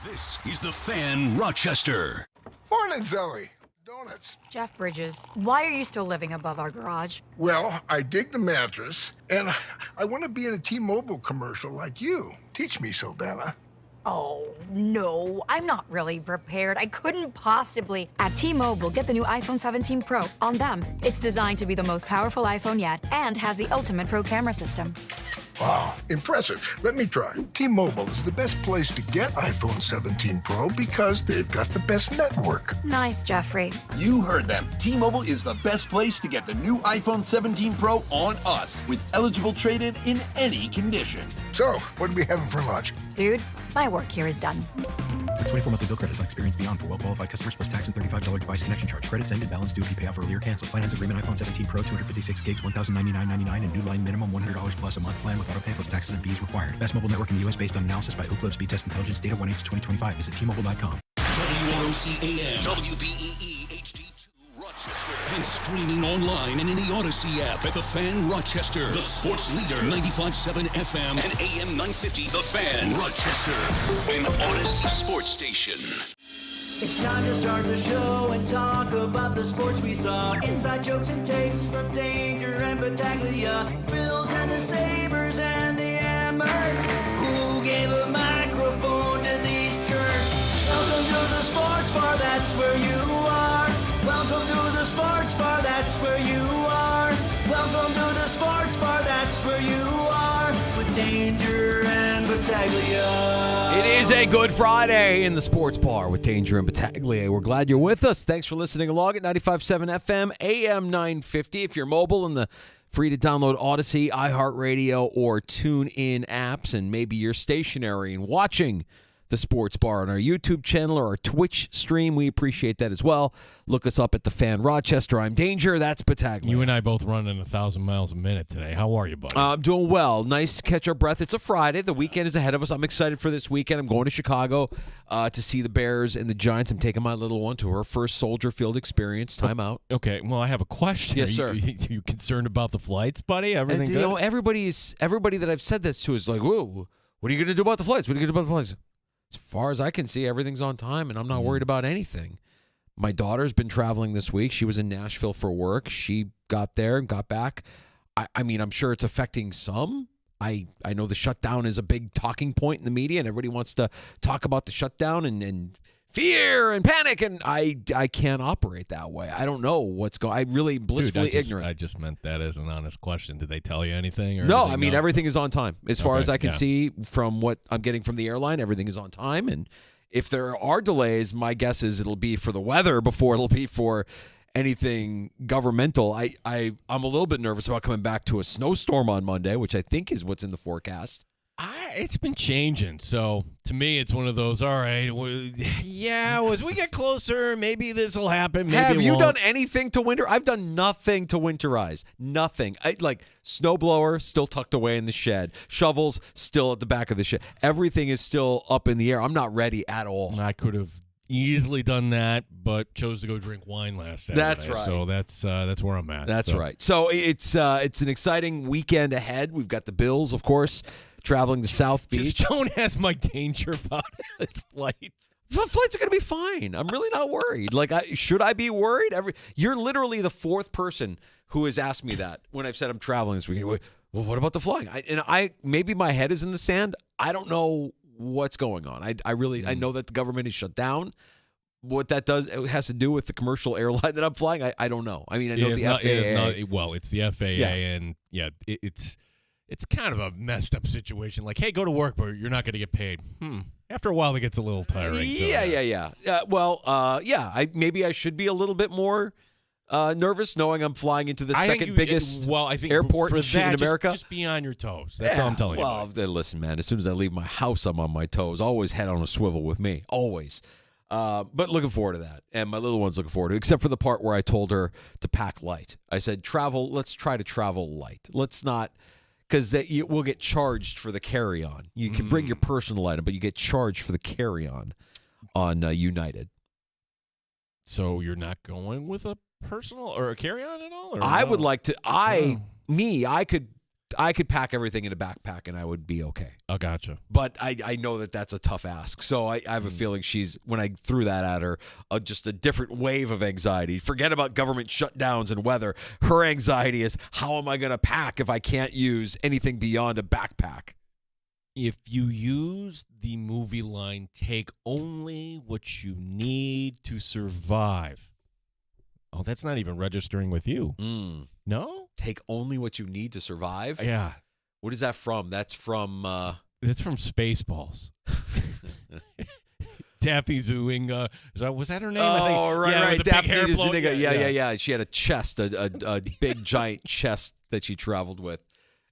This is the Fan Rochester. Morning, Zoe. Donuts. Jeff Bridges, why are you still living above our garage? Well, I dig the mattress, and I want to be in a T-Mobile commercial like you. Teach me, Saldana. Oh, no, I'm not really prepared. I couldn't possibly. At T-Mobile, get the new iPhone 17 Pro on them. It's designed to be the most powerful iPhone yet and has the ultimate pro camera system. Wow, impressive. Let me try. T-Mobile is the best place to get iPhone 17 Pro because they've got the best network. Nice, Jeffrey. You heard them. T-Mobile is the best place to get the new iPhone 17 Pro on us with eligible trade-in in any condition. So, what are we having for lunch? Dude, my work here is done. For 24 monthly bill credits on Experience Beyond for well-qualified customers plus tax and $35 device connection charge. Credits ended. Balance due if you pay off earlier. Cancel. Finance agreement iPhone 17 Pro 256 gigs $1,099.99 and new line minimum $100 plus a month plan with auto pay plus taxes and fees required. Best mobile network in the U.S. based on analysis by Ookla Speed Test Intelligence data 1H2025. Visit T-Mobile.com. WROC-AM, WBEE HD2 Rochester. And streaming online and in the Odyssey app at the Fan Rochester. The sports leader, 95.7 FM and AM 950. The Fan Rochester. An Odyssey sports station. It's time to start the show and talk about the sports we saw. Inside jokes and takes from Danger and Battaglia. Bills and the Sabres and the Amherst. Who gave a microphone to these jerks? Welcome to the sports bar, that's where you are. Welcome to the sports bar, that's where you are. Welcome to the sports bar, that's where you are. With Danger and Battaglia. It is a Good Friday in the sports bar with Danger and Battaglia. We're glad you're with us. Thanks for listening along at 95.7 FM, AM 950. If you're mobile and the free to download Odyssey, iHeartRadio, or TuneIn apps, and maybe you're stationary and watching the sports bar on our YouTube channel or our Twitch stream, we appreciate that as well. Look us up at the Fan Rochester. I'm Danger. That's Battaglia. You and I both running 1,000 miles a minute today. How are you, buddy? I'm doing well. Nice to catch our breath. It's a Friday. The weekend is ahead of us. I'm excited for this weekend. I'm going to Chicago to see the Bears and the Giants. I'm taking my little one to her first Soldier Field experience. Time out. Okay. Well, I have a question. Yes, sir. Are you concerned about the flights, buddy? Everything good? You know, everybody that I've said this to is like, whoa, what are you going to do about the flights? What are you going to do about the flights? As far as I can see, everything's on time, and I'm not worried about anything. My daughter's been traveling this week. She was in Nashville for work. She got there and got back. I mean, I'm sure it's affecting some. I know the shutdown is a big talking point in the media, and everybody wants to talk about the shutdown and fear and panic, and I can't operate that way. I don't know what's going on. I'm really blissfully ignorant. I just meant that as an honest question. Did they tell you anything? Or no, anything? I mean, everything is on time. As far as I can yeah. see from what I'm getting from the airline, everything is on time. And if there are delays, my guess is it'll be for the weather before it'll be for anything governmental. I'm a little bit nervous about coming back to a snowstorm on Monday, which I think is what's in the forecast. It's been changing. So, to me, it's one of those, all right, as we get closer, maybe this will happen. Maybe Have it you won't. done anything to winter? I've done nothing to winterize. Nothing. Like snowblower still tucked away in the shed. Shovels still at the back of the shed. Everything is still up in the air. I'm not ready at all. I could have easily done that, but chose to go drink wine last Saturday. That's right. So that's where I'm at. That's right. So it's an exciting weekend ahead. We've got the Bills, of course, traveling to South Beach. Just don't ask my Danger about his flight. The flights are going to be fine. I'm really not worried. Like, should I be worried? You're literally the fourth person who has asked me that when I've said I'm traveling this weekend. Well, what about the flying? Maybe my head is in the sand. I don't know what's going on. I know that the government is shut down. What that does, it has to do with the commercial airline that I'm flying. I don't know. I mean, I know the FAA. It's the FAA, and it's kind of a messed up situation. Like, hey, go to work, but you're not going to get paid. After a while, it gets a little tiring. Yeah. Maybe I should be a little bit more nervous, knowing I'm flying into the second biggest airport in America. Just be on your toes. That's all I'm telling you. Well, listen, man. As soon as I leave my house, I'm on my toes. Always head on a swivel with me. Always. But looking forward to that. And my little one's looking forward to it, except for the part where I told her to pack light. I said, let's try to travel light. Let's not, because we'll get charged for the carry-on. You can bring your personal item, but you get charged for the carry-on on United. So you're not going with a personal or a carry-on at all? Or I would like to. I could pack everything in a backpack and I would be okay. Oh, gotcha. But I know that that's a tough ask. So I have a feeling when I threw that at her, just a different wave of anxiety. Forget about government shutdowns and weather. Her anxiety is, how am I going to pack if I can't use anything beyond a backpack? If you use the movie line, take only what you need to survive. Oh, that's not even registering with you. No? Take only what you need to survive? Yeah. What is that from? That's from... That's from Spaceballs. Daphne Zuniga. Was that her name? Oh, I think. right. Daphne Zuniga. Yeah. Yeah. She had a chest, a big, giant chest that she traveled with.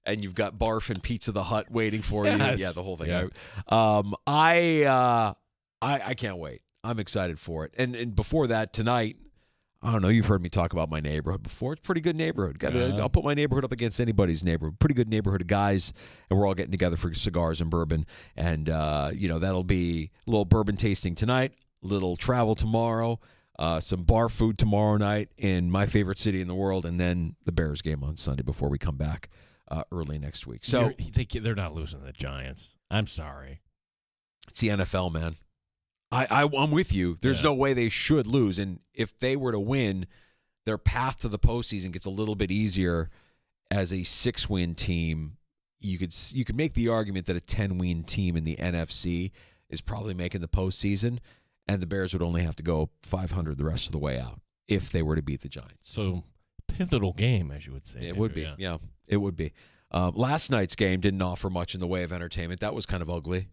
And you've got Barf and Pizza the Hut waiting for you. Yeah, the whole thing. Yeah. I can't wait. I'm excited for it. And before that, tonight, I don't know, you've heard me talk about my neighborhood before. It's a pretty good neighborhood. I'll put my neighborhood up against anybody's neighborhood. Pretty good neighborhood of guys, and we're all getting together for cigars and bourbon. And, that'll be a little bourbon tasting tonight, a little travel tomorrow, some bar food tomorrow night in my favorite city in the world, and then the Bears game on Sunday before we come back early next week. So they're not losing to the Giants. I'm sorry. It's the NFL, man. I'm with you. There's no way they should lose. And if they were to win, their path to the postseason gets a little bit easier as a 6-win team. You could make the argument that a 10-win team in the NFC is probably making the postseason, and the Bears would only have to go 500 the rest of the way out if they were to beat the Giants. So pivotal game, as you would say. It would be. Yeah, it would be. Last night's game didn't offer much in the way of entertainment. That was kind of ugly.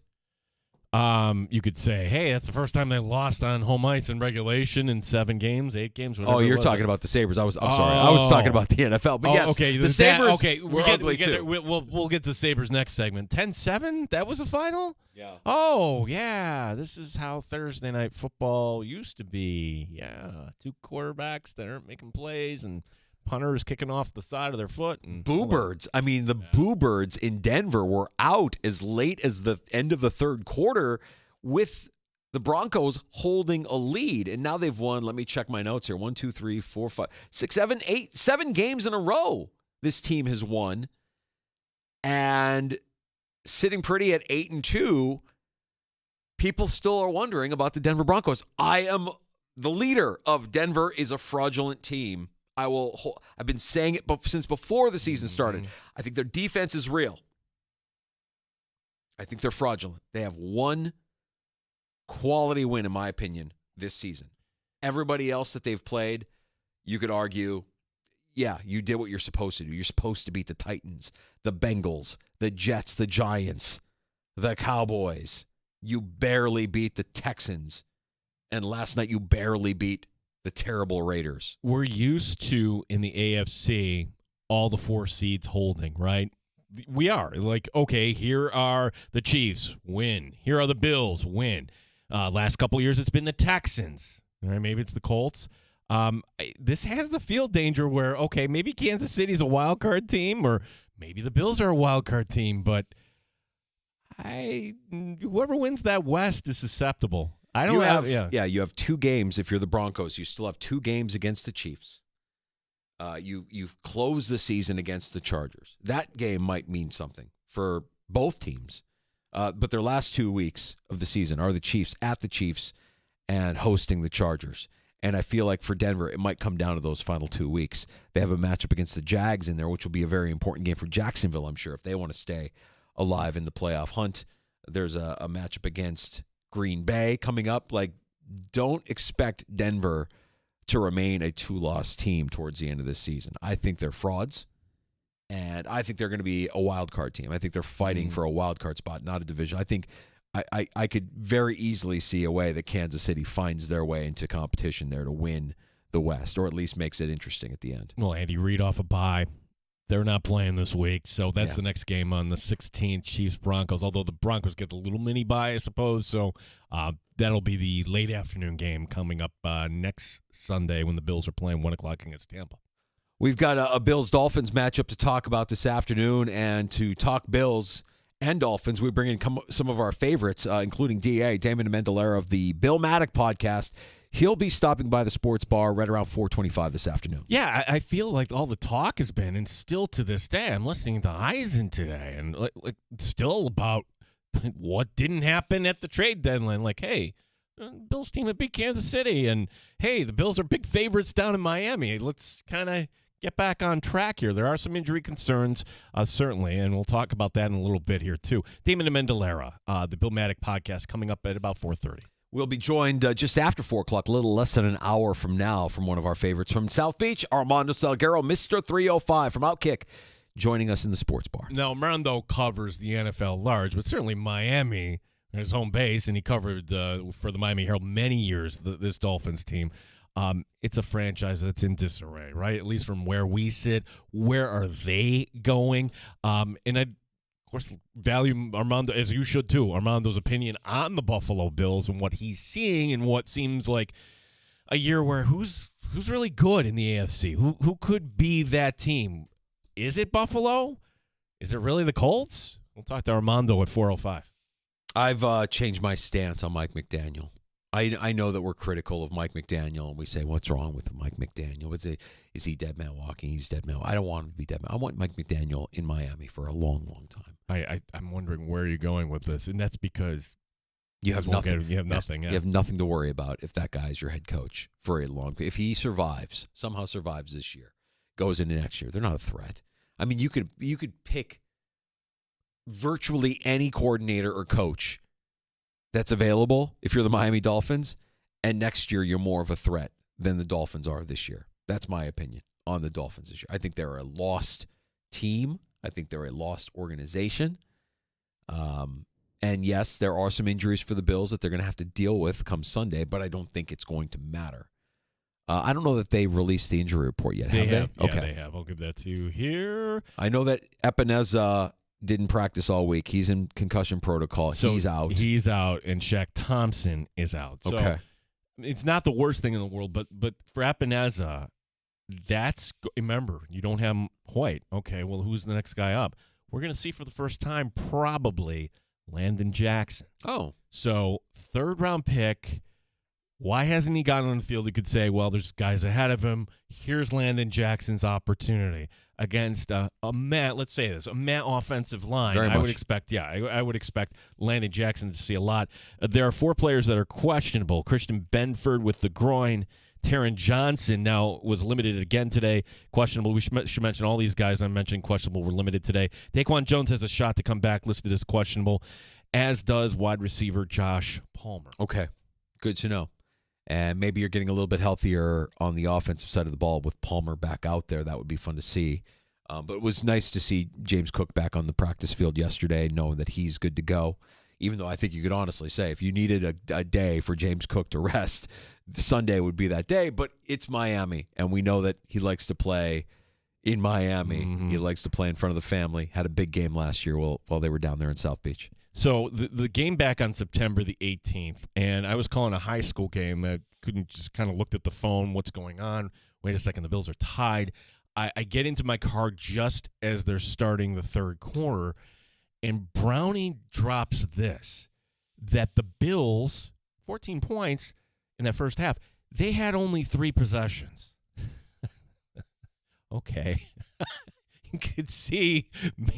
You could say, hey, that's the first time they lost on home ice in regulation in 7 games, 8 games. Oh, you're talking about the Sabres. I'm sorry. I was talking about the NFL. But yes, okay. The Sabres were ugly too. We'll get to the Sabres next segment. 10-7? That was the final? Yeah. Oh, yeah. This is how Thursday night football used to be. Yeah. 2 quarterbacks that aren't making plays and punters kicking off the side of their foot. And Boo Birds. I mean, the Boo Birds in Denver were out as late as the end of the third quarter with the Broncos holding a lead. And now they've won, let me check my notes here, 1, 2, 3, 4, 5, 6, 7, 8, 7 games in a row this team has won. And sitting pretty at 8-2, people still are wondering about the Denver Broncos. I am the leader of Denver is a fraudulent team. I've been saying it since before the season started. I think their defense is real. I think they're fraudulent. They have one quality win, in my opinion, this season. Everybody else that they've played, you could argue, yeah, you did what you're supposed to do. You're supposed to beat the Titans, the Bengals, the Jets, the Giants, the Cowboys. You barely beat the Texans. And last night you barely beat the terrible Raiders. We're used to, in the AFC, all the 4 seeds holding, right? We are. Like, okay, here are the Chiefs, win. Here are the Bills, win. Last couple of years, it's been the Texans. All right, maybe it's the Colts. This has the field danger where, okay, maybe Kansas City's a wild card team, or maybe the Bills are a wild card team, but whoever wins that West is susceptible. You have 2 games. If you're the Broncos, you still have 2 games against the Chiefs. You've closed the season against the Chargers. That game might mean something for both teams. But their last 2 weeks of the season are the Chiefs at the Chiefs and hosting the Chargers. And I feel like for Denver, it might come down to those final 2 weeks. They have a matchup against the Jags in there, which will be a very important game for Jacksonville, I'm sure, if they want to stay alive in the playoff hunt. There's a matchup against Green Bay coming up. Like, don't expect Denver to remain a 2-loss team towards the end of this season. I think they're frauds, and I think they're going to be a wild card team. I think they're fighting for a wild card spot, not a division. I think I could very easily see a way that Kansas City finds their way into competition there to win the West, or at least makes it interesting at the end. Well, Andy Reid off a bye. They're not playing this week, so that's the next game on the 16th, Chiefs-Broncos, although the Broncos get a little mini bye, I suppose. So that'll be the late afternoon game coming up next Sunday when the Bills are playing 1 o'clock against Tampa. We've got a Bills-Dolphins matchup to talk about this afternoon, and to talk Bills and Dolphins, we bring in some of our favorites, including Damon Mendelera of the Bill Maddock podcast. he'll be stopping by the sports bar right around 4:25 this afternoon. Yeah, I feel like all the talk has been, and still to this day, I'm listening to Eisen today, and like still about what didn't happen at the trade deadline. Like, hey, Bills team that beat Kansas City, and hey, the Bills are big favorites down in Miami. Let's kind of get back on track here. There are some injury concerns, certainly, and we'll talk about that in a little bit here, too. Damon Amendolara, the Bill Maddock podcast, coming up at about 4:30. We'll be joined just after 4 o'clock, a little less than an hour from now, from one of our favorites from South Beach, Armando Salguero, Mr. 305 from Outkick, joining us in the sports bar. Now, Armando covers the NFL large, but certainly Miami, his home base, and he covered for the Miami Herald many years, this Dolphins team. It's a franchise that's in disarray, right? At least from where we sit. Where are they going? And I, of course, value Armando, as you should too, Armando's opinion on the Buffalo Bills and what he's seeing in what seems like a year where who's really good in the AFC? Who could be that team? Is it Buffalo? Is it really the Colts? We'll talk to Armando at 4:05. I've changed my stance on Mike McDaniel. I know that we're critical of Mike McDaniel, and we say, what's wrong with Mike McDaniel? Is he dead man walking? He's dead man. I don't want him to be dead man. I want Mike McDaniel in Miami for a long, long time. I'm wondering where you're going with this, and that's because you have nothing. You have nothing. You have nothing to worry about if that guy's your head coach for a long. If he somehow survives this year, goes into next year, they're not a threat. I mean, you could pick virtually any coordinator or coach that's available if you're the Miami Dolphins, and next year you're more of a threat than the Dolphins are this year. That's my opinion on the Dolphins this year. I think they're a lost team. I think they're a lost organization. And yes, there are some injuries for the Bills that they're going to have to deal with come Sunday, but I don't think it's going to matter. I don't know that they released the injury report yet. Have they? Yeah, they have. I'll give that to you here. I know that Epineza didn't practice all week. He's in concussion protocol. So he's out. He's out, and Shaq Thompson is out. So okay. It's not the worst thing in the world, but for Epineza, remember, you don't have Hoyt. Okay, well, who's the next guy up? We're going to see for the first time probably Landon Jackson. Oh. So, third-round pick. Why hasn't he gotten on the field? You could say, well, there's guys ahead of him. Here's Landon Jackson's opportunity against a Matt offensive line. Very much. I would expect Landon Jackson to see a lot. There are 4 players that are questionable. Christian Benford with the groin. Taron Johnson now was limited again today. Questionable. We should mention all these guys I mentioned questionable were limited today. Daquan Jones has a shot to come back, listed as questionable, as does wide receiver Josh Palmer. Okay, good to know. And maybe you're getting a little bit healthier on the offensive side of the ball with Palmer back out there. That would be fun to see. But it was nice to see James Cook back on the practice field yesterday, knowing that he's good to go. Even though I think you could honestly say if you needed a day for James Cook to rest, Sunday would be that day. But it's Miami, and we know that he likes to play in Miami. Mm-hmm. He likes to play in front of the family. Had a big game last year while they were down there in South Beach. So the game back on September the 18th, and I was calling a high school game. I couldn't just kind of looked at the phone, what's going on? Wait a second, the Bills are tied. I get into my car just as they're starting the third quarter, and Brownie drops this, that the Bills, 14 points in that first half, they had only 3 possessions. Okay. You could see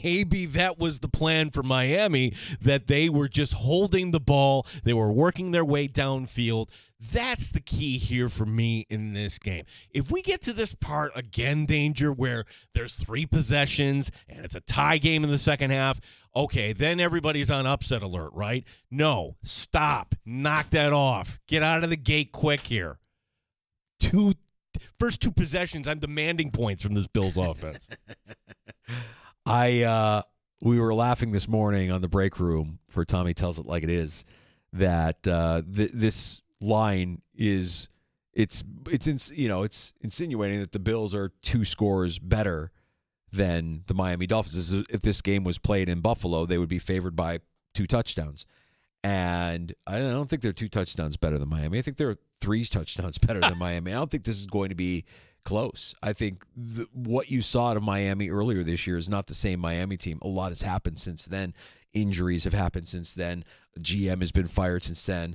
maybe that was the plan for Miami, that they were just holding the ball. They were working their way downfield. That's the key here for me in this game. If we get to this part again, Danger, where there's 3 possessions and it's a tie game in the second half, okay, then everybody's on upset alert, right? No, stop. Knock that off. Get out of the gate quick here. First 2 possessions, I'm demanding points from this Bills offense. We were laughing this morning on the break room for Tommy Tells It Like It Is that this line is it's insinuating that the Bills are 2 scores better than the Miami Dolphins. If this game was played in Buffalo, they would be favored by 2 touchdowns. And I don't think they're 2 touchdowns better than Miami. I think they're 3 touchdowns better than Miami. I don't think this is going to be close. I think what you saw out of Miami earlier this year is not the same Miami team. A lot has happened since then. Injuries have happened since then. GM has been fired since then.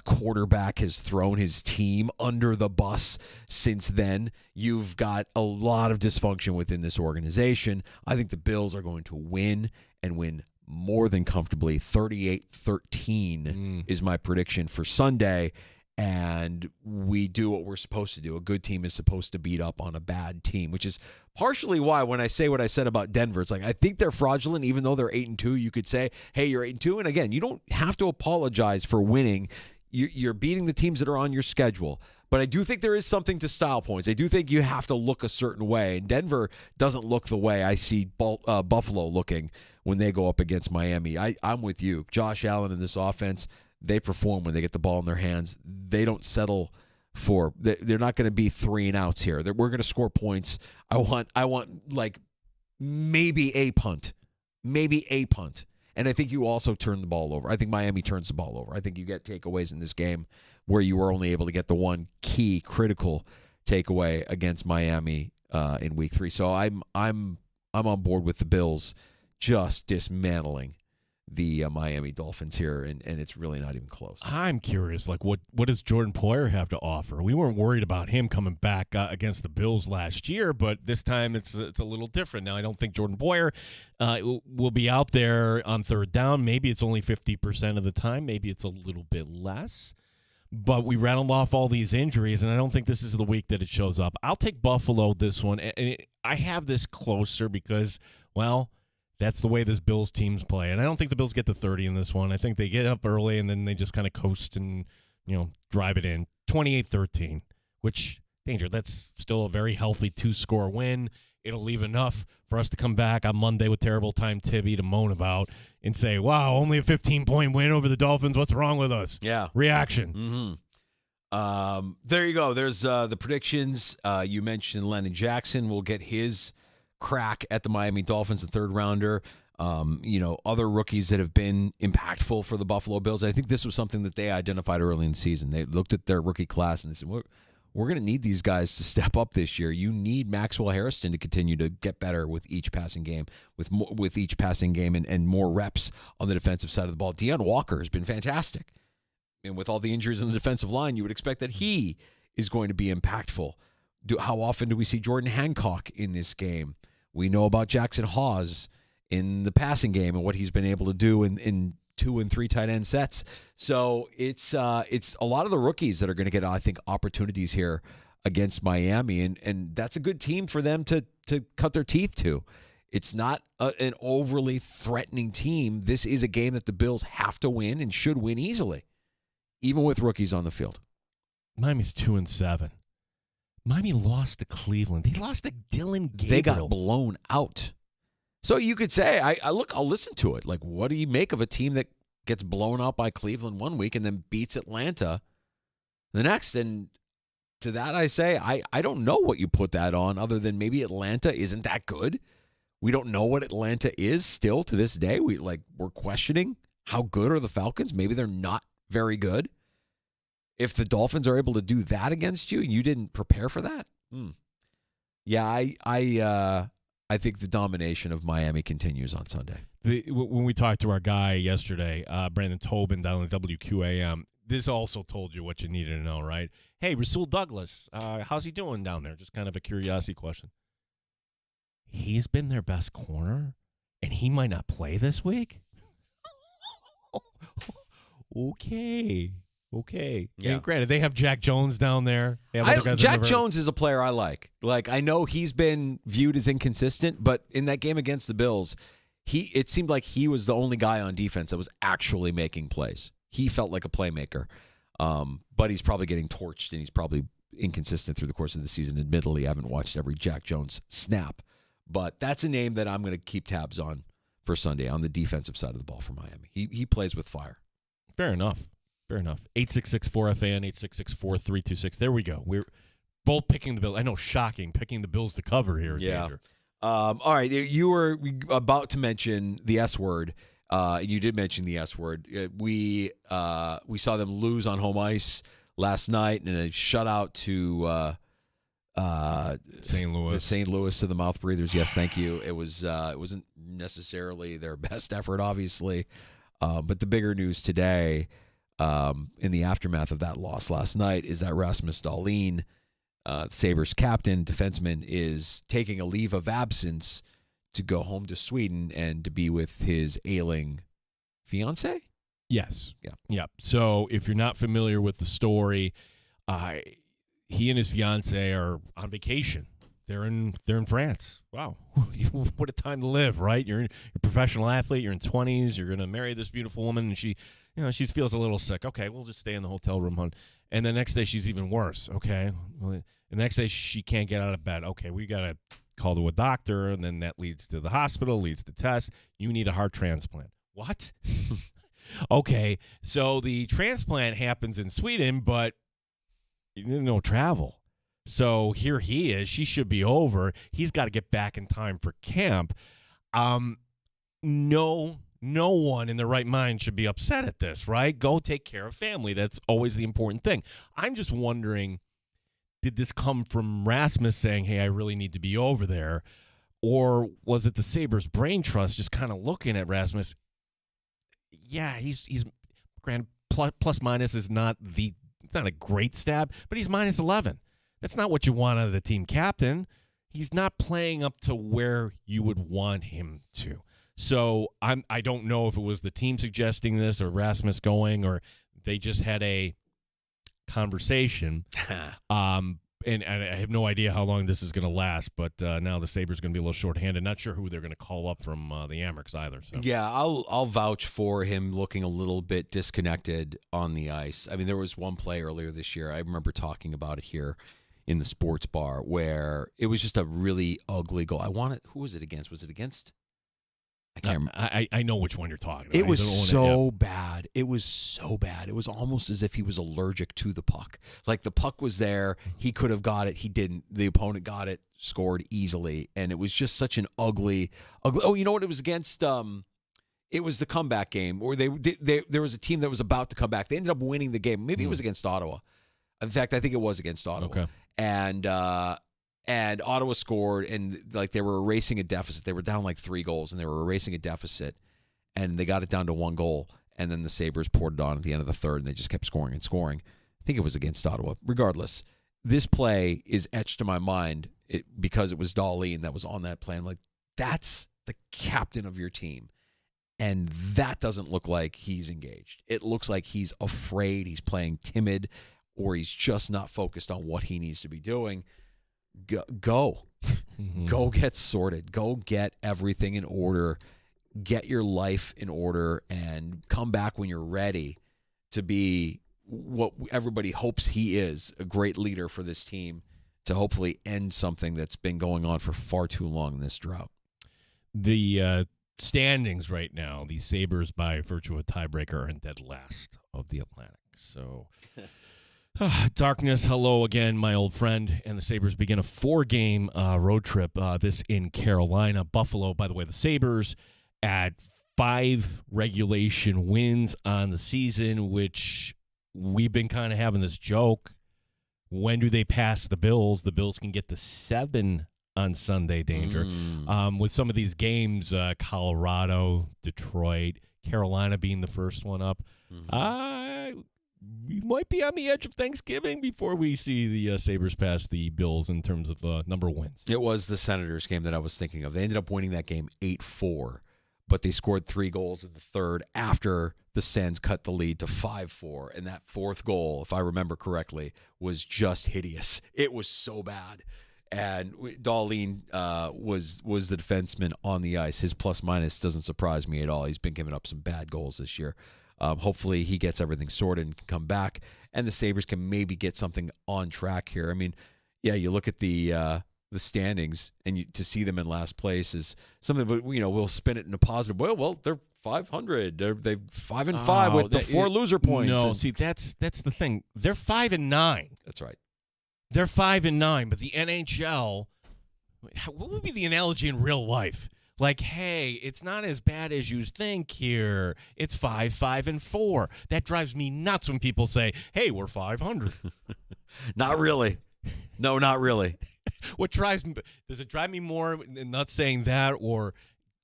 quarterback has thrown his team under the bus since then. You've got a lot of dysfunction within this organization. I think the Bills are going to win and win more than comfortably. 38-13 is my prediction for Sunday. And we do what we're supposed to do. A good team is supposed to beat up on a bad team, which is partially why when I say what I said about Denver, it's like I think they're fraudulent. Even though they're 8-2, you could say, hey, you're 8-2. And again, you don't have to apologize for winning. You're beating the teams that are on your schedule. But I do think there is something to style points. I do think you have to look a certain way. And Denver doesn't look the way I see Buffalo looking when they go up against Miami. I'm with you. Josh Allen in this offense, they perform when they get the ball in their hands. They don't settle for. They're not going to be 3 and outs here. We're going to score points. I want like maybe a punt. And I think you also turn the ball over. I think Miami turns the ball over. I think you get takeaways in this game where you were only able to get the one key critical takeaway against Miami in Week 3. So I'm on board with the Bills just dismantling the Miami Dolphins here, and it's really not even close. I'm curious, like what does Jordan Poyer have to offer? We weren't worried about him coming back against the Bills last year, but this time it's a little different. Now I don't think Jordan Poyer will be out there on third down. Maybe it's only 50% of the time. Maybe it's a little bit less. But we rattled off all these injuries, and I don't think this is the week that it shows up. I'll take Buffalo this one, and I have this closer because, well, that's the way this Bills teams play. And I don't think the Bills get to 30 in this one. I think they get up early and then they just kind of coast and, drive it in. 28-13, which, danger, that's still a very healthy 2-score win. It'll leave enough for us to come back on Monday with terrible time Tibby to moan about and say, wow, only a 15-point win over the Dolphins. What's wrong with us? Yeah. Reaction. Mm-hmm. There you go. There's the predictions. You mentioned Lennon Jackson will get his crack at the Miami Dolphins, a third rounder. Other rookies that have been impactful for the Buffalo Bills. I think this was something that they identified early in the season. They looked at their rookie class and they said, we're going to need these guys to step up this year. You need Maxwell Harrison to continue to get better with each passing game, with each passing game and more reps on the defensive side of the ball. Deion Walker has been fantastic. And with all the injuries on the defensive line, you would expect that he is going to be impactful. How often do we see Jordan Hancock in this game? We know about Jackson Hawes in the passing game and what he's been able to do in 2 and 3 tight end sets. So it's a lot of the rookies that are going to get, I think, opportunities here against Miami, and that's a good team for them to cut their teeth to. It's not an overly threatening team. This is a game that the Bills have to win and should win easily, even with rookies on the field. Miami's 2-7. Miami lost to Cleveland. They lost to Dylan Gabriel. They got blown out. So you could say, I'll listen to it. Like, what do you make of a team that gets blown out by Cleveland one week and then beats Atlanta the next? And to that I say, I don't know what you put that on other than maybe Atlanta isn't that good. We don't know what Atlanta is still to this day. We're questioning how good are the Falcons. Maybe they're not very good. If the Dolphins are able to do that against you and you didn't prepare for that, yeah, I think the domination of Miami continues on Sunday. When we talked to our guy yesterday, Brandon Tobin down at WQAM, this also told you what you needed to know, right? Hey, Rasul Douglas, how's he doing down there? Just kind of a curiosity question. He's been their best corner, and he might not play this week? Okay. Yeah. And granted, they have Jack Jones down there. Jack Jones is a player I like. Like, I know he's been viewed as inconsistent, but in that game against the Bills, it seemed like he was the only guy on defense that was actually making plays. He felt like a playmaker, but he's probably getting torched, and he's probably inconsistent through the course of the season. Admittedly, I haven't watched every Jack Jones snap, but that's a name that I'm going to keep tabs on for Sunday on the defensive side of the ball for Miami. He plays with fire. Fair enough. 866-4FAN, 866-4326. There we go. We're both picking the Bills. I know, shocking, picking the Bills to cover here. Yeah. All right, you were about to mention the S word. You did mention the S word. We saw them lose on home ice last night in a shutout to St. Louis to the mouth breathers. Yes, thank you. It wasn't necessarily their best effort, obviously, but the bigger news today. in the aftermath of that loss last night is that Rasmus Dahlin, Sabres captain, defenseman, is taking a leave of absence to go home to Sweden and to be with his ailing fiance. Yes. Yeah. Yeah. So if you're not familiar with the story, he and his fiance are on vacation. They're in France. Wow. What a time to live, right? You're a professional athlete, you're in 20s, you're going to marry this beautiful woman, and she feels a little sick. Okay, we'll just stay in the hotel room, hon. And the next day she's even worse. Okay. The next day she can't get out of bed. Okay, we got to call to a doctor, and then that leads to the hospital, leads to tests. You need a heart transplant. What? Okay, so the transplant happens in Sweden, but no travel. So here he is. She should be over. He's got to get back in time for camp. No one in their right mind should be upset at this, right? Go take care of family. That's always the important thing. I'm just wondering, did this come from Rasmus saying, hey, I really need to be over there? Or was it the Sabres brain trust just kind of looking at Rasmus? Yeah, he's grand plus minus is not it's not a great stab, but he's minus 11. That's not what you want out of the team captain. He's not playing up to where you would want him to. So I don't know if it was the team suggesting this or Rasmus going, or they just had a conversation. And I have no idea how long this is going to last, but now the Sabres are going to be a little shorthanded. Not sure who they're going to call up from the Amerks either. So. Yeah, I'll vouch for him looking a little bit disconnected on the ice. I mean, there was one play earlier this year, I remember talking about it here in the sports bar, where it was just a really ugly goal. Who was it against? Was it against? I can't remember. I know which one you're talking about. It was so bad. It was so bad. It was almost as if he was allergic to the puck. Like the puck was there. He could have got it. He didn't. The opponent got it, scored easily. And it was just such an ugly. Oh, you know what? It was against it was the comeback game where there was a team that was about to come back. They ended up winning the game. Maybe it was against Ottawa. In fact, I think it was against Ottawa. Okay. And Ottawa scored, and like they were erasing a deficit. They were down like 3 goals, and they were erasing a deficit, and they got it down to 1 goal. And then the Sabres poured it on at the end of the third, and they just kept scoring and scoring. I think it was against Ottawa. Regardless, this play is etched to my mind because it was Dahlin that was on that play. I'm like, that's the captain of your team, and that doesn't look like he's engaged. It looks like he's afraid, he's playing timid, or he's just not focused on what he needs to be doing. Go get sorted. Go get everything in order. Get your life in order and come back when you're ready to be what everybody hopes he is, a great leader for this team to hopefully end something that's been going on for far too long in this drought. The standings right now, the Sabres by virtue of a tiebreaker are in dead last of the Atlantic. So... darkness, hello again, my old friend. And the Sabres begin a 4-game road trip, this in Carolina. Buffalo, by the way, the Sabres at 5 regulation wins on the season, which we've been kind of having this joke. When do they pass the Bills? The Bills can get to 7 on Sunday, Danger. With some of these games, Colorado, Detroit, Carolina being the first one up. We might be on the edge of Thanksgiving before we see the Sabres pass the Bills in terms of number of wins. It was the Senators game that I was thinking of. They ended up winning that game 8-4, but they scored 3 goals in the third after the Sens cut the lead to 5-4. And that 4th goal, if I remember correctly, was just hideous. It was so bad. And Dahlin was the defenseman on the ice. His plus-minus doesn't surprise me at all. He's been giving up some bad goals this year. Hopefully he gets everything sorted and can come back, and the Sabres can maybe get something on track here. I mean, yeah, you look at the standings, and to see them in last place is something. But we'll spin it in a positive way. Well, they're 500. They're 5-5 with the 4 loser points. No, see that's the thing. They're 5-9. That's right. They're 5-9, but the NHL. What would be the analogy in real life? Like, hey, it's not as bad as you think here. It's 5-4. That drives me nuts when people say, hey, we're 500. Not really. No, not really. What drives me? Does it drive me more than not saying that, or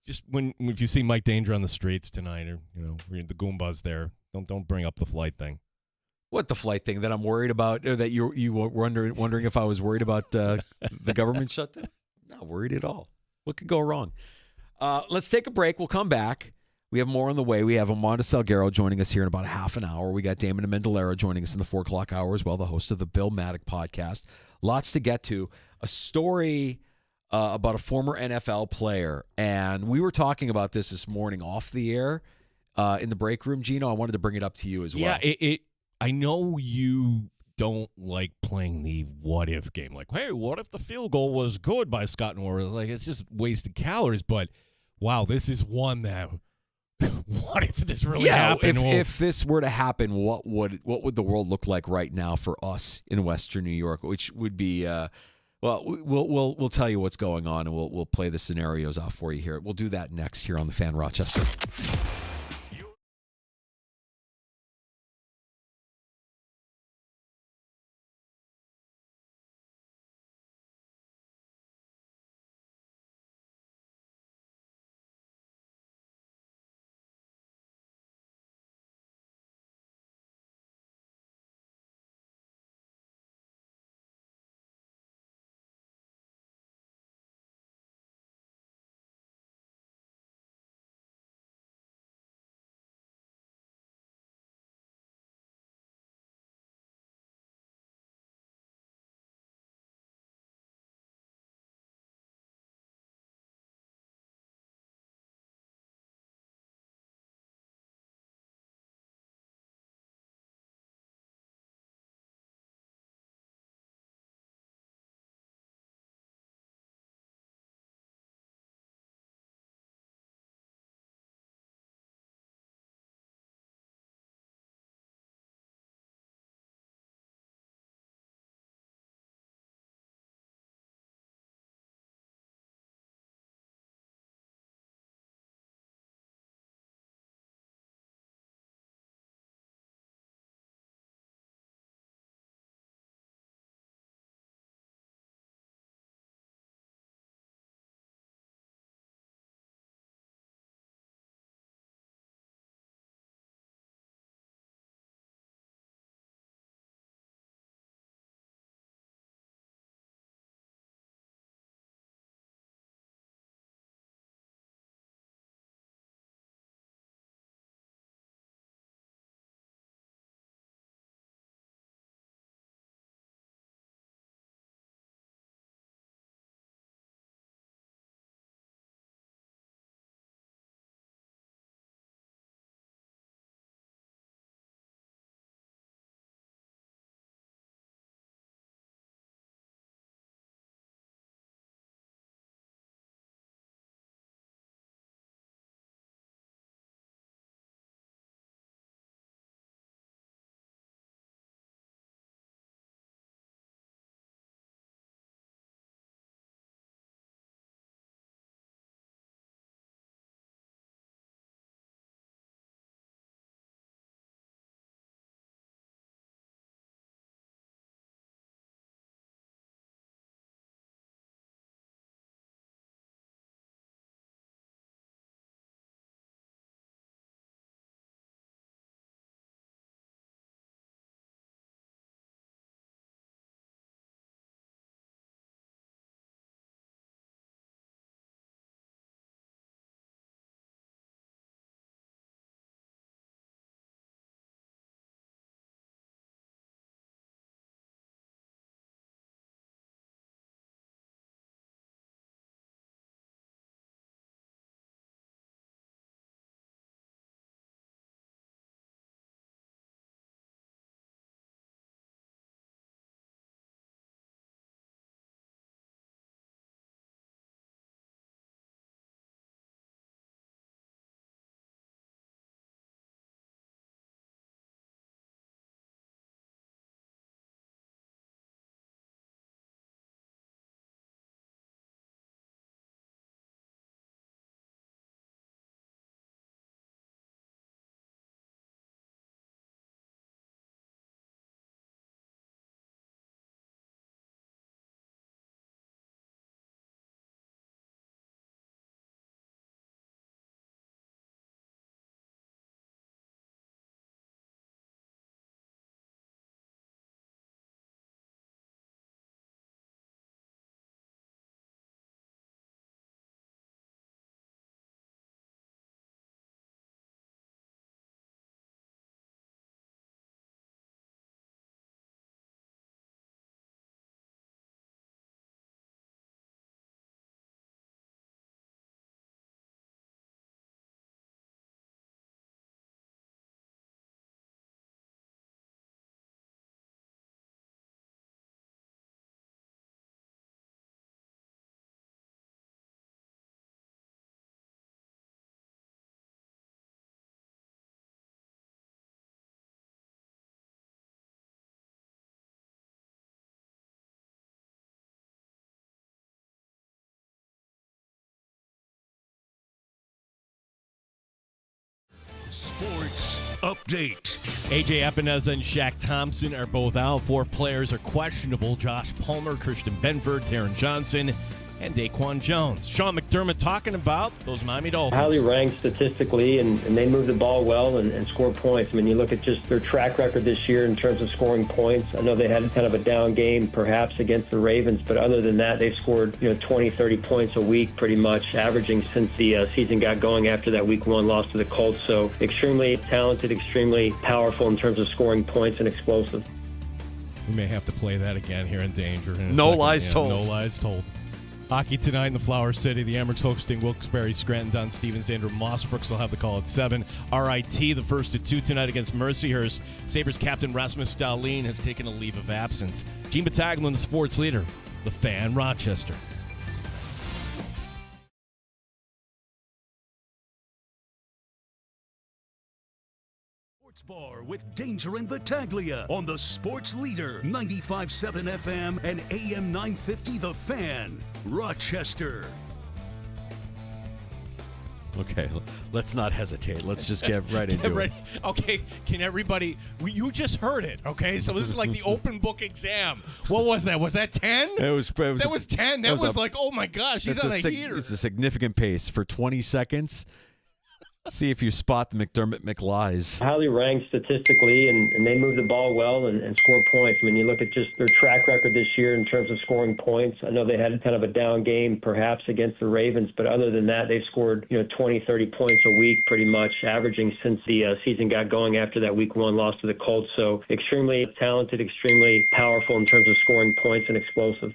just if you see Mike Danger on the streets tonight, or the Goombas there Don't bring up the flight thing. What the flight thing that I'm worried about, or that you were wondering if I was worried about the government shutdown? Not worried at all. What could go wrong? Let's take a break. We'll come back. We have more on the way. We have Amanda Salguero joining us here in about half an hour. We got Damon Amendolara joining us in the 4 o'clock hour as well, the host of the Bill Maddock podcast. Lots to get to. A story about a former NFL player, and we were talking about this morning off the air in the break room. Gino, I wanted to bring it up to you as well. Yeah, I know you don't like playing the what if game. Like, hey, what if the field goal was good by Scott Norwood? Like, it's just wasted calories. But wow, this is one that. What if this really happened? If this were to happen, what would the world look like right now for us in Western New York? Which would be we'll tell you what's going on, and we'll play the scenarios out for you here. We'll do that next here on the Fan Rochester. Sports Update. AJ Epineza and Shaq Thompson are both out. 4 players are questionable. Josh Palmer, Christian Benford, Taron Johnson, and Daquan Jones. Sean McDermott talking about those Miami Dolphins. Highly ranked statistically, and they move the ball well and score points. I mean, you look at just their track record this year in terms of scoring points. I know they had kind of a down game perhaps against the Ravens, but other than that, they've scored 20, 30 points a week pretty much, averaging since the season got going after that Week 1 loss to the Colts. So extremely talented, extremely powerful in terms of scoring points and explosive. We may have to play that again here in Danger. No lies told. No lies told. Hockey tonight in the Flower City. The Amerks hosting Wilkes-Barre, Scranton, Don Stevens, Andrew Mossbrooks will have the call at 7. RIT, the first at 2 tonight against Mercyhurst. Sabres captain Rasmus Dahlin has taken a leave of absence. Gene Battaglin, the sports leader, the Fan, Rochester. Sports Bar with Danger and Battaglia on the Sports Leader, 95.7 FM and AM 950 The Fan, Rochester. Okay, let's not hesitate. Let's just get right into it. Okay, can everybody... You just heard it, okay? So this is like the open book exam. What was that? Was that 10? That was 10. That was like, oh my gosh, he's on a heater. It's a significant pace for 20 seconds. See if you spot the McDermott McLies. Highly ranked statistically, and they move the ball well and score points. I mean, you look at just their track record this year in terms of scoring points. I know they had kind of a down game perhaps against the Ravens, but other than that, they've scored 20, 30 points a week pretty much, averaging since the season got going after that Week 1 loss to the Colts. So extremely talented, extremely powerful in terms of scoring points and explosive.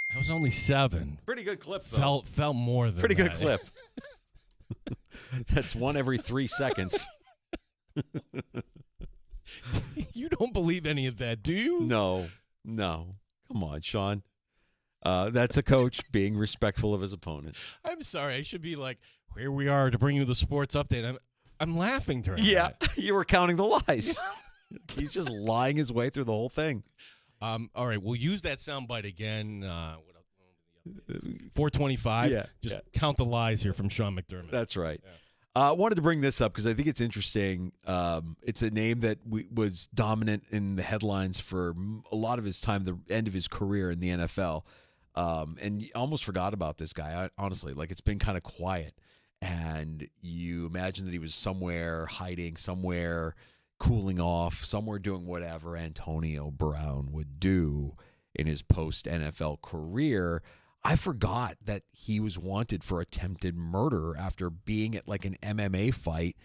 That was only 7. Pretty good clip, though. Felt more than Pretty that. good clip. That's one every 3 seconds. You don't believe any of that, do you? No. Come on, Sean. That's a coach being respectful of his opponent. I'm sorry. I should be like, here we are to bring you the sports update. I'm laughing during that. You were counting the lies. He's just lying his way through the whole thing. All right, we'll use that soundbite again. What else? 425. Yeah. Just count the lies here from Sean McDermott. That's right. Yeah. I wanted to bring this up because I think it's interesting. It's a name that was dominant in the headlines for a lot of his time, the end of his career in the NFL. And you almost forgot about this guy, honestly. Like, it's been kind of quiet. And you imagine that he was somewhere hiding, somewhere cooling off, somewhere doing whatever Antonio Brown would do in his post-NFL career. I forgot that he was wanted for attempted murder after being at like an MMA fight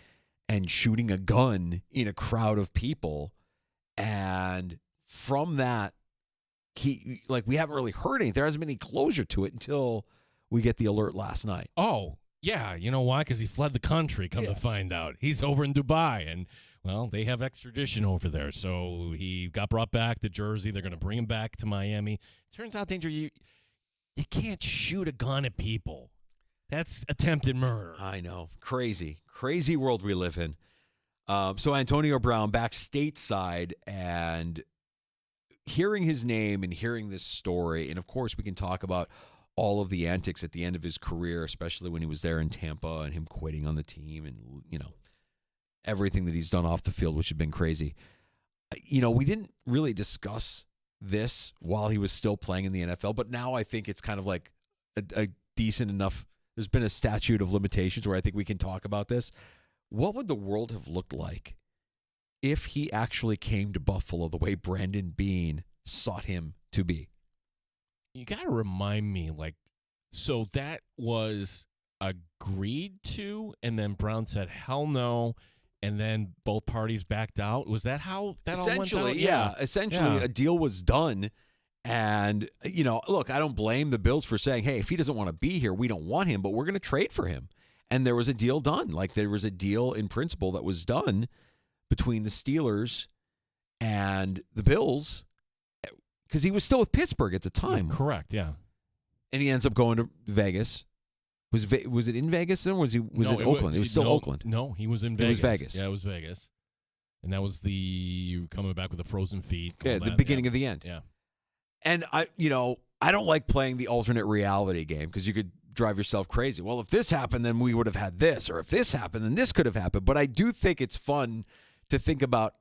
and shooting a gun in a crowd of people. And from that, we haven't really heard anything. There hasn't been any closure to it until we get the alert last night. Oh, yeah. You know why? Because he fled the country, come to find out. He's over in Dubai, and, well, they have extradition over there. So he got brought back to Jersey. They're going to bring him back to Miami. Turns out, Danger, you can't shoot a gun at people. That's attempted murder. I know. Crazy world we live in. So Antonio Brown back stateside, and hearing his name and hearing this story, and of course we can talk about all of the antics at the end of his career, especially when he was there in Tampa and him quitting on the team and, everything that he's done off the field, which had been crazy. We didn't really discuss this while he was still playing in the NFL, but now I think it's kind of like a decent enough, there's been a statute of limitations where I think we can talk about this. What would the world have looked like if he actually came to Buffalo the way Brandon Beane sought him to be? You got to remind me, so that was agreed to, and then Brown said, hell no, and then both parties backed out. Was that how that all went down? Essentially, a deal was done. And, look, I don't blame the Bills for saying, hey, if he doesn't want to be here, we don't want him, but we're going to trade for him. And there was a deal done. There was a deal in principle that was done between the Steelers and the Bills because he was still with Pittsburgh at the time. Yeah, correct, yeah. And he ends up going to Vegas. Was it in Vegas then, or was it Oakland? It was still Oakland. No, he was in Vegas. It was Vegas. Yeah, it was Vegas. And that was the coming back with the frozen feet. Yeah, the beginning of the end. Yeah. And I don't like playing the alternate reality game because you could drive yourself crazy. Well, if this happened, then we would have had this, or if this happened, then this could have happened. But I do think it's fun to think about,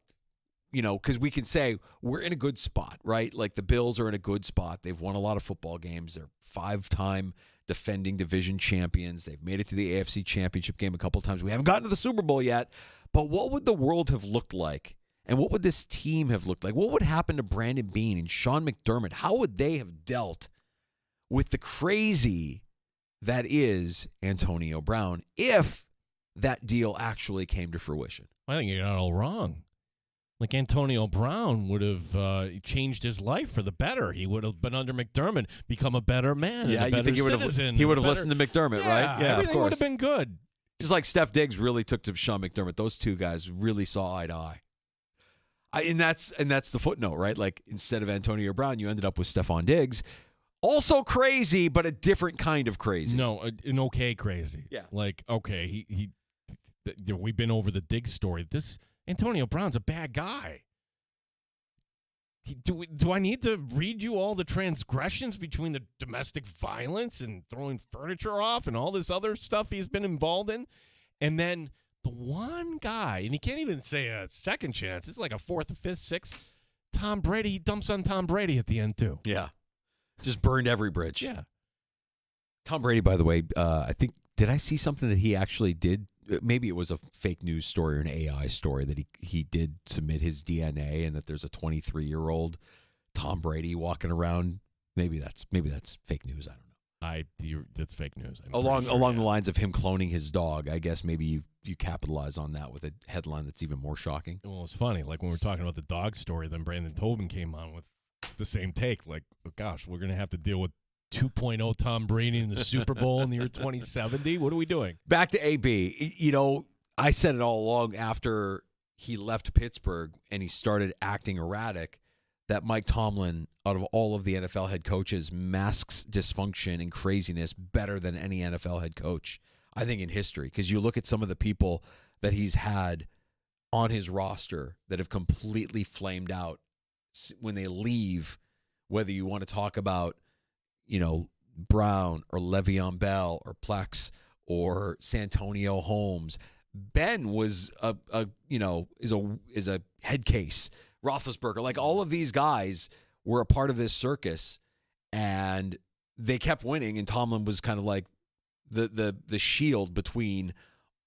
because we can say we're in a good spot, right? Like the Bills are in a good spot. They've won a lot of football games. They're 5-time defending division champions. They've made it to the AFC Championship game a couple times. We haven't gotten to the Super Bowl yet. But what would the world have looked like? And what would this team have looked like? What would happen to Brandon Beane and Sean McDermott? How would they have dealt with the crazy that is Antonio Brown if that deal actually came to fruition? I think you got it all wrong. Like Antonio Brown would have changed his life for the better. He would have been under McDermott, become a better man. Yeah, a better you think he would have listened to McDermott, right? Yeah, everything of course. would have been good. Just like Steph Diggs really took to Sean McDermott. Those two guys really saw eye to eye. And that's the footnote, right? Like instead of Antonio Brown, you ended up with Stephon Diggs. Also crazy, but a different kind of crazy. No, an okay crazy. Yeah. Like, okay, we've been over the Diggs story. This Antonio Brown's a bad guy. Do I need to read you all the transgressions between the domestic violence and throwing furniture off and all this other stuff he's been involved in? And then the one guy, and he can't even say a second chance. It's like a fourth, fifth, sixth. Tom Brady, he dumps on Tom Brady at the end, too. Yeah. Just burned every bridge. Yeah. Tom Brady, by the way, I think, did I see something that he actually did? Maybe it was a fake news story or an AI story that he did submit his DNA and that there's a 23-year-old Tom Brady walking around. Maybe that's fake news. I don't know. That's fake news. Along the lines of him cloning his dog, I guess maybe you capitalize on that with a headline that's even more shocking. Well, it's funny. Like when we're talking about the dog story, then Brandon Tobin came on with the same take. Like, oh gosh, we're going to have to deal with 2.0 Tom Brady in the Super Bowl in the year 2070. What are we doing? Back to AB. I said it all along after he left Pittsburgh and he started acting erratic that Mike Tomlin, out of all of the NFL head coaches, masks dysfunction and craziness better than any NFL head coach, I think, in history. Because you look at some of the people that he's had on his roster that have completely flamed out when they leave, whether you want to talk about, Brown or Le'Veon Bell or Plex or Santonio Holmes. Ben was is a head case. Roethlisberger, like all of these guys were a part of this circus, and they kept winning. And Tomlin was kind of like the shield between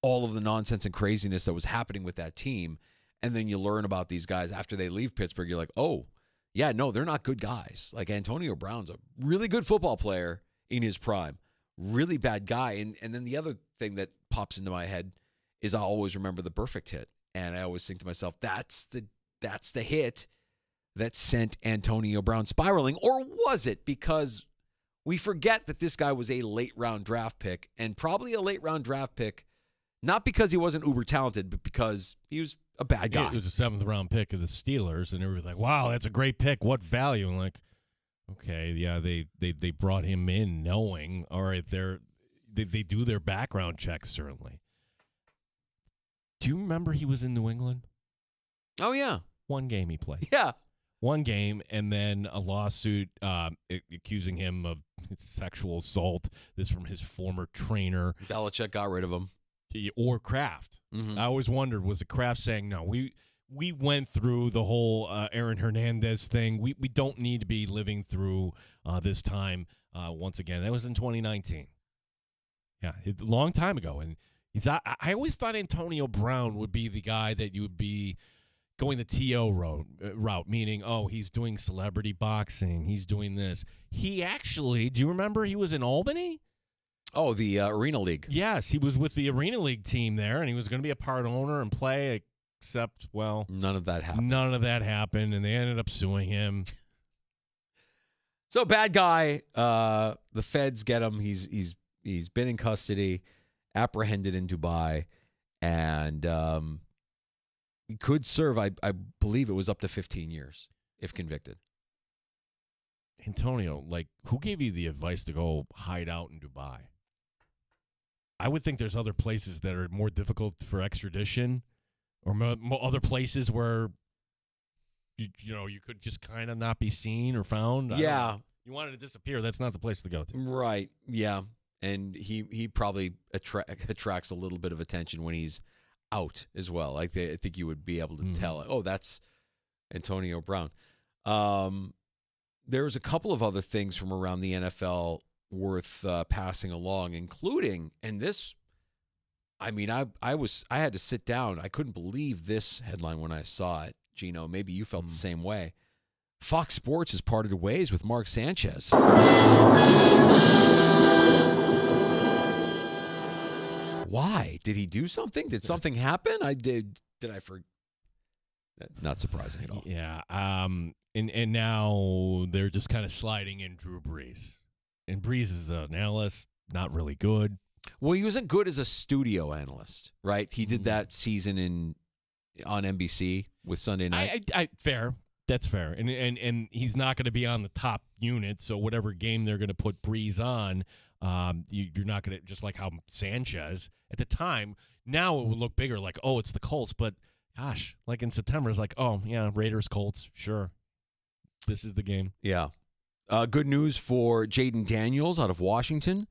all of the nonsense and craziness that was happening with that team. And then you learn about these guys after they leave Pittsburgh. You're like, oh, yeah, no, they're not good guys. Like Antonio Brown's a really good football player in his prime, really bad guy. And then the other thing that pops into my head is I always remember the Perfect hit. And I always think to myself, that's the hit that sent Antonio Brown spiraling. Or was it? Because we forget that this guy was a late-round draft pick, and probably a late-round draft pick, not because he wasn't uber talented, but because he was a bad guy. It was a 7th-round pick of the Steelers, and everybody's like, wow, that's a great pick. What value? And like, okay, yeah, they brought him in knowing, all right, they do their background checks, certainly. Do you remember he was in New England? Oh, yeah. One game he played. Yeah. One game, and then a lawsuit accusing him of sexual assault. This from his former trainer. Belichick got rid of him. Or Kraft. Mm-hmm. I always wondered, was it Kraft saying, no, we went through the whole Aaron Hernandez thing. We don't need to be living through this time once again. That was in 2019. Yeah, a long time ago. And I always thought Antonio Brown would be the guy that you would be going the TO route, meaning, oh, he's doing celebrity boxing. He's doing this. He actually, do you remember he was in Albany? Oh, the Arena League. Yes, he was with the Arena League team there, and he was going to be a part owner and play, except, well, none of that happened. None of that happened, and they ended up suing him. So, bad guy. The feds get him. He's been in custody, apprehended in Dubai, and he could serve, I believe it was up to 15 years if convicted. Antonio, like, who gave you the advice to go hide out in Dubai? I would think there's other places that are more difficult for extradition, or other places where you could just kind of not be seen or found. Yeah, you wanted to disappear. That's not the place to go to. Right. Yeah, And he probably attracts a little bit of attention when he's out as well. Like I think you would be able to tell, oh, that's Antonio Brown. There's a couple of other things from around the NFL worth passing along, including, and this, I mean, I had to sit down. I couldn't believe this headline when I saw it. Gino, maybe you felt the same way. Fox Sports has parted ways with Mark Sanchez. Why? Did he do something? Did something happen? Did I forget? Not surprising at all. Yeah. And now they're just kind of sliding in Drew Brees. And Brees is an analyst, not really good. Well, he wasn't good as a studio analyst, right? He did that season on NBC with Sunday Night. Fair. That's fair. And he's not going to be on the top unit, so whatever game they're going to put Brees on, you're not going to, just like how Sanchez at the time, now it would look bigger, like, oh, it's the Colts. But gosh, like in September, it's like, oh, yeah, Raiders, Colts, sure. This is the game. Yeah. Good news for Jaden Daniels out of Washington,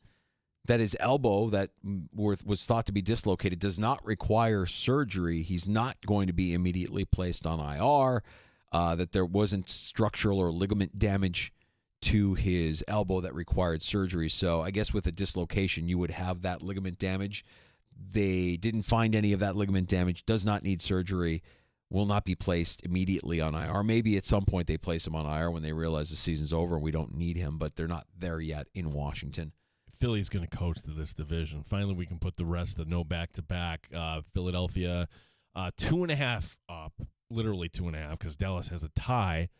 that his elbow that was thought to be dislocated does not require surgery. He's not going to be immediately placed on IR, that there wasn't structural or ligament damage to his elbow that required surgery. So I guess with a dislocation, you would have that ligament damage. They didn't find any of that ligament damage, does not need surgery, will not be placed immediately on IR. Maybe at some point they place him on IR when they realize the season's over and we don't need him, but they're not there yet in Washington. Philly's going to coast to this division. Finally, we can put the rest of no back-to-back. Philadelphia, 2.5 up, literally 2.5, because Dallas has a tie.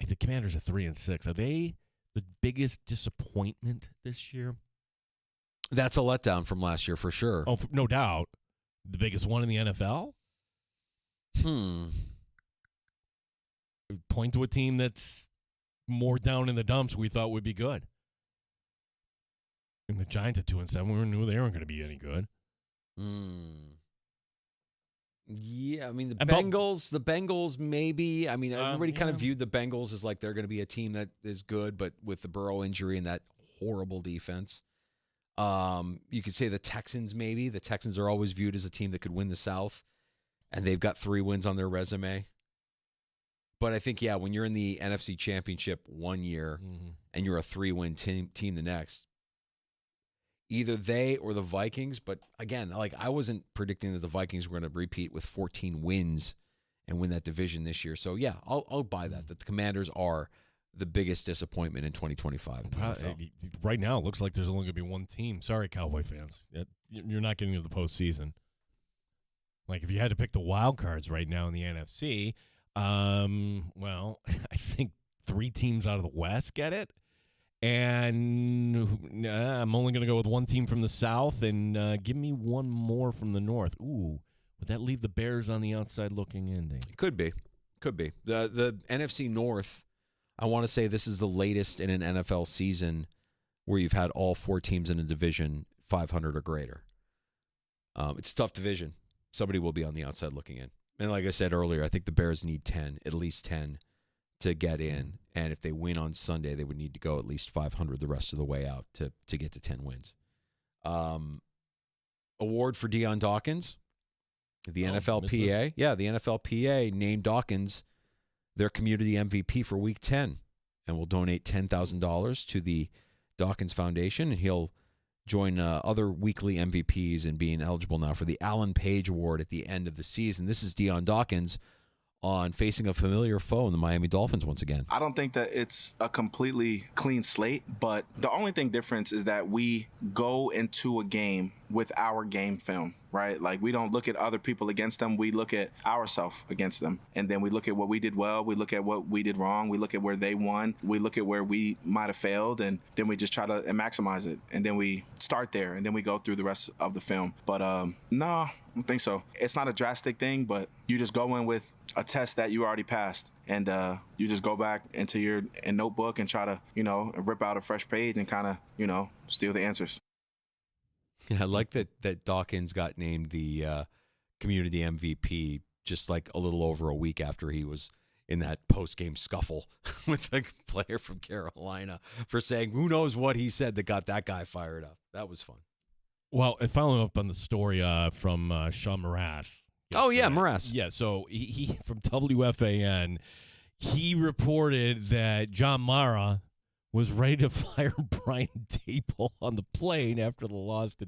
The Commanders are 3-6. Are they the biggest disappointment this year? That's a letdown from last year for sure. Oh, no doubt. The biggest one in the NFL? Point to a team that's more down in the dumps we thought would be good. And the Giants at 2-7, we knew they weren't going to be any good. Yeah, I mean, the Bengals maybe. I mean, everybody kind of viewed the Bengals as like they're going to be a team that is good, but with the Burrow injury and that horrible defense. You could say the Texans maybe. The Texans are always viewed as a team that could win the South, and they've got 3 wins on their resume. But I think, yeah, when you're in the NFC Championship one year and you're a 3-win team the next, either they or the Vikings. But again, like I wasn't predicting that the Vikings were going to repeat with 14 wins and win that division this year. So yeah, I'll buy that the Commanders are the biggest disappointment in 2025. Right now, it looks like there's only going to be one team. Sorry, Cowboy fans, you're not getting to the postseason. Like if you had to pick the wild cards right now in the NFC, well, I think 3 teams out of the West get it. And I'm only going to go with one team from the South, and give me one more from the North. Ooh, would that leave the Bears on the outside looking in? Could be. The NFC North, I want to say this is the latest in an NFL season where you've had all 4 teams in a division 500 or greater. It's a tough division. Somebody will be on the outside looking in. And like I said earlier, I think the Bears need 10, at least 10, to get in. And if they win on Sunday, they would need to go at least 500 the rest of the way out to get to 10 wins. Award for Deion Dawkins, the NFLPA. Yeah, the NFLPA named Dawkins their community MVP for Week 10 and will donate $10,000 to the Dawkins Foundation. And he'll join other weekly MVPs in being eligible now for the Alan Page Award at the end of the season. This is Deion Dawkins on facing a familiar foe in the Miami Dolphins once again. I don't think that it's a completely clean slate, but the only thing difference is that we go into a game with our game film, right? Like we don't look at other people against them. We look at ourselves against them. And then we look at what we did well. We look at what we did wrong. We look at where they won. We look at where we might have failed. And then we just try to maximize it. And then we start there. And then we go through the rest of the film. But no, I don't think so. It's not a drastic thing, but you just go in with a test that you already passed. And you just go back into your notebook and try to, rip out a fresh page and kind of, steal the answers. Yeah, I like that Dawkins got named the community MVP just like a little over a week after he was in that post-game scuffle with the player from Carolina for saying who knows what he said that got that guy fired up. That was fun. Well, and following up on the story from Sean Mraz. Oh, yeah, Mraz. Yeah, so he from WFAN, he reported that John Mara was ready to fire Brian Dable on the plane after the loss to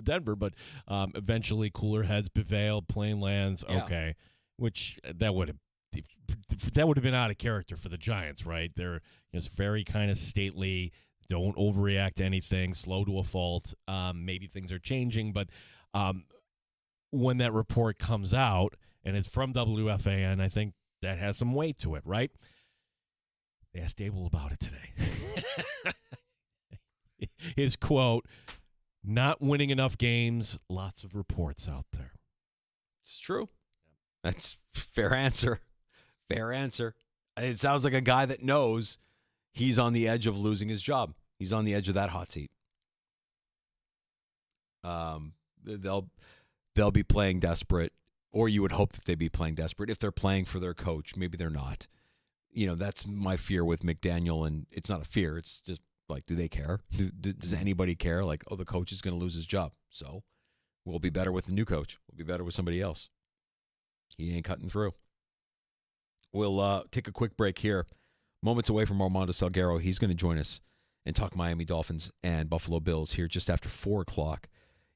Denver, but eventually cooler heads prevailed, plane lands, okay, which that would have been out of character for the Giants, right? They're just very kind of stately, don't overreact to anything, slow to a fault. Maybe things are changing, but when that report comes out and it's from WFAN, I think that has some weight to it, right? They asked Dable about it today. His quote, not winning enough games, lots of reports out there. It's true. That's fair answer. Fair answer. It sounds like a guy that knows he's on the edge of losing his job. He's on the edge of that hot seat. They'll be playing desperate, or you would hope that they'd be playing desperate. If they're playing for their coach, maybe they're not. That's my fear with McDaniel, and it's not a fear. It's just like, do they care? Does anybody care? Like, the coach is going to lose his job, so we'll be better with the new coach. We'll be better with somebody else. He ain't cutting through. We'll take a quick break here. Moments away from Armando Salguero. He's going to join us and talk Miami Dolphins and Buffalo Bills here just after 4 o'clock.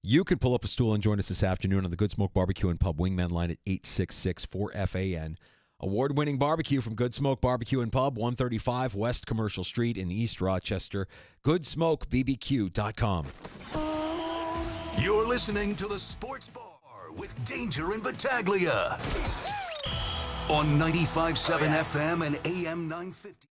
You can pull up a stool and join us this afternoon on the Good Smoke Barbecue and Pub Wingman line at 866-4FAN. Award-winning barbecue from Good Smoke Barbecue and Pub, 135 West Commercial Street in East Rochester. GoodSmokeBBQ.com. You're listening to the Sports Bar with Danger and Battaglia on 95.7 FM and AM 950.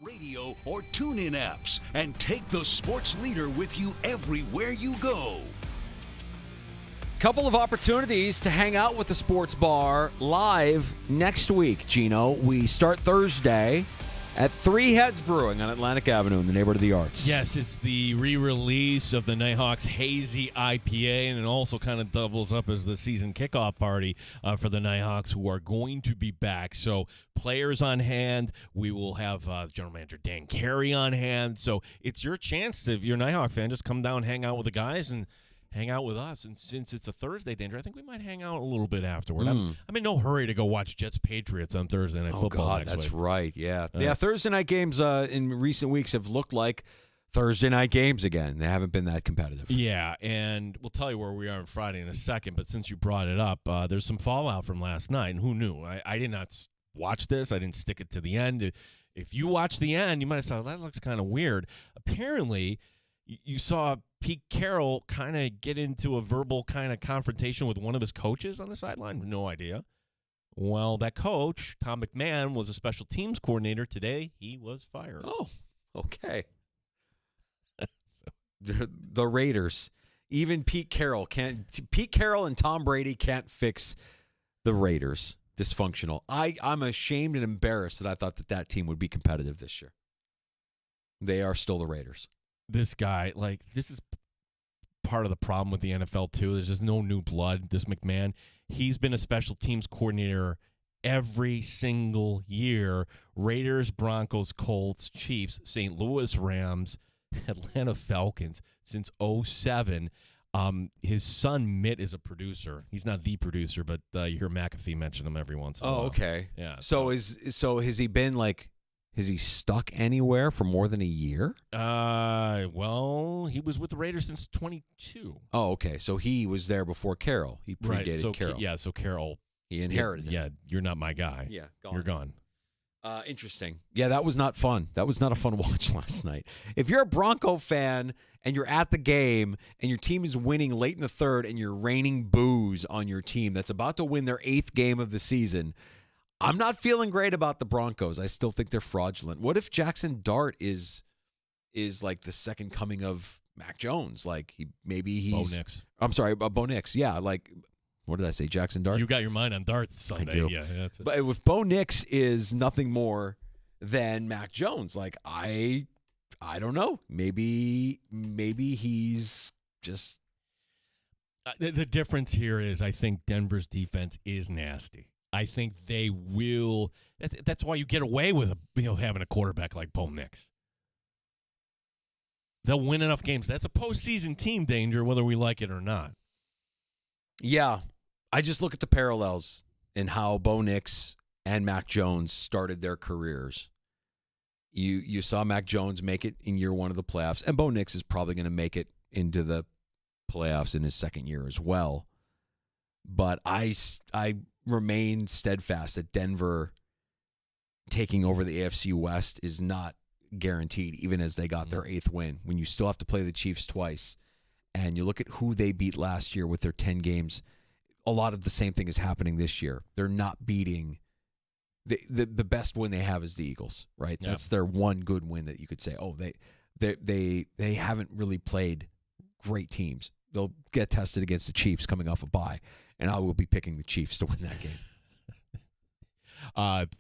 Radio or TuneIn apps and take the sports leader with you everywhere you go. Couple of opportunities to hang out with the Sports Bar live next week, Gino. We start Thursday at Three Heads Brewing on Atlantic Avenue in the neighborhood of the Arts. Yes, it's the re-release of the Nighthawks Hazy IPA, and it also kind of doubles up as the season kickoff party for the Nighthawks, who are going to be back. So players on hand. We will have General Manager Dan Carey on hand. So it's your chance, if you're a Nighthawk fan, just come down, hang out with the guys, and hang out with us. And since it's a Thursday, Danger, I think we might hang out a little bit afterward. I'm in no hurry to go watch Jets-Patriots on Thursday Night Football. Oh, God, next that's week. right. Yeah. Thursday night games in recent weeks have looked like Thursday night games again. They haven't been that competitive. Yeah, and we'll tell you where we are on Friday in a second, but since you brought it up, there's some fallout from last night, and who knew? I did not watch this. I didn't stick it to the end. If you watch the end, you might have thought, that looks kind of weird. Apparently, you saw Pete Carroll kind of get into a verbal kind of confrontation with one of his coaches on the sideline. No idea. Well, that coach, Tom McMahon, was a special teams coordinator. Today, he was fired. Oh, okay. The Raiders. Even Pete Carroll and Tom Brady can't fix the Raiders. Dysfunctional. I'm ashamed and embarrassed that I thought that team would be competitive this year. They are still the Raiders. This guy, this is part of the problem with the NFL, too. There's just no new blood. This McMahon, he's been a special teams coordinator every single year. Raiders, Broncos, Colts, Chiefs, St. Louis Rams, Atlanta Falcons since 2007. His son, Mitt, is a producer. He's not the producer, but you hear McAfee mention him every once in a while. Oh, okay. Yeah. So has he been has he stuck anywhere for more than a year? Well, he was with the Raiders since 22. Oh, okay. So he was there before Carroll. He predated right. So, Carroll. So Carroll. He inherited him. Yeah, you're not my guy. Yeah, gone. You're gone. Interesting. Yeah, that was not fun. That was not a fun watch last night. If you're a Bronco fan and you're at the game and your team is winning late in the third and you're raining boos on your team that's about to win their 8th game of the season, I'm not feeling great about the Broncos. I still think they're fraudulent. What if Jackson Dart is like the second coming of Mac Jones? Maybe he's Bo Nix. I'm sorry, Bo Nix. Yeah, what did I say? Jackson Dart? You got your mind on darts Sunday. I do. Yeah, that's it. But if Bo Nix is nothing more than Mac Jones, I don't know. Maybe he's just. The difference here is I think Denver's defense is nasty. I think they will. That's why you get away with having a quarterback like Bo Nix. They'll win enough games. That's a postseason team, Danger, whether we like it or not. Yeah. I just look at the parallels in how Bo Nix and Mac Jones started their careers. You saw Mac Jones make it in year 1 of the playoffs, and Bo Nix is probably going to make it into the playoffs in his second year as well. But I remain steadfast that Denver taking over the AFC West is not guaranteed, even as they got their 8th win, when you still have to play the Chiefs twice. And you look at who they beat last year with their 10 games, a lot of the same thing is happening this year. They're not beating the best win they have is the Eagles, right? Yeah. That's their one good win that you could say, they haven't really played great teams. They'll get tested against the Chiefs coming off a bye, and I will be picking the Chiefs to win that game.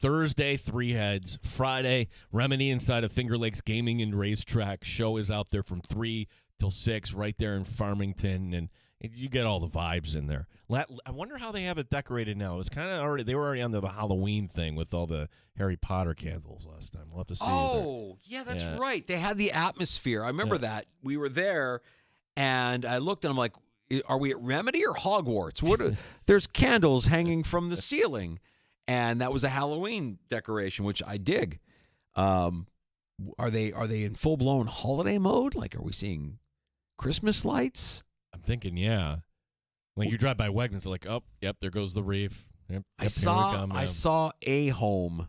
Thursday, Three Heads. Friday, Remedy inside of Finger Lakes Gaming and Racetrack. Show is out there from 3 till 6 right there in Farmington, and you get all the vibes in there. I wonder how they have it decorated now. It's kind of they were already under the Halloween thing with all the Harry Potter candles last time. We'll have to see. Oh, yeah, that's right. They had the atmosphere. I remember that. We were there, and I looked, and I'm like, are we at Remedy or Hogwarts? There's candles hanging from the ceiling, and that was a Halloween decoration, which I dig. Are they in full-blown holiday mode? Are we seeing Christmas lights? I'm thinking, yeah. You drive by Wegmans, oh, yep, there goes the reef. Yep, I saw a home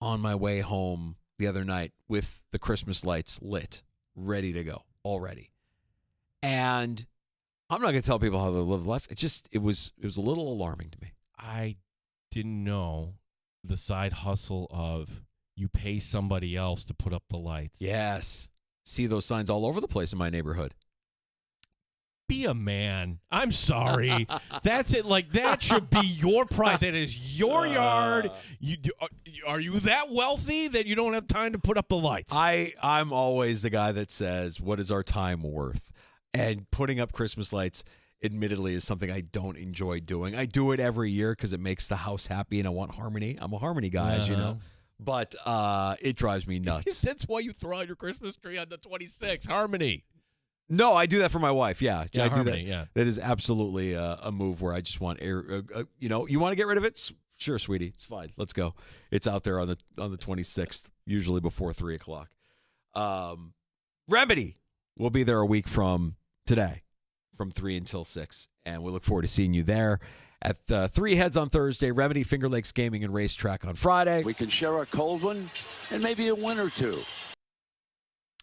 on my way home the other night with the Christmas lights lit, ready to go already. And I'm not going to tell people how to live life. It was a little alarming to me. I didn't know the side hustle of you pay somebody else to put up the lights. Yes. See those signs all over the place in my neighborhood. Be a man. I'm sorry. That's it. Like, that should be your pride. That is your yard. Are you that wealthy that you don't have time to put up the lights? I'm always the guy that says, what is our time worth? And putting up Christmas lights, admittedly, is something I don't enjoy doing. I do it every year because it makes the house happy and I want harmony. I'm a harmony guy, as you know. But it drives me nuts. That's why you throw out your Christmas tree on the 26th. Harmony. No, I do that for my wife. Yeah, I do harmony, that. yeah. That is absolutely a move where I just want air. You want to get rid of it? Sure, sweetie, it's fine. Let's go. It's out there on the 26th, usually before 3:00. Remedy will be there a week from today, from 3 until 6, and we look forward to seeing you there at 3 Heads on Thursday. Remedy, Finger Lakes Gaming and Racetrack on Friday. We can share a cold one and maybe a win or two.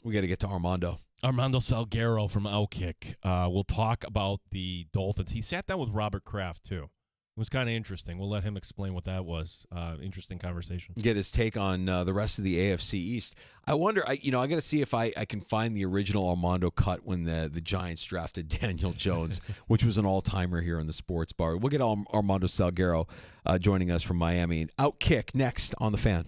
We got to get to Armando. Armando Salguero from Outkick. We'll talk about the Dolphins. He sat down with Robert Kraft, too. It was kind of interesting. We'll let him explain what that was. Interesting conversation. Get his take on the rest of the AFC East. I wonder, I got to see if I can find the original Armando cut when the Giants drafted Daniel Jones, which was an all-timer here in the sports bar. We'll get Armando Salguero joining us from Miami. Outkick next on The Fan.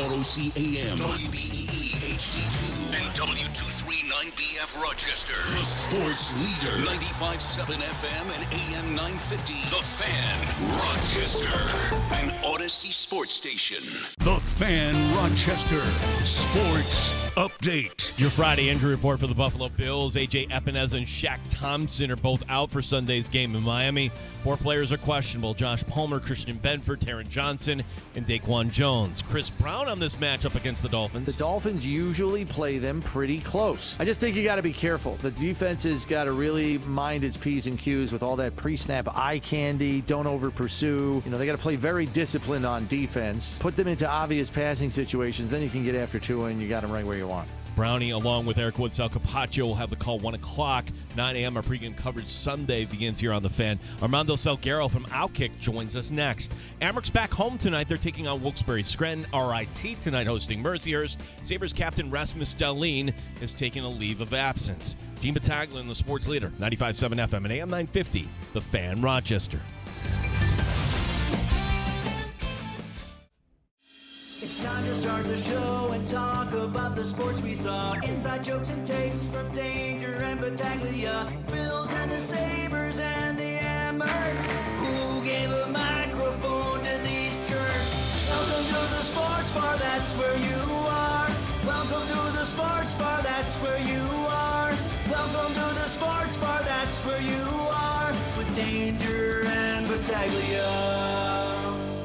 4:00 AM, WBEE HD2, and W239BF Rochester. The sports leader, 95.7 FM and AM 950. The Fan, Rochester, an Odyssey sports station. The Fan, Rochester, sports update. Your Friday injury report for the Buffalo Bills. A.J. Epinez and Shaq Thompson are both out for Sunday's game in Miami. 4 players are questionable: Josh Palmer, Christian Benford, Taron Johnson, and Daquan Jones. Chris Brown on this matchup against the Dolphins. The Dolphins usually play them pretty close. I just think you got to be careful. The defense has got to really mind its P's and Q's with all that pre-snap eye candy. Don't over-pursue. They got to play very disciplined on defense. Put them into obvious passing situations. Then you can get after Tua, and you got them right where you want. Brownie, along with Eric Woods, Sal Capaccio, will have the call 1 o'clock. 9 a.m. Our pregame coverage Sunday begins here on The Fan. Armando Salguero from Outkick joins us next. Ameryk's back home tonight. They're taking on Wilkes-Barre Scranton. RIT tonight hosting Mercyhurst. Sabres captain Rasmus Dahlin is taking a leave of absence. Gene Battaglia, the sports leader, 95.7 FM and AM 950. The Fan, Rochester. It's time to start the show and talk about the sports we saw. Inside jokes and takes from Danger and Battaglia. Bills and the Sabres and the Amerks. Who gave a microphone to these jerks? Welcome to the sports bar, that's where you are. Welcome to the sports bar, that's where you are. Welcome to the sports bar, that's where you are. With Danger and Battaglia.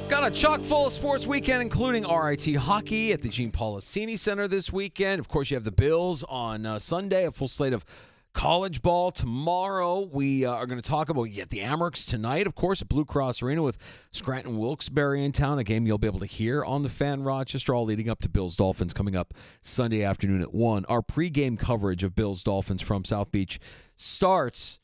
Got a chock full of sports weekend, including RIT hockey at the Gene Policini Center this weekend. Of course, you have the Bills on Sunday, a full slate of college ball tomorrow. We are going to talk about the Amerks tonight, of course, at Blue Cross Arena with Scranton Wilkes-Barre in town, a game you'll be able to hear on the Fan Rochester, all leading up to Bills-Dolphins coming up Sunday afternoon at 1. Our pregame coverage of Bills-Dolphins from South Beach starts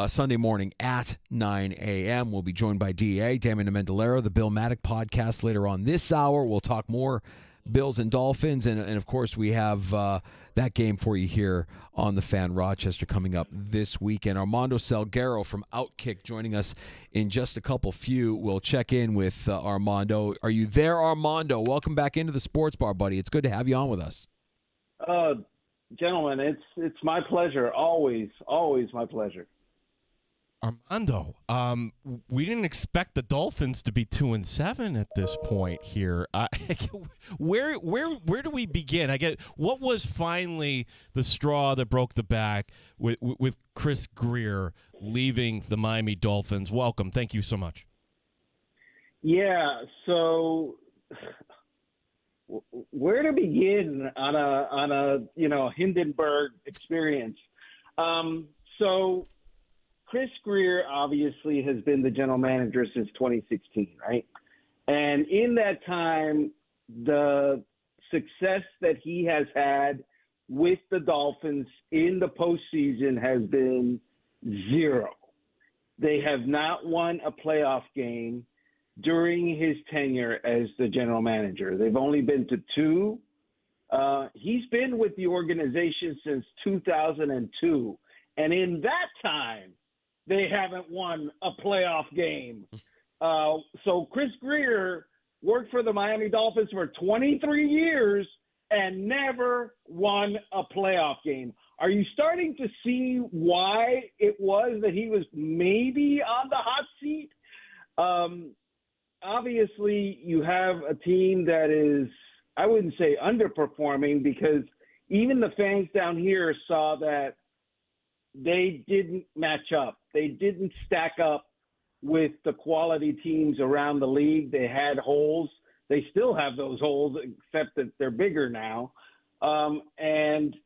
Sunday morning at 9 a.m. We'll be joined by DA, Damon Amendolara, the Bill Maddock podcast later on this hour. We'll talk more Bills and Dolphins, and of course, we have that game for you here on the Fan Rochester coming up this weekend. Armando Salguero from Outkick joining us in just a couple few. We'll check in with Armando. Are you there, Armando? Welcome back into the sports bar, buddy. It's good to have you on with us. Gentlemen, it's my pleasure. Always my pleasure. Armando, we didn't expect the Dolphins to be 2-7 at this point here. Where do we begin? What was finally the straw that broke the back with Chris Grier leaving the Miami Dolphins? Welcome, thank you so much. Yeah, so where to begin on a Hindenburg experience? So Chris Grier obviously has been the general manager since 2016, right? And in that time, the success that he has had with the Dolphins in the postseason has been 0. They have not won a playoff game during his tenure as the general manager. They've only been to 2. He's been with the organization since 2002. And in that time, they haven't won a playoff game. So Chris Grier worked for the Miami Dolphins for 23 years and never won a playoff game. Are you starting to see why it was that he was maybe on the hot seat? Obviously, you have a team that is, I wouldn't say underperforming, because even the fans down here saw that they didn't match up. They didn't stack up with the quality teams around the league. They had holes. They still have those holes, except that they're bigger now. And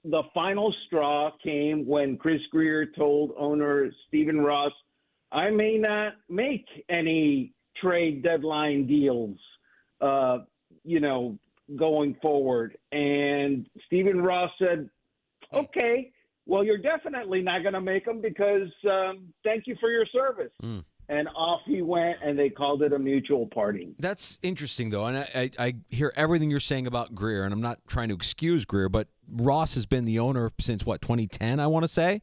the final straw came when Chris Grier told owner Stephen Ross, I may not make any trade deadline deals, going forward. And Stephen Ross said, okay, well, you're definitely not going to make them because thank you for your service. And off he went, and they called it a mutual parting. That's interesting, though, and I hear everything you're saying about Grier, and I'm not trying to excuse Grier, but Ross has been the owner since, 2010, I want to say?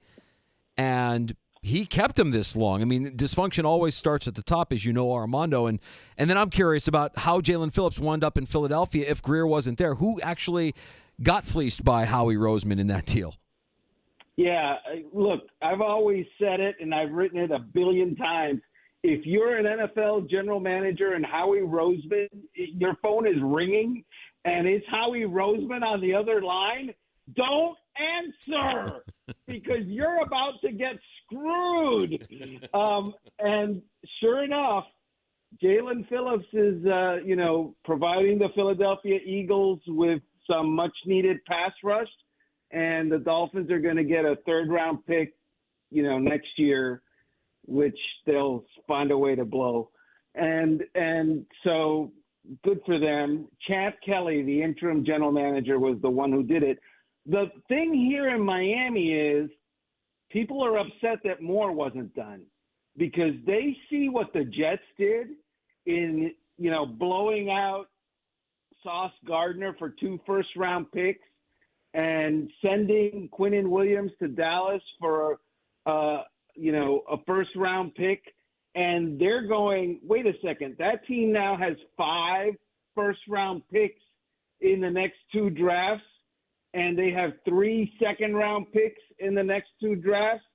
And he kept him this long. I mean, dysfunction always starts at the top, as you know, Armando. And then I'm curious about how Jalen Phillips wound up in Philadelphia if Greer wasn't there. Who actually got fleeced by Howie Roseman in that deal? Yeah, look, I've always said it, and I've written it a billion times. If you're an NFL general manager and Howie Roseman, your phone is ringing, and it's Howie Roseman on the other line, don't answer because you're about to get screwed. And sure enough, Jalen Phillips is, providing the Philadelphia Eagles with some much-needed pass rush, and the Dolphins are going to get a third-round pick, next year, which they'll find a way to blow. And so good for them. Champ Kelly, the interim general manager, was the one who did it. The thing here in Miami is people are upset that more wasn't done because they see what the Jets did in, blowing out Sauce Gardner for 2 first-round picks and sending Quinnen Williams to Dallas for, a first-round pick. And they're going, wait a second, that team now has 5 first-round picks in the next 2 drafts, and they have 3 second-round picks in the next 2 drafts,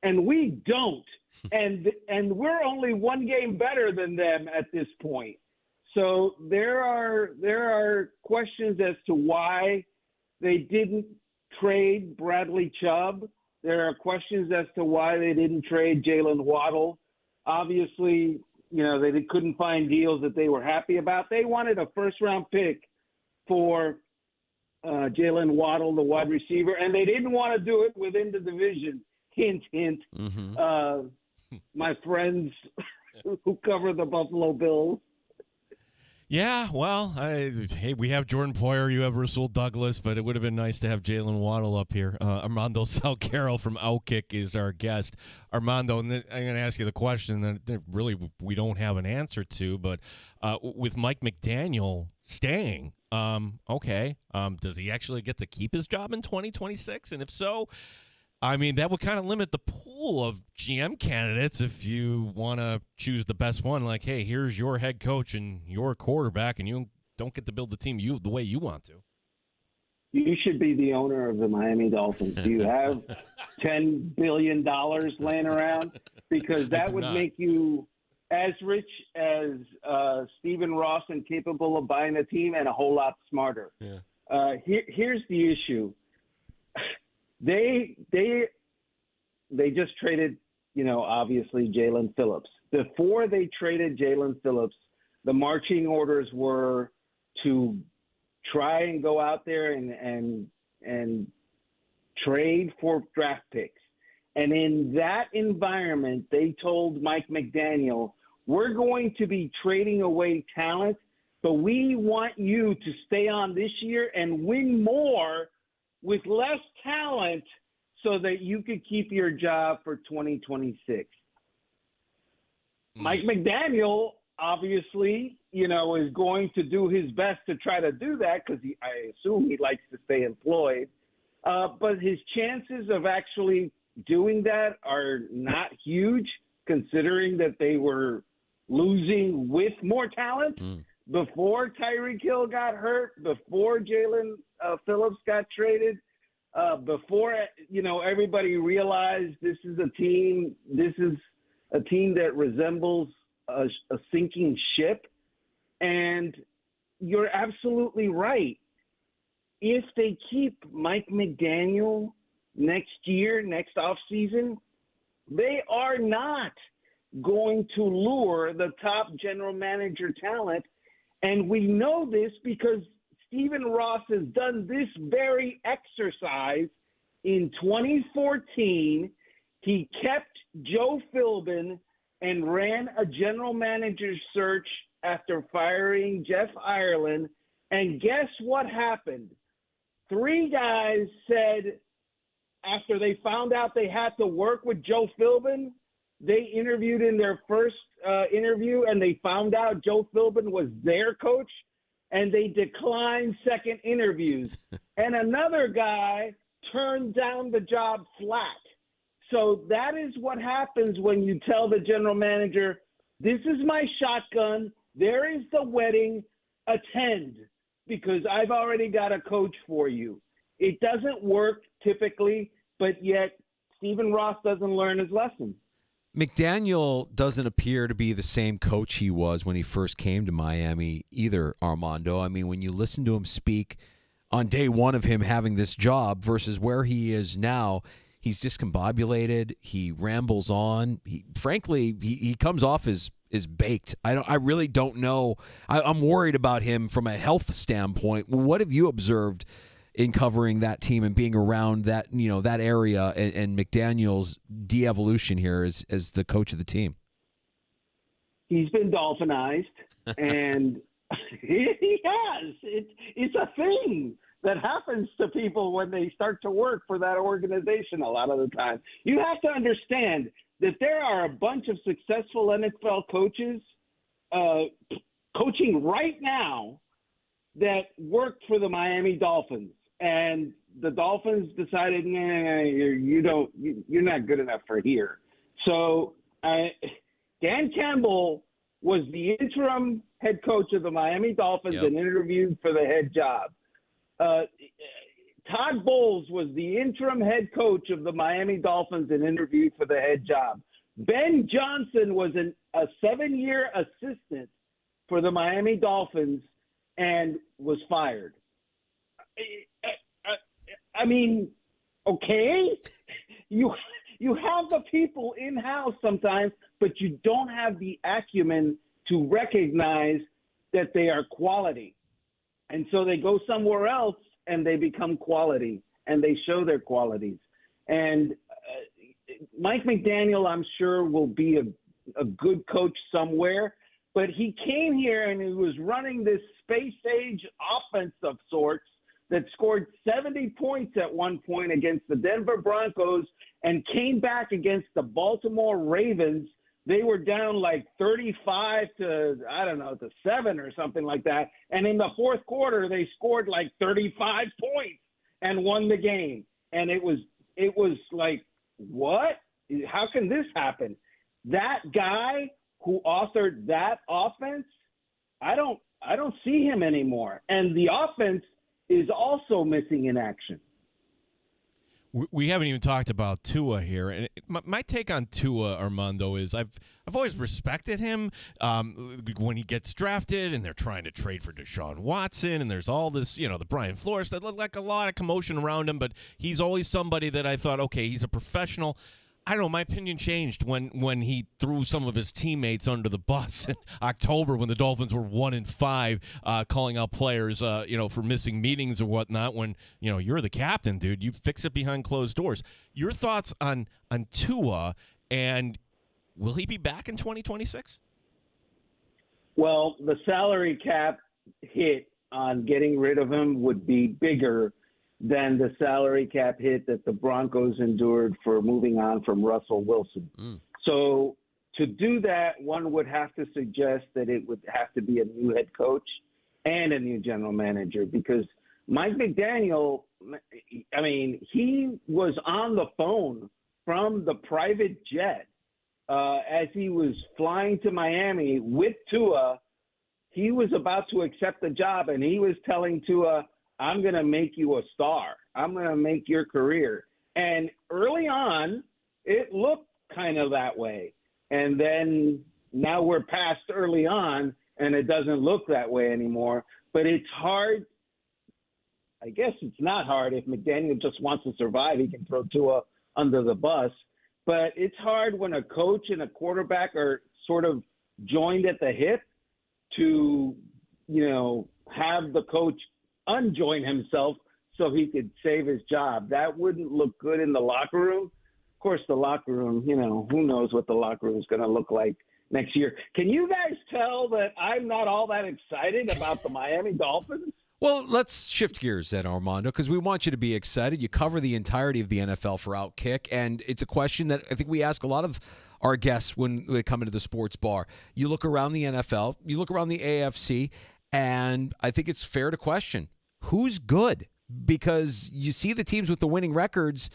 and we don't. And we're only 1 game better than them at this point. So there are questions as to why they didn't trade Bradley Chubb. There are questions as to why they didn't trade Jalen Waddle. Obviously, they couldn't find deals that they were happy about. They wanted a first-round pick for Jalen Waddle, the wide receiver, and they didn't want to do it within the division. Hint, hint. Mm-hmm. My friends who cover the Buffalo Bills. Yeah, well, hey, we have Jordan Poyer, you have Rasul Douglas, but it would have been nice to have Jalen Waddle up here. Armando Salguero from Outkick is our guest. Armando, and I'm going to ask you the question that really we don't have an answer to, but with Mike McDaniel staying, does he actually get to keep his job in 2026? And if so, I mean, that would kind of limit the pool of GM candidates if you want to choose the best one. Like, hey, here's your head coach and your quarterback, and you don't get to build the team the way you want to. You should be the owner of the Miami Dolphins. Do you have $10 billion laying around? Because that would make you as rich as Stephen Ross and capable of buying a team and a whole lot smarter. Yeah. Here's the issue. They just traded, obviously Jalen Phillips. Before they traded Jalen Phillips, the marching orders were to try and go out there and trade for draft picks. And in that environment, they told Mike McDaniel, we're going to be trading away talent, but we want you to stay on this year and win more with less talent so that you could keep your job for 2026. Mike McDaniel, obviously, is going to do his best to try to do that because I assume he likes to stay employed. But his chances of actually doing that are not huge considering that they were losing with more talent. Before Tyreek Hill got hurt, before Jalen Phillips got traded, before everybody realized this is a team that resembles a sinking ship. And you're absolutely right. If they keep Mike McDaniel next offseason, they are not going to lure the top general manager talent. And we know this because Stephen Ross has done this very exercise in 2014. He kept Joe Philbin and ran a general manager search after firing Jeff Ireland. And guess what happened? 3 guys said after they found out they had to work with Joe Philbin, they interviewed in their first interview and they found out Joe Philbin was their coach and they declined second interviews. And another guy turned down the job flat. So that is what happens when you tell the general manager, this is my shotgun. There is the wedding. Attend, because I've already got a coach for you. It doesn't work typically, but yet Stephen Ross doesn't learn his lesson. McDaniel doesn't appear to be the same coach he was when he first came to Miami either, Armando. I mean, when you listen to him speak on day one of him having this job versus where he is now, he's discombobulated. He rambles on. Frankly, he comes off as baked. I really don't know. I'm worried about him from a health standpoint. What have you observed in covering that team and being around that that area and McDaniel's de-evolution here as the coach of the team? He's been dolphinized, and he has. It's a thing that happens to people when they start to work for that organization a lot of the time. You have to understand that there are a bunch of successful NFL coaches coaching right now that worked for the Miami Dolphins. And the Dolphins decided, you're not good enough for here. So Dan Campbell was the interim head coach of the Miami Dolphins and interviewed for the head job. Todd Bowles was the interim head coach of the Miami Dolphins and interviewed for the head job. Ben Johnson was a 7-year assistant for the Miami Dolphins and was fired. I mean, okay, you have the people in-house sometimes, but you don't have the acumen to recognize that they are quality. And so they go somewhere else and they become quality and they show their qualities. And Mike McDaniel, I'm sure, will be a good coach somewhere, but he came here and he was running this space-age offense of sorts that scored 70 points at one point against the Denver Broncos and came back against the Baltimore Ravens. They were down like 35 to 7 or something like that. And in the fourth quarter, they scored like 35 points and won the game. And it was like, what? How can this happen? That guy who authored that offense, I don't see him anymore. And the offense is also missing in action. We haven't even talked about Tua here, and my take on Tua, Armando, is I've always respected him when he gets drafted, and they're trying to trade for Deshaun Watson, and there's all this, the Brian Flores that looked like a lot of commotion around him, but he's always somebody that I thought, okay, he's a professional. I don't know, my opinion changed when he threw some of his teammates under the bus in October when the Dolphins were 1-5, calling out players, for missing meetings or whatnot. When you're the captain, dude, you fix it behind closed doors. Your thoughts on Tua, and will he be back in 2026? Well, the salary cap hit on getting rid of him would be bigger than the salary cap hit that the Broncos endured for moving on from Russell Wilson. So to do that, one would have to suggest that it would have to be a new head coach and a new general manager, because Mike McDaniel, I mean, he was on the phone from the private jet as he was flying to Miami with Tua. He was about to accept the job, and he was telling Tua, I'm going to make you a star. I'm going to make your career. And early on, it looked kind of that way. And then now we're past early on, and it doesn't look that way anymore. But it's hard. I guess it's not hard. If McDaniel just wants to survive, he can throw Tua under the bus. But it's hard when a coach and a quarterback are sort of joined at the hip to, have the coach unjoin himself so he could save his job. That wouldn't look good in the locker room. Of course, the locker room, who knows what the locker room is going to look like next year. Can you guys tell that I'm not all that excited about the Miami Dolphins? Well, let's shift gears then, Armando, because we want you to be excited. You cover the entirety of the NFL for Outkick, and it's a question that I think we ask a lot of our guests when they come into the sports bar. You look around the NFL, you look around the AFC, and I think it's fair to question, who's good? Because you see the teams with the winning records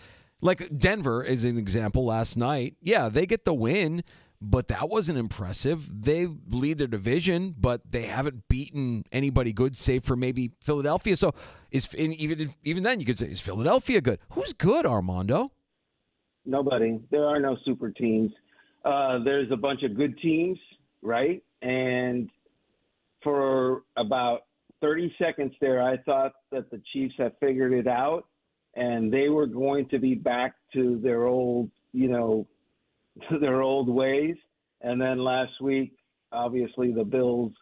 Like Denver is an example last night. Yeah, they get the win, but that wasn't impressive. They lead their division, but they haven't beaten anybody good save for maybe Philadelphia. So even then you could say, is Philadelphia good? Who's good, Armando? Nobody. There are no super teams. There's a bunch of good teams, right? And for about 30 seconds there, I thought that the Chiefs had figured it out and they were going to be back to their old, to their old ways. And then last week, obviously the Bills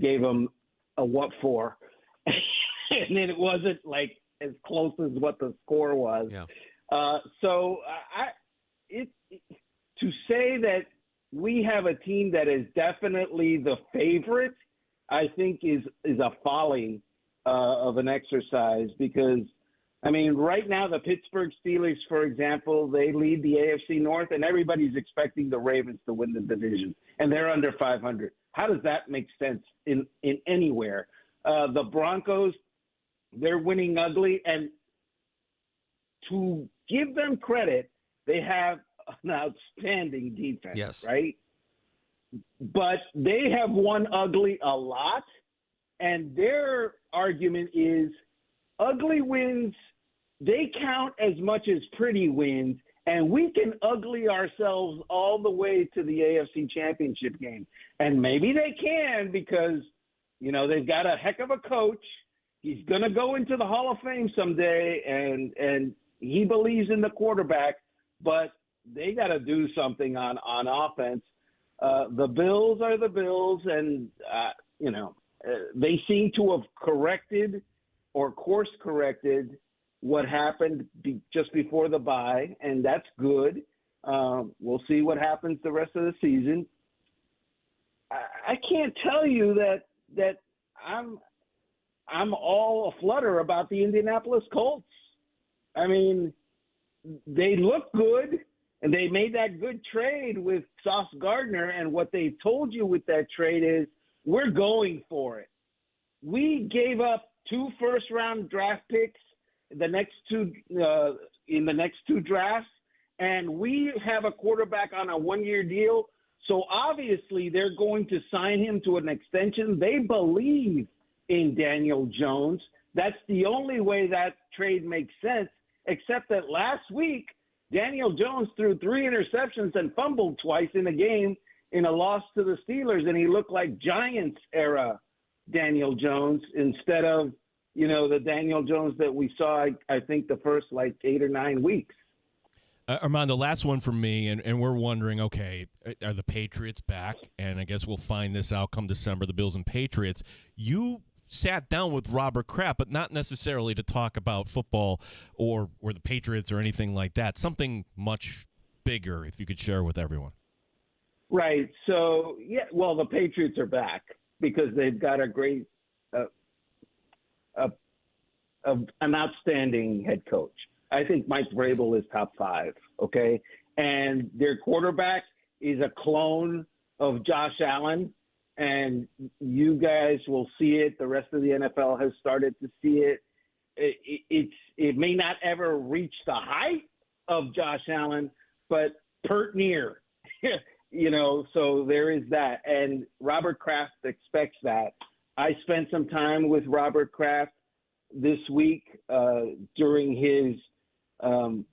gave them a what for. And then it wasn't like as close as what the score was. Yeah. To say that we have a team that is definitely the favorite, I think is a folly of an exercise because, I mean, right now the Pittsburgh Steelers, for example, they lead the AFC North, and everybody's expecting the Ravens to win the division, and they're under 500. How does that make sense in anywhere? The Broncos, they're winning ugly, and to give them credit, they have an outstanding defense, yes, right? But they have won ugly a lot, and their argument is ugly wins, they count as much as pretty wins, and we can ugly ourselves all the way to the AFC Championship game. And maybe they can because, they've got a heck of a coach. He's going to go into the Hall of Fame someday, and he believes in the quarterback, but they got to do something on offense. The Bills are the Bills, and, they seem to have corrected or course-corrected what happened just before the bye, and that's good. We'll see what happens the rest of the season. I can't tell you that I'm all aflutter about the Indianapolis Colts. I mean, they look good, and they made that good trade with Sauce Gardner, and what they told you with that trade is we're going for it. We gave up 2 first-round draft picks in the next two drafts, and we have a quarterback on a 1-year deal. So obviously they're going to sign him to an extension. They believe in Daniel Jones. That's the only way that trade makes sense, except that last week Daniel Jones threw 3 interceptions and fumbled twice in a game in a loss to the Steelers, and he looked like Giants-era Daniel Jones instead of, the Daniel Jones that we saw, I think, the first 8 or 9 weeks. Armando, last one from me, and we're wondering, okay, are the Patriots back? And I guess we'll find this out come December, the Bills and Patriots. You sat down with Robert Kraft, but not necessarily to talk about football or the Patriots or anything like that. Something much bigger, if you could share with everyone. Right. So, the Patriots are back because they've got a great an outstanding head coach. I think Mike Vrabel is top 5, okay? And their quarterback is a clone of Josh Allen, and you guys will see it. The rest of the NFL has started to see it. It may not ever reach the height of Josh Allen, but pert near, so there is that. And Robert Kraft expects that. I spent some time with Robert Kraft this week during his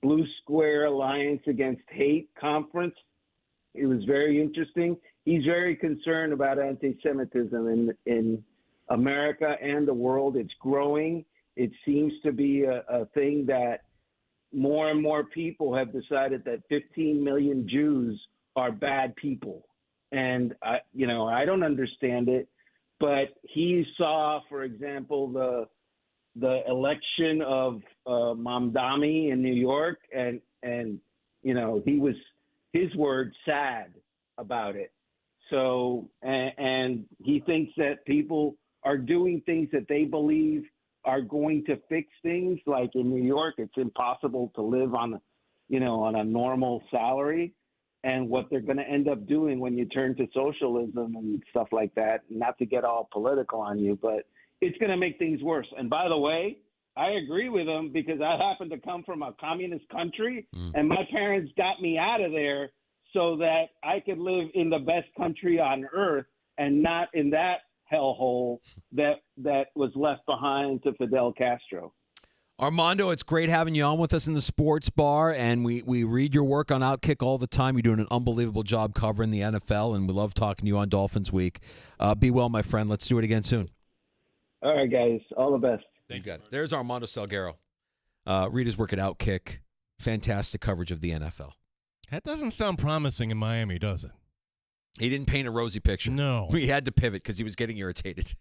Blue Square Alliance Against Hate conference. It was very interesting. He's very concerned about anti-Semitism in America and the world. It's growing. It seems to be a thing that more and more people have decided that 15 million Jews are bad people. And, I don't understand it. But he saw, for example, the election of Mamdani in New York, and he was, his word, sad about it. So, and he thinks that people are doing things that they believe are going to fix things. Like in New York, it's impossible to live on a normal salary. And what they're going to end up doing when you turn to socialism and stuff like that, not to get all political on you, but it's going to make things worse. And by the way, I agree with him because I happen to come from a communist country, and my parents got me out of there so that I could live in the best country on earth and not in that hellhole that was left behind to Fidel Castro. Armando, it's great having you on with us in the sports bar, and we read your work on Outkick all the time. You're doing an unbelievable job covering the NFL, and we love talking to you on Dolphins Week. Be well, my friend. Let's do it again soon. All right, guys. All the best. You got it. There's Armando Salguero. Read his work at Outkick. Fantastic coverage of the NFL. That doesn't sound promising in Miami, does it? He didn't paint a rosy picture. No. We had to pivot because he was getting irritated.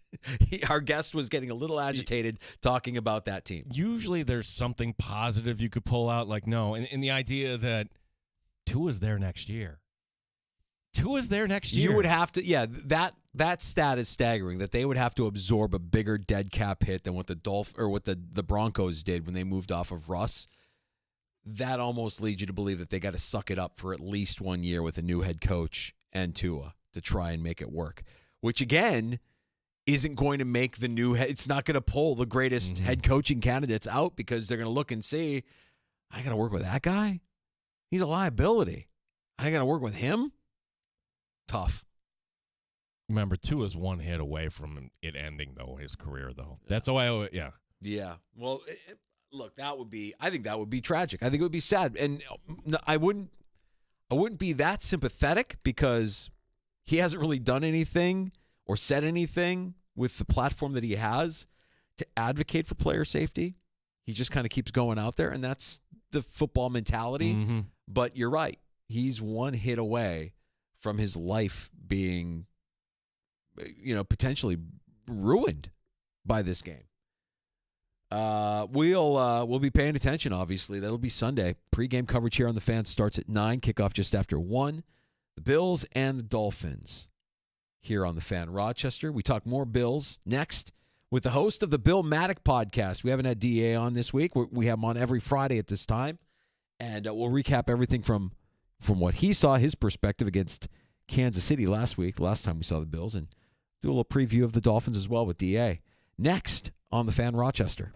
Our guest was getting a little agitated talking about that team. Usually there's something positive you could pull out, like no. And the idea that Tua's there next year. Tua's there next year. You would have to, that stat is staggering, that they would have to absorb a bigger dead cap hit than what the Broncos did when they moved off of Russ. That almost leads you to believe that they got to suck it up for at least 1 year with a new head coach and Tua to try and make it work, which again isn't going to make the new head. It's not going to pull the greatest head coaching candidates out because they're going to look and see, I got to work with that guy. He's a liability. I got to work with him. Tough. Remember, Tua's one hit away from it ending, though, his career, though. That's why, yeah. Yeah. Well, look, I think that would be tragic. I think it would be sad. And I wouldn't be that sympathetic because he hasn't really done anything or said anything with the platform that he has to advocate for player safety. He just kind of keeps going out there, and that's the football mentality. Mm-hmm. But you're right. He's one hit away from his life being, potentially ruined by this game. We'll be paying attention, obviously. That'll be Sunday. Pre-game coverage here on The Fan starts at 9, kickoff just after 1. The Bills and the Dolphins here on The Fan Rochester. We talk more Bills next with the host of the Bill Maddock podcast. We haven't had DA on this week. We have him on every Friday at this time. And we'll recap everything from what he saw, his perspective against Kansas City last week, the last time we saw the Bills, and do a little preview of the Dolphins as well with DA. Next on The Fan Rochester.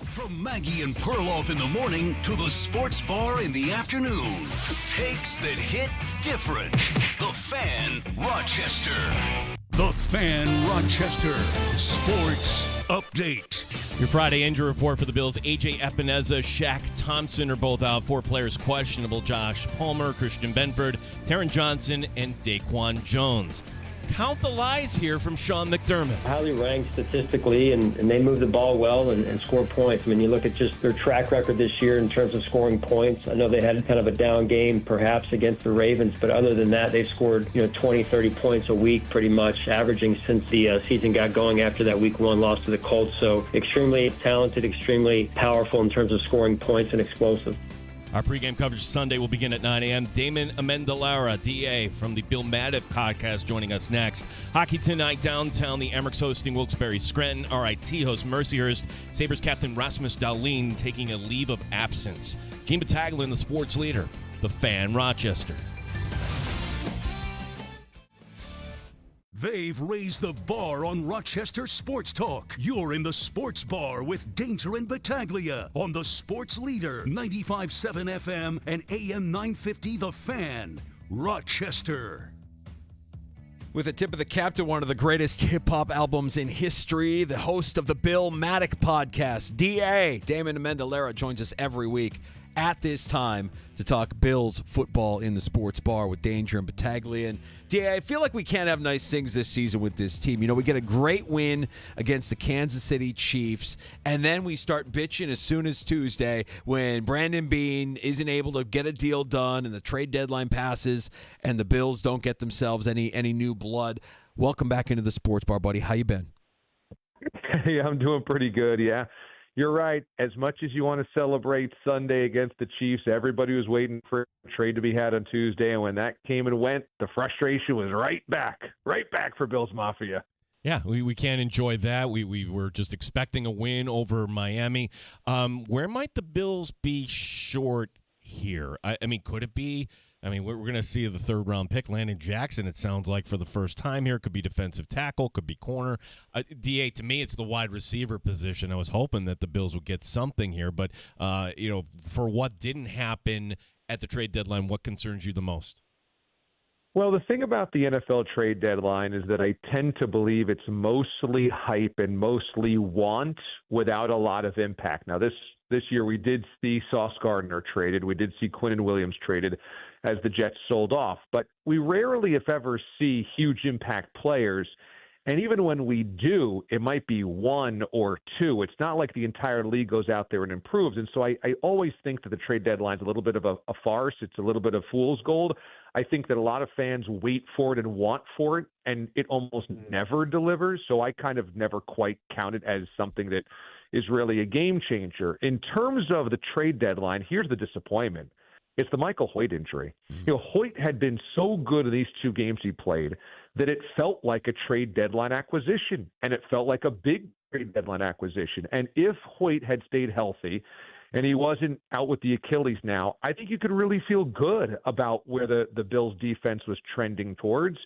From Maggie and Perloff in the morning to the sports bar in the afternoon. Takes that hit different. The Fan Rochester. The Fan Rochester Sports Update. Your Friday injury report for the Bills. A.J. Epineza, Shaq Thompson are both out. 4 players questionable. Josh Palmer, Christian Benford, Taron Johnson, and Daquan Jones. Count the lies here from Sean McDermott. Highly ranked statistically, and they move the ball well and score points. I mean, you look at just their track record this year in terms of scoring points. I know they had kind of a down game perhaps against the Ravens, but other than that, they've scored 20, 30 points a week pretty much, averaging since the season got going after that Week 1 loss to the Colts. So extremely talented, extremely powerful in terms of scoring points and explosive. Our pregame coverage Sunday will begin at 9 a.m. Damon Amendolara, DA, from the Bill Maddox podcast, joining us next. Hockey tonight downtown. The Amerks hosting Wilkes-Barre Scranton. RIT hosts Mercyhurst. Sabres captain Rasmus Dahlin taking a leave of absence. Gene Battaglin, the sports leader. The Fan Rochester. They've raised the bar on Rochester Sports Talk. You're in the sports bar with Danger and Battaglia on the Sports Leader, 95.7 FM and AM 950 The Fan, Rochester. With a tip of the cap to one of the greatest hip-hop albums in history, the host of the Bill Maddox podcast, D.A. Damon Amendolara, joins us every week at this time to talk Bills football in the sports bar with Danger and Battaglia. And I feel like we can't have nice things this season with this team. We get a great win against the Kansas City Chiefs, and then we start bitching as soon as Tuesday when Brandon Beane isn't able to get a deal done and the trade deadline passes and the Bills don't get themselves any new blood. Welcome back into the sports bar, buddy. How you been? Hey, I'm doing pretty good, yeah. You're right. As much as you want to celebrate Sunday against the Chiefs, everybody was waiting for a trade to be had on Tuesday, and when that came and went, the frustration was right back for Bills Mafia. Yeah, we can't enjoy that. We were just expecting a win over Miami. Where might the Bills be short here? I mean, could it be? I mean, we're going to see the third-round pick, Landon Jackson, it sounds like, for the first time here. Could be defensive tackle, could be corner. DA, to me, it's the wide receiver position. I was hoping that the Bills would get something here. But, for what didn't happen at the trade deadline, what concerns you the most? Well, the thing about the NFL trade deadline is that I tend to believe it's mostly hype and mostly want without a lot of impact. Now, this year we did see Sauce Gardner traded. We did see Quinnen Williams traded as the Jets sold off. But we rarely, if ever, see huge impact players. And even when we do, it might be one or two. It's not like the entire league goes out there and improves. And so I always think that the trade deadline is a little bit of a farce. It's a little bit of fool's gold. I think that a lot of fans wait for it and want for it, and it almost never delivers. So I kind of never quite count it as something that is really a game changer. In terms of the trade deadline, here's the disappointment. It's the Michael Hoyt injury. Hoyt had been so good in these 2 games he played that it felt like a trade deadline acquisition, and it felt like a big trade deadline acquisition. And if Hoyt had stayed healthy and he wasn't out with the Achilles now, I think you could really feel good about where the Bills defense was trending towards,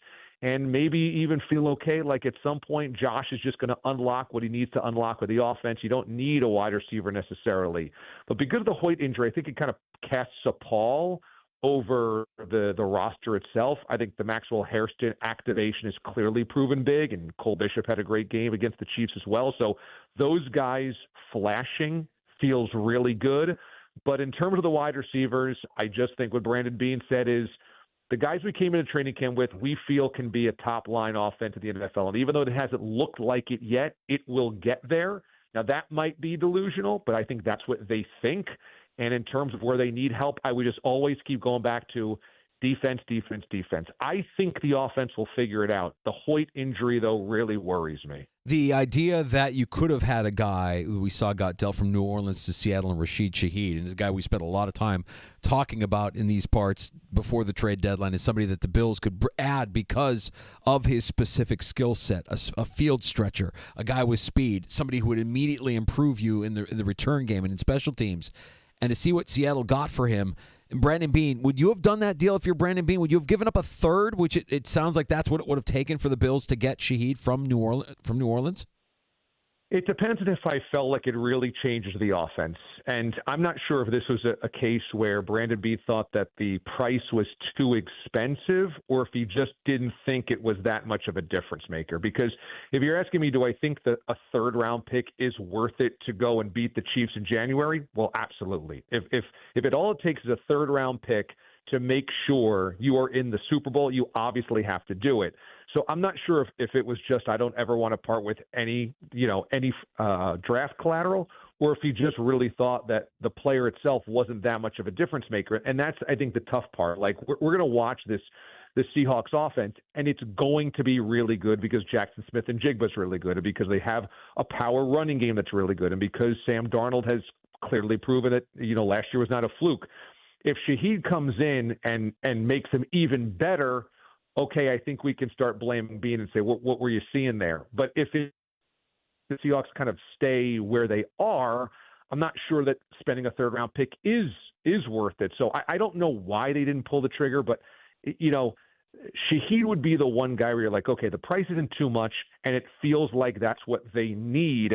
and maybe even feel okay, like at some point Josh is just going to unlock what he needs to unlock with the offense. You don't need a wide receiver necessarily. But because of the Hoyt injury, I think it kind of casts a pall over the roster itself. I think the Maxwell Hairston activation is clearly proven big, and Cole Bishop had a great game against the Chiefs as well. So those guys flashing feels really good. But in terms of the wide receivers, I just think what Brandon Beane said is, the guys we came into training camp with, we feel can be a top-line offense in the NFL. And even though it hasn't looked like it yet, it will get there. Now, that might be delusional, but I think that's what they think. And in terms of where they need help, I would just always keep going back to defense, defense, defense. I think the offense will figure it out. The Hoyt injury, though, really worries me. The idea that you could have had a guy who we saw got dealt from New Orleans to Seattle, and Rashid Shaheed, and this guy we spent a lot of time talking about in these parts before the trade deadline, is somebody that the Bills could add because of his specific skill set, a field stretcher, a guy with speed, somebody who would immediately improve you in the return game and in special teams. And to see what Seattle got for him, and Brandon Beane, would you have done that deal if you're Brandon Beane? Would you have given up a third, which it sounds like that's what it would have taken for the Bills to get Shaheed from New Orleans? It depends on if I felt like it really changes the offense. And I'm not sure if this was a case where Brandon Beane thought that the price was too expensive or if he just didn't think it was that much of a difference maker. Because if you're asking me, do I think that a third-round pick is worth it to go and beat the Chiefs in January? Well, absolutely. If it all it takes is a third-round pick to make sure you are in the Super Bowl, you obviously have to do it. So I'm not sure if it was just I don't ever want to part with any draft collateral, or if he just really thought that the player itself wasn't that much of a difference maker. And that's, I think, the tough part. Like, we're going to watch the Seahawks offense, and it's going to be really good because Jackson Smith and Jigba's really good, and because they have a power running game that's really good, and because Sam Darnold has clearly proven that, last year was not a fluke. If Shaheed comes in and makes him even better, okay, I think we can start blaming Beane and say, what were you seeing there? But if the Seahawks kind of stay where they are, I'm not sure that spending a third-round pick is worth it. So I don't know why they didn't pull the trigger, but, Shaheed would be the one guy where you're like, okay, the price isn't too much, and it feels like that's what they need.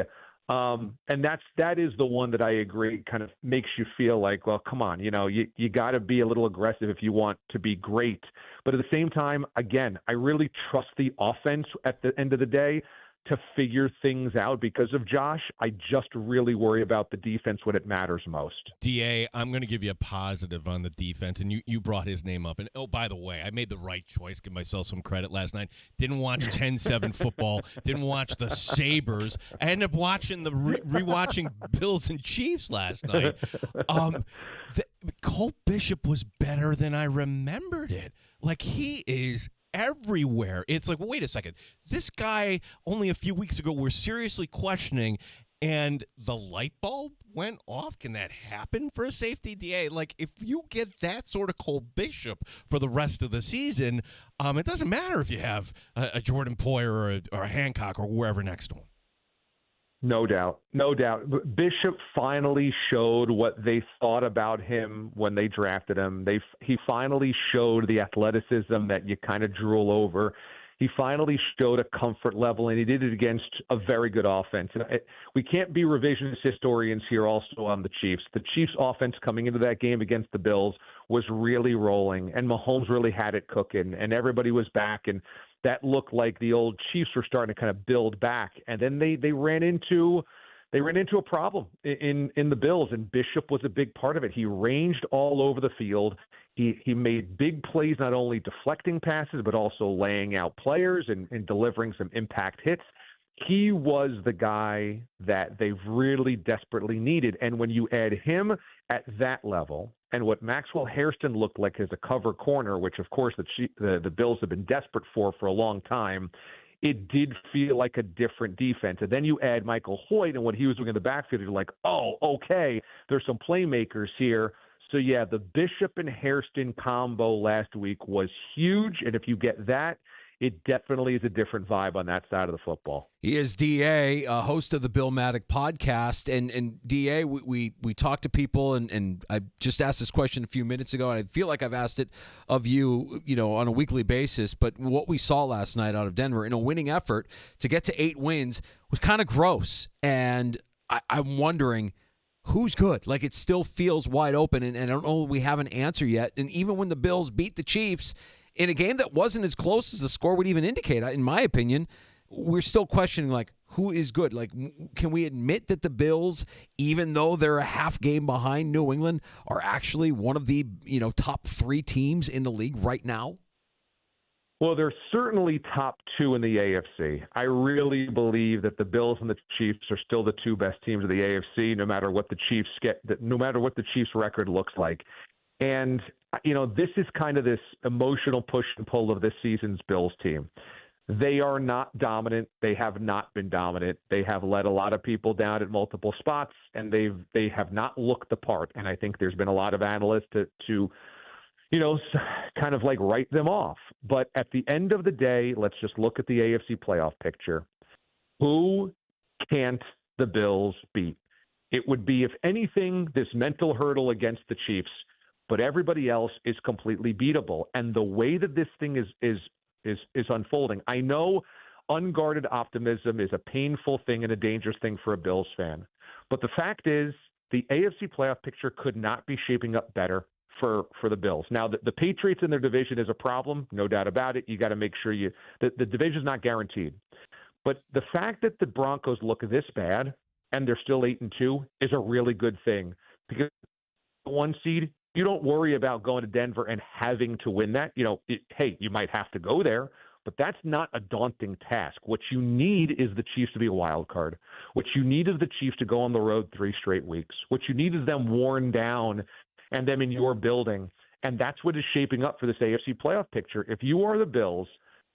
And that is the one that I agree kind of makes you feel like, well, come on, you got to be a little aggressive if you want to be great. But at the same time, again, I really trust the offense at the end of the day to figure things out because of Josh. I just really worry about the defense when it matters most. DA, I'm going to give you a positive on the defense, and you brought his name up. And, oh, by the way, I made the right choice. Give myself some credit last night. Didn't watch 10-7 football. Didn't watch the Sabres. I ended up watching rewatching Bills and Chiefs last night. Cole Bishop was better than I remembered it. Like, he is everywhere. It's like, well, wait a second. This guy only a few weeks ago we're seriously questioning, and the light bulb went off. Can that happen for a safety, DA? Like, if you get that sort of Cole Bishop for the rest of the season, it doesn't matter if you have a Jordan Poyer or a Hancock or whoever next to him. No doubt. Bishop finally showed what they thought about him when they drafted him. He finally showed the athleticism that you kind of drool over. He finally showed a comfort level, and he did it against a very good offense. And we can't be revisionist historians here also on the Chiefs. The Chiefs' offense coming into that game against the Bills was really rolling, and Mahomes really had it cooking, and everybody was back, and that looked like the old Chiefs were starting to kind of build back. And then they ran into a problem in the Bills, and Bishop was a big part of it. He ranged all over the field. He made big plays, not only deflecting passes, but also laying out players and delivering some impact hits. He was the guy that they've really desperately needed. And when you add him at that level, and what Maxwell Hairston looked like as a cover corner, which of course the Bills have been desperate for a long time, it did feel like a different defense. And then you add Michael Hoyt and what he was doing in the backfield, you're like, oh, okay, there's some playmakers here. So yeah, the Bishop and Hairston combo last week was huge. And if you get that, it definitely is a different vibe on that side of the football. He is DA, host of the Bill Maddock podcast. And DA, we talk to people, and I just asked this question a few minutes ago, and I feel like I've asked it of you, on a weekly basis. But what we saw last night out of Denver in a winning effort to get to 8 wins was kind of gross. And I'm wondering, who's good? Like, it still feels wide open, and I don't know we have an answer yet. And even when the Bills beat the Chiefs in a game that wasn't as close as the score would even indicate, in my opinion, we're still questioning, like, who is good? Like, can we admit that the Bills, even though they're a half game behind New England, are actually one of the, top 3 teams in the league right now? Well, they're certainly top 2 in the AFC. I really believe that the Bills and the Chiefs are still the 2 best teams of the AFC, no matter what the Chiefs record looks like. And, this is kind of this emotional push and pull of this season's Bills team. They are not dominant. They have not been dominant. They have let a lot of people down at multiple spots, and they have not looked the part. And I think there's been a lot of analysts to kind of like write them off. But at the end of the day, let's just look at the AFC playoff picture. Who can't the Bills beat? It would be, if anything, this mental hurdle against the Chiefs, but everybody else is completely beatable. And the way that this thing is unfolding, I know unguarded optimism is a painful thing and a dangerous thing for a Bills fan. But the fact is, the AFC playoff picture could not be shaping up better for the Bills. Now, the Patriots in their division is a problem, no doubt about it. You got to make sure the division is not guaranteed. But the fact that the Broncos look this bad and they're still 8-2 is a really good thing, because the 1 seed, you don't worry about going to Denver and having to win that. Hey, you might have to go there, but that's not a daunting task. What you need is the Chiefs to be a wild card. What you need is the Chiefs to go on the road 3 straight weeks. What you need is them worn down and them in your building. And that's what is shaping up for this AFC playoff picture. If you are the Bills,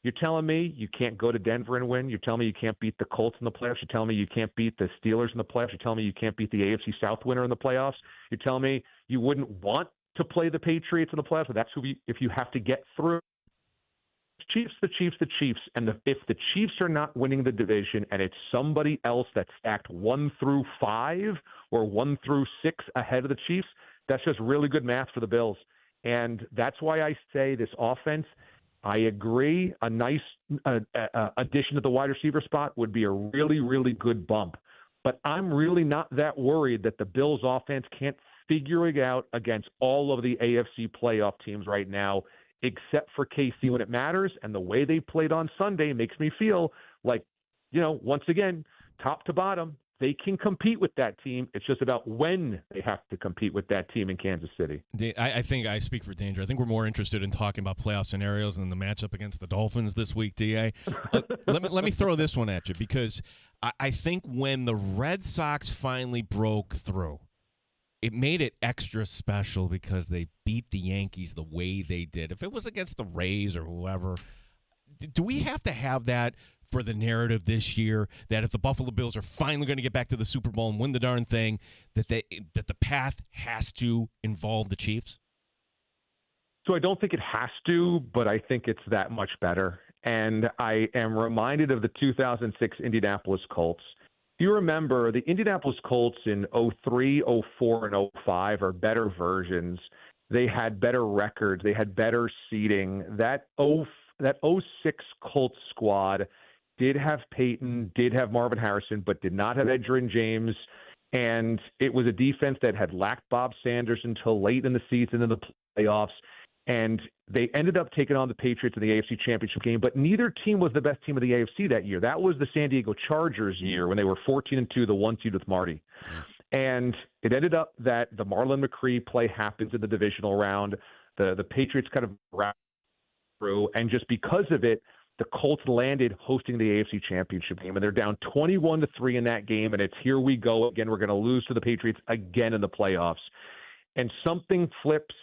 you're telling me you can't go to Denver and win? You're telling me you can't beat the Colts in the playoffs? You're telling me you can't beat the Steelers in the playoffs? You're telling me you can't beat the AFC South winner in the playoffs? You're telling me you wouldn't want to play the Patriots in the playoffs? But that's if you have to get through. Chiefs, the Chiefs, the Chiefs. And if the Chiefs are not winning the division and it's somebody else that's stacked 1 through 5 or 1 through 6 ahead of the Chiefs, that's just really good math for the Bills. And that's why I say this offense, I agree, a nice addition to the wide receiver spot would be a really, really good bump. But I'm really not that worried that the Bills offense can't figure it out against all of the AFC playoff teams right now, except for KC when it matters. And the way they played on Sunday makes me feel like, once again, top to bottom, they can compete with that team. It's just about when they have to compete with that team in Kansas City. I think I speak for Danger. I think we're more interested in talking about playoff scenarios than the matchup against the Dolphins this week, DA. Let me throw this one at you, because I think when the Red Sox finally broke through, it made it extra special because they beat the Yankees the way they did. If it was against the Rays or whoever, do we have to have that for the narrative this year, that if the Buffalo Bills are finally going to get back to the Super Bowl and win the darn thing, that the path has to involve the Chiefs? So I don't think it has to, but I think it's that much better. And I am reminded of the 2006 Indianapolis Colts. If you remember, the Indianapolis Colts in 03, 04, and 05 are better versions. They had better records. They had better seeding. That 06 Colts squad did have Peyton, did have Marvin Harrison, but did not have Edgerrin James. And it was a defense that had lacked Bob Sanders until late in the season in the playoffs. And they ended up taking on the Patriots in the AFC Championship game, but neither team was the best team of the AFC that year. That was the San Diego Chargers year when they were 14-2, the 1 seed with Marty. And it ended up that the Marlon McCree play happens in the divisional round. The Patriots kind of wrapped through, and just because of it, the Colts landed hosting the AFC Championship game, and they're down 21-3 in that game, and it's here we go again. We're going to lose to the Patriots again in the playoffs. And something flips,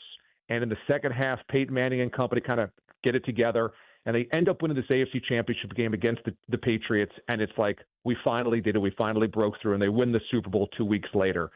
and in the second half, Peyton Manning and company kind of get it together, and they end up winning this AFC Championship game against the Patriots, and it's like, we finally did it. We finally broke through, and they win the Super Bowl 2 weeks later.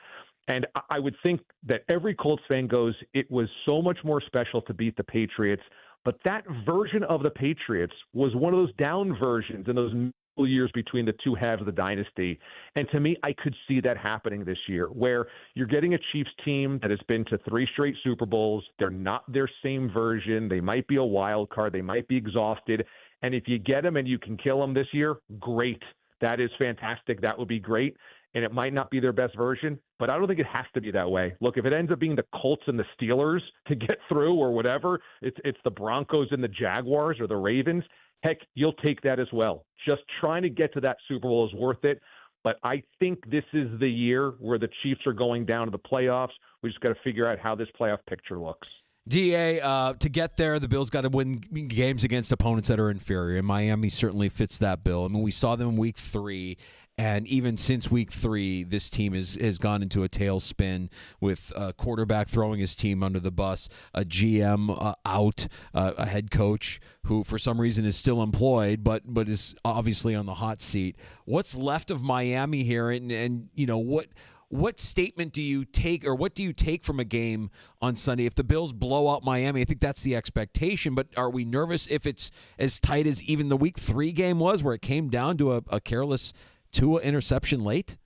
And I would think that every Colts fan goes, it was so much more special to beat the Patriots. But that version of the Patriots was one of those down versions in those middle years between the two halves of the dynasty. And to me, I could see that happening this year, where you're getting a Chiefs team that has been to 3 straight Super Bowls. They're not their same version. They might be a wild card. They might be exhausted. And if you get them and you can kill them this year, great. That is fantastic. That would be great. And it might not be their best version, but I don't think it has to be that way. Look, if it ends up being the Colts and the Steelers to get through or whatever, it's the Broncos and the Jaguars or the Ravens, heck, you'll take that as well. Just trying to get to that Super Bowl is worth it. But I think this is the year where the Chiefs are going down to the playoffs. We just got to figure out how this playoff picture looks. DA, to get there, the Bills got to win games against opponents that are inferior, and Miami certainly fits that bill. I mean, we saw them in Week 3, and even since Week 3, this team has gone into a tailspin with a quarterback throwing his team under the bus, a GM out, a head coach who for some reason is still employed but is obviously on the hot seat. What's left of Miami here, and you know, what statement do you take, or what do you take from a game on Sunday? If the Bills blow out Miami, I think that's the expectation, but are we nervous if it's as tight as even the Week 3 game was, where it came down to a careless Tua interception late?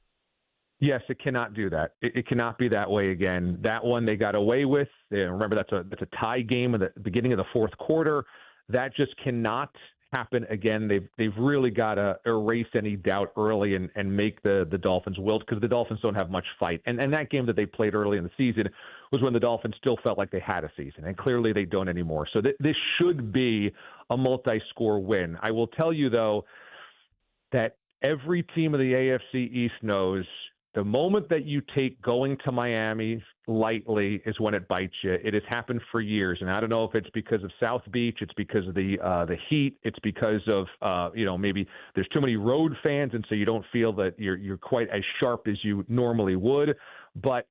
Yes, it cannot do that. It cannot be that way again. That one they got away with. Remember, that's a tie game at the beginning of the fourth quarter. That just cannot happen again. They've really got to erase any doubt early and make the Dolphins wilt, because the Dolphins don't have much fight. And that game that they played early in the season was when the Dolphins still felt like they had a season, and clearly they don't anymore. So this should be a multi-score win. I will tell you, though, that every team of the AFC East knows the moment that you take going to Miami lightly is when it bites you. It has happened for years, and I don't know if it's because of South Beach, it's because of the heat, it's because of maybe there's too many road fans, and so you don't feel that you're quite as sharp as you normally would. But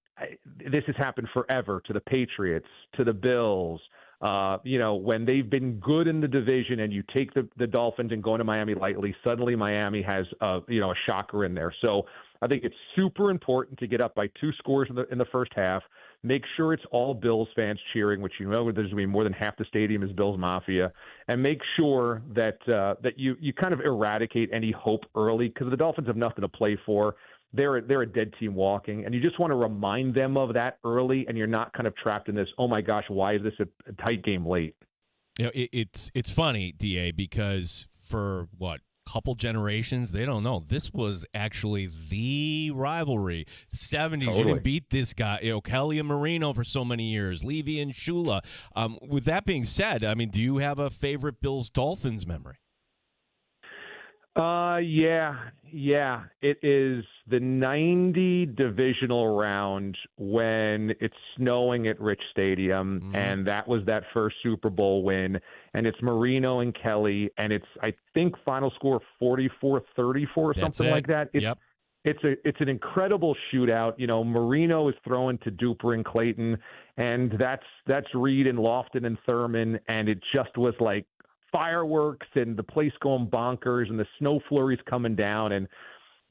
this has happened forever to the Patriots, to the Bills. When they've been good in the division and you take the Dolphins and go into Miami lightly, suddenly Miami has a shocker in there. So I think it's super important to get up by 2 scores in the first half. Make sure it's all Bills fans cheering, which there's going to be more than half the stadium is Bills Mafia, and make sure that you kind of eradicate any hope early, because the Dolphins have nothing to play for. They're a dead team walking, and you just want to remind them of that early, and you're not kind of trapped in this, oh my gosh, why is this a tight game late? It's funny, DA, because for couple generations, they don't know. This was actually the rivalry. 70s, Totally. You didn't beat this guy. Kelly and Marino for so many years, Levy and Shula. With that being said, I mean, do you have a favorite Bills-Dolphins memory? Yeah. It is the 90 divisional round when it's snowing at Rich Stadium, and that was that first Super Bowl win. And it's Marino and Kelly, and it's, I think, final score 44-34 or something like that. It's an incredible shootout. Marino is throwing to Duper and Clayton, and that's Reed and Lofton and Thurman, and it just was like fireworks and the place going bonkers and the snow flurries coming down. And,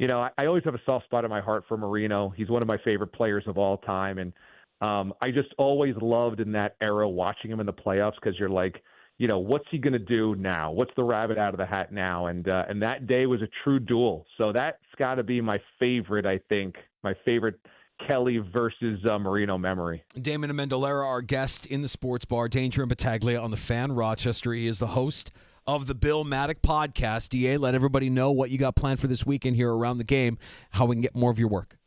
I always have a soft spot in my heart for Marino. He's one of my favorite players of all time. And I just always loved in that era watching him in the playoffs, because you're like, what's he going to do now? What's the rabbit out of the hat now? And that day was a true duel. So that's got to be my favorite, I think, my favorite Kelly versus Marino memory. Damon Amendolara, our guest in the sports bar, Danger and Battaglia on the Fan Rochester. He is the host of the Bill Maddock podcast. DA, let everybody know what you got planned for this weekend here around the game, how we can get more of your work.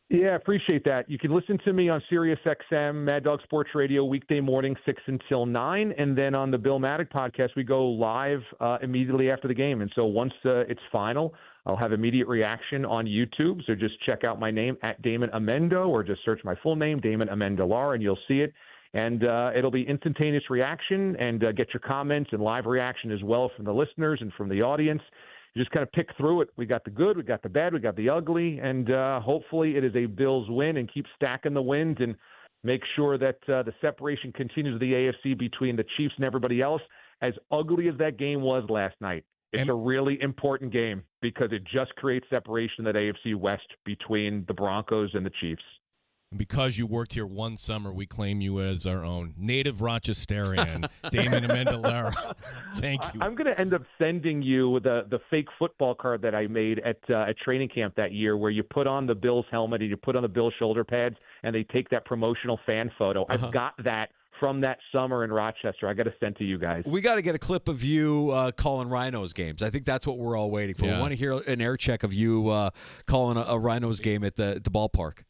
Yeah, appreciate that. You can listen to me on Sirius XM, Mad Dog Sports Radio, weekday morning, 6 until 9. And then on the Bill Maddock podcast, we go live immediately after the game. And so once it's final, I'll have immediate reaction on YouTube. So just check out my name at Damon Amendo, or just search my full name, Damon Amendolara, and you'll see it. And it'll be instantaneous reaction, and get your comments and live reaction as well from the listeners and from the audience. You just kind of pick through it. We got the good, we got the bad, we got the ugly, and hopefully it is a Bills win, and keep stacking the wins and make sure that the separation continues to the AFC between the Chiefs and everybody else. As ugly as that game was last night, it's a really important game, because it just creates separation in that AFC West between the Broncos and the Chiefs. And because you worked here one summer, we claim you as our own native Rochesterian, Damon Amendolara. Thank you. I'm going to end up sending you the fake football card that I made at training camp that year, where you put on the Bills helmet and you put on the Bills shoulder pads, and they take that promotional fan photo. I've got that from that summer in Rochester. I got to send to you guys. We got to get a clip of you calling Rhinos games. I think that's what we're all waiting for. Yeah. We want to hear an air check of you calling a Rhinos game at the ballpark.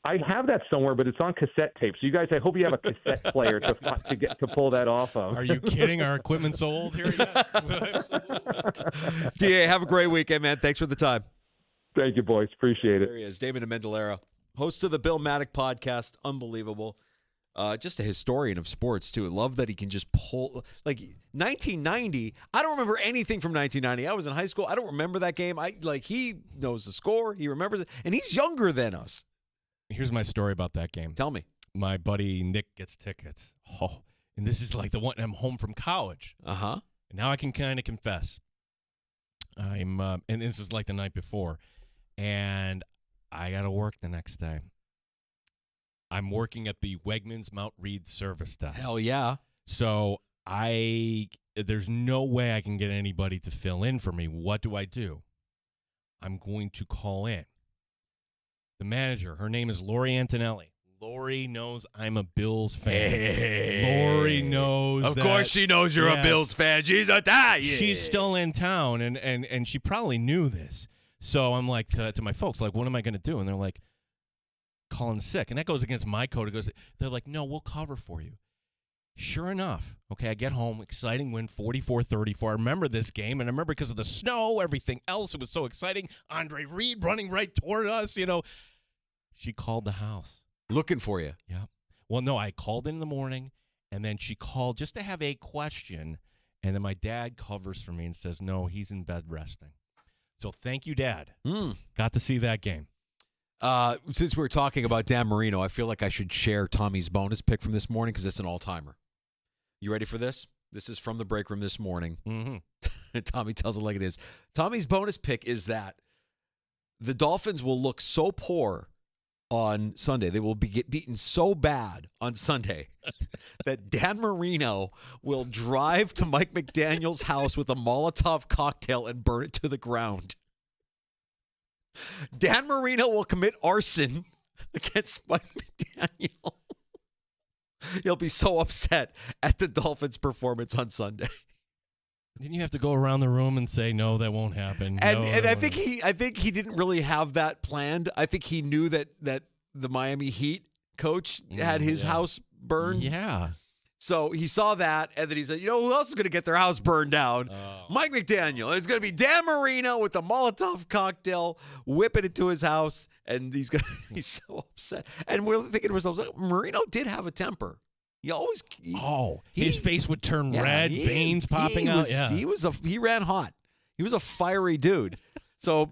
I have that somewhere, but it's on cassette tape. So you guys, I hope you have a cassette player to pull that off of. Are you kidding? Our equipment's so old here yet? DA, have a great weekend, man. Thanks for the time. Thank you, boys. Appreciate it. There he is, David Amendolara, host of the Bill Maddock podcast. Unbelievable. Just a historian of sports, too. I love that he can just pull. Like, 1990, I don't remember anything from 1990. I was in high school. I don't remember that game. He knows the score. He remembers it. And he's younger than us. Here's my story about that game. Tell me. My buddy Nick gets tickets. Oh, and this is like the one I'm home from college. Uh-huh. And now I can kind of confess. And this is like the night before. And I got to work the next day. I'm working at the Wegmans Mount Read service desk. Hell yeah. So there's no way I can get anybody to fill in for me. What do I do? I'm going to call in. The manager, her name is Lori Antonelli. Lori knows I'm a Bills fan. Hey. Lori knows Of course she knows you're a Bills fan. She's a die. She's still in town, and she probably knew this. So I'm like to my folks, like, what am I going to do? And they're like, calling sick. And that goes against my code. They're like, no, we'll cover for you. Sure enough, okay, I get home, exciting win, 44-34. I remember this game, and I remember because of the snow, everything else, it was so exciting. Andre Reed running right toward us, She called the house. Looking for you. Yeah. Well, no, I called in the morning, and then she called just to have a question, and then my dad covers for me and says, no, he's in bed resting. So thank you, Dad. Got to see that game. Since we're talking about Dan Marino, I feel like I should share Tommy's bonus pick from this morning because it's an all-timer. You ready for this? This is from the break room this morning. Mm-hmm. Tommy tells it like it is. Tommy's bonus pick is that the Dolphins will look so poor on Sunday. They will get beaten so bad on Sunday that Dan Marino will drive to Mike McDaniel's house with a Molotov cocktail and burn it to the ground. Dan Marino will commit arson against Mike McDaniel. He'll be so upset at the Dolphins' performance on Sunday. Then you have to go around the room and say, no, that won't happen. And I think he didn't really have that planned. I think he knew that the Miami Heat coach had his house burned. Yeah. So he saw that, and then he said, who else is going to get their house burned down? Mike McDaniel. It's going to be Dan Marino with the Molotov cocktail, whipping it to his house, and he's going to be so upset. And we're thinking to ourselves, Marino did have a temper. His face would turn red, veins popping out. Yeah. He ran hot. He was a fiery dude. So,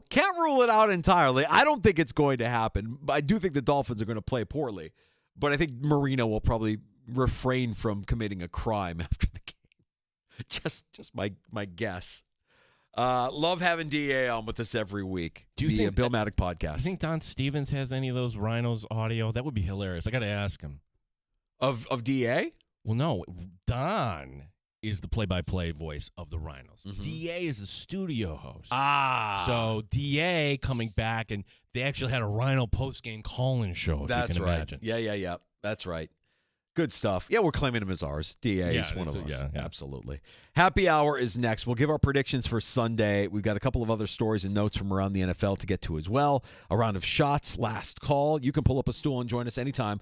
can't rule it out entirely. I don't think it's going to happen. I do think the Dolphins are going to play poorly. But I think Marino will probably refrain from committing a crime after the game. Just my guess. Love having DA on with us every week. Do you think Bill Maddock podcast? Do you think Don Stevens has any of those Rhinos audio? That would be hilarious. I got to ask him. Of DA? Well, no. Don is the play-by-play voice of the Rhinos. Mm-hmm. DA is the studio host. So DA coming back, and they actually had a Rhino post-game call-in show, if That's you can right. imagine. Yeah. That's right. Good stuff. Yeah, we're claiming him as ours. DA is one of us. Yeah. Absolutely. Happy Hour is next. We'll give our predictions for Sunday. We've got a couple of other stories and notes from around the NFL to get to as well. A round of shots, last call. You can pull up a stool and join us anytime.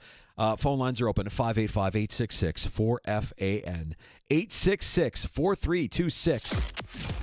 Phone lines are open at 585-866-4FAN. 866-4326.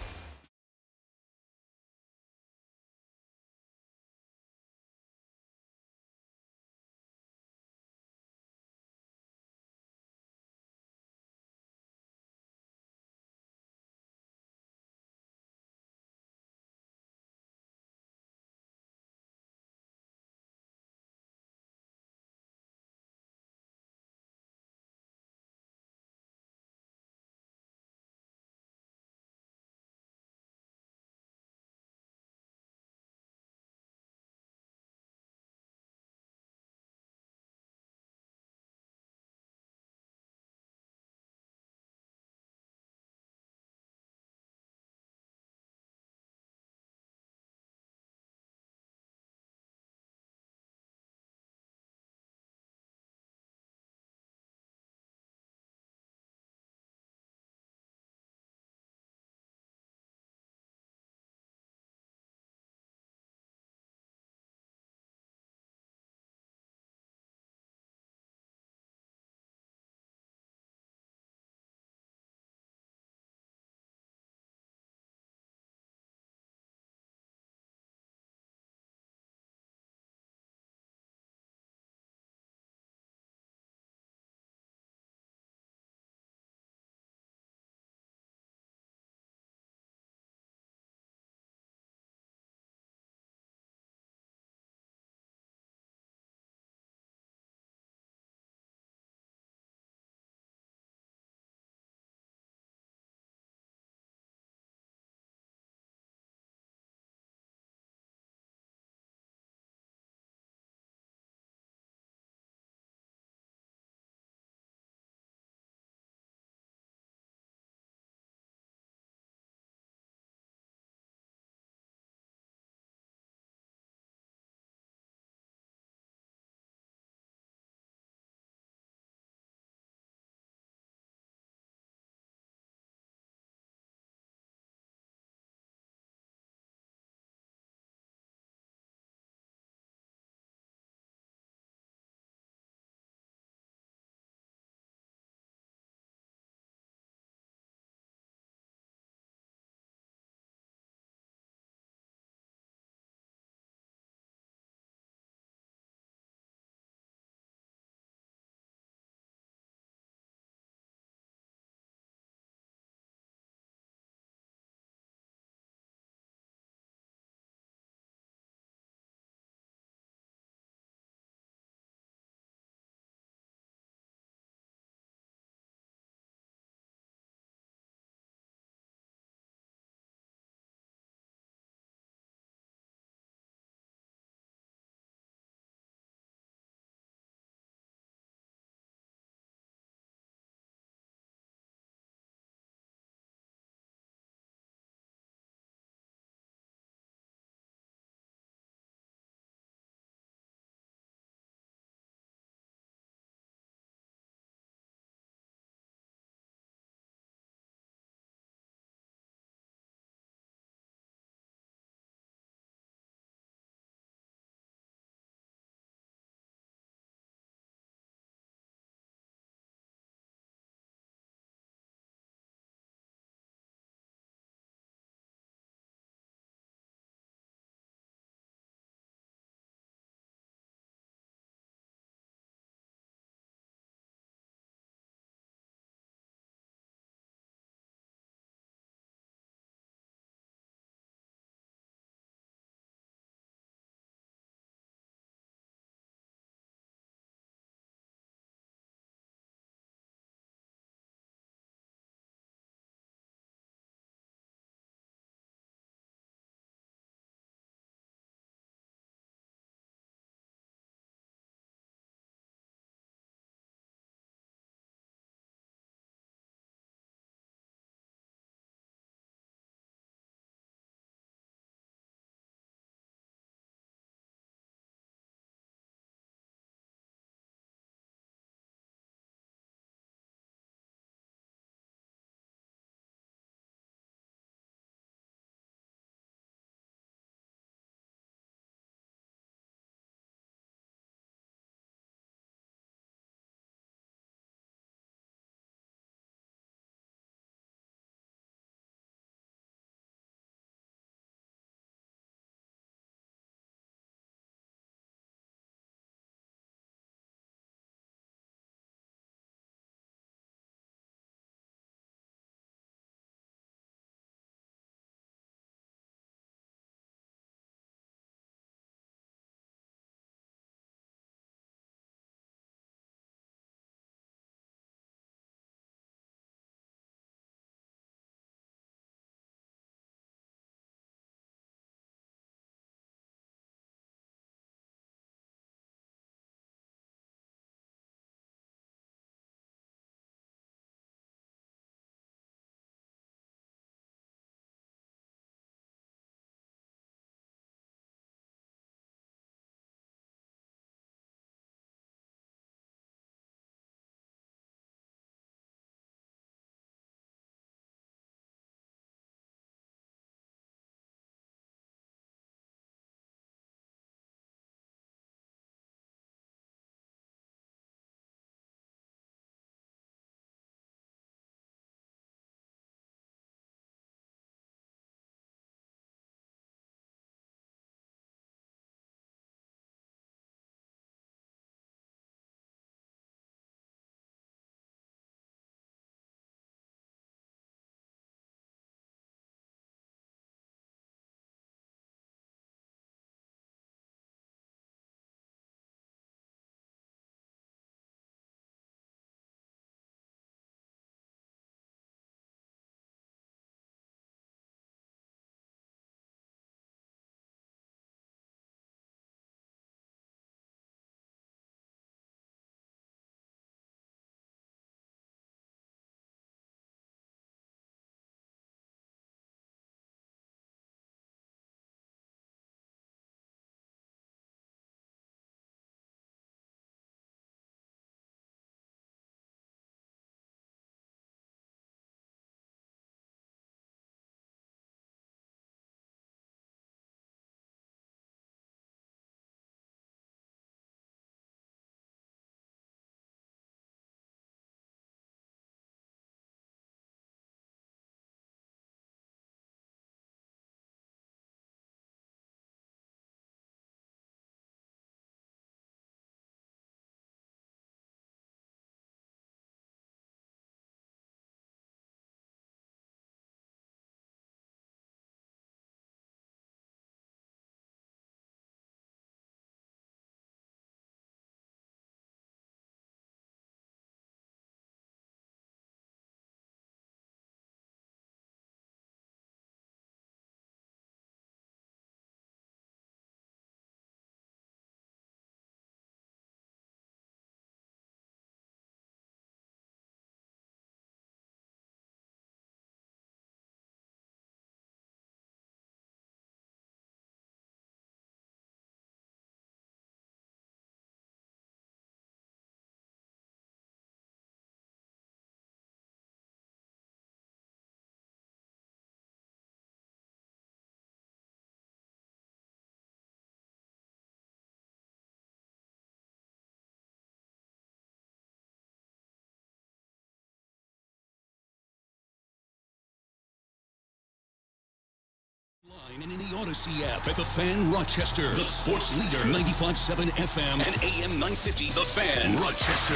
And in the Odyssey app at The Fan Rochester, the sports leader, 95.7 FM and AM 950, The Fan Rochester,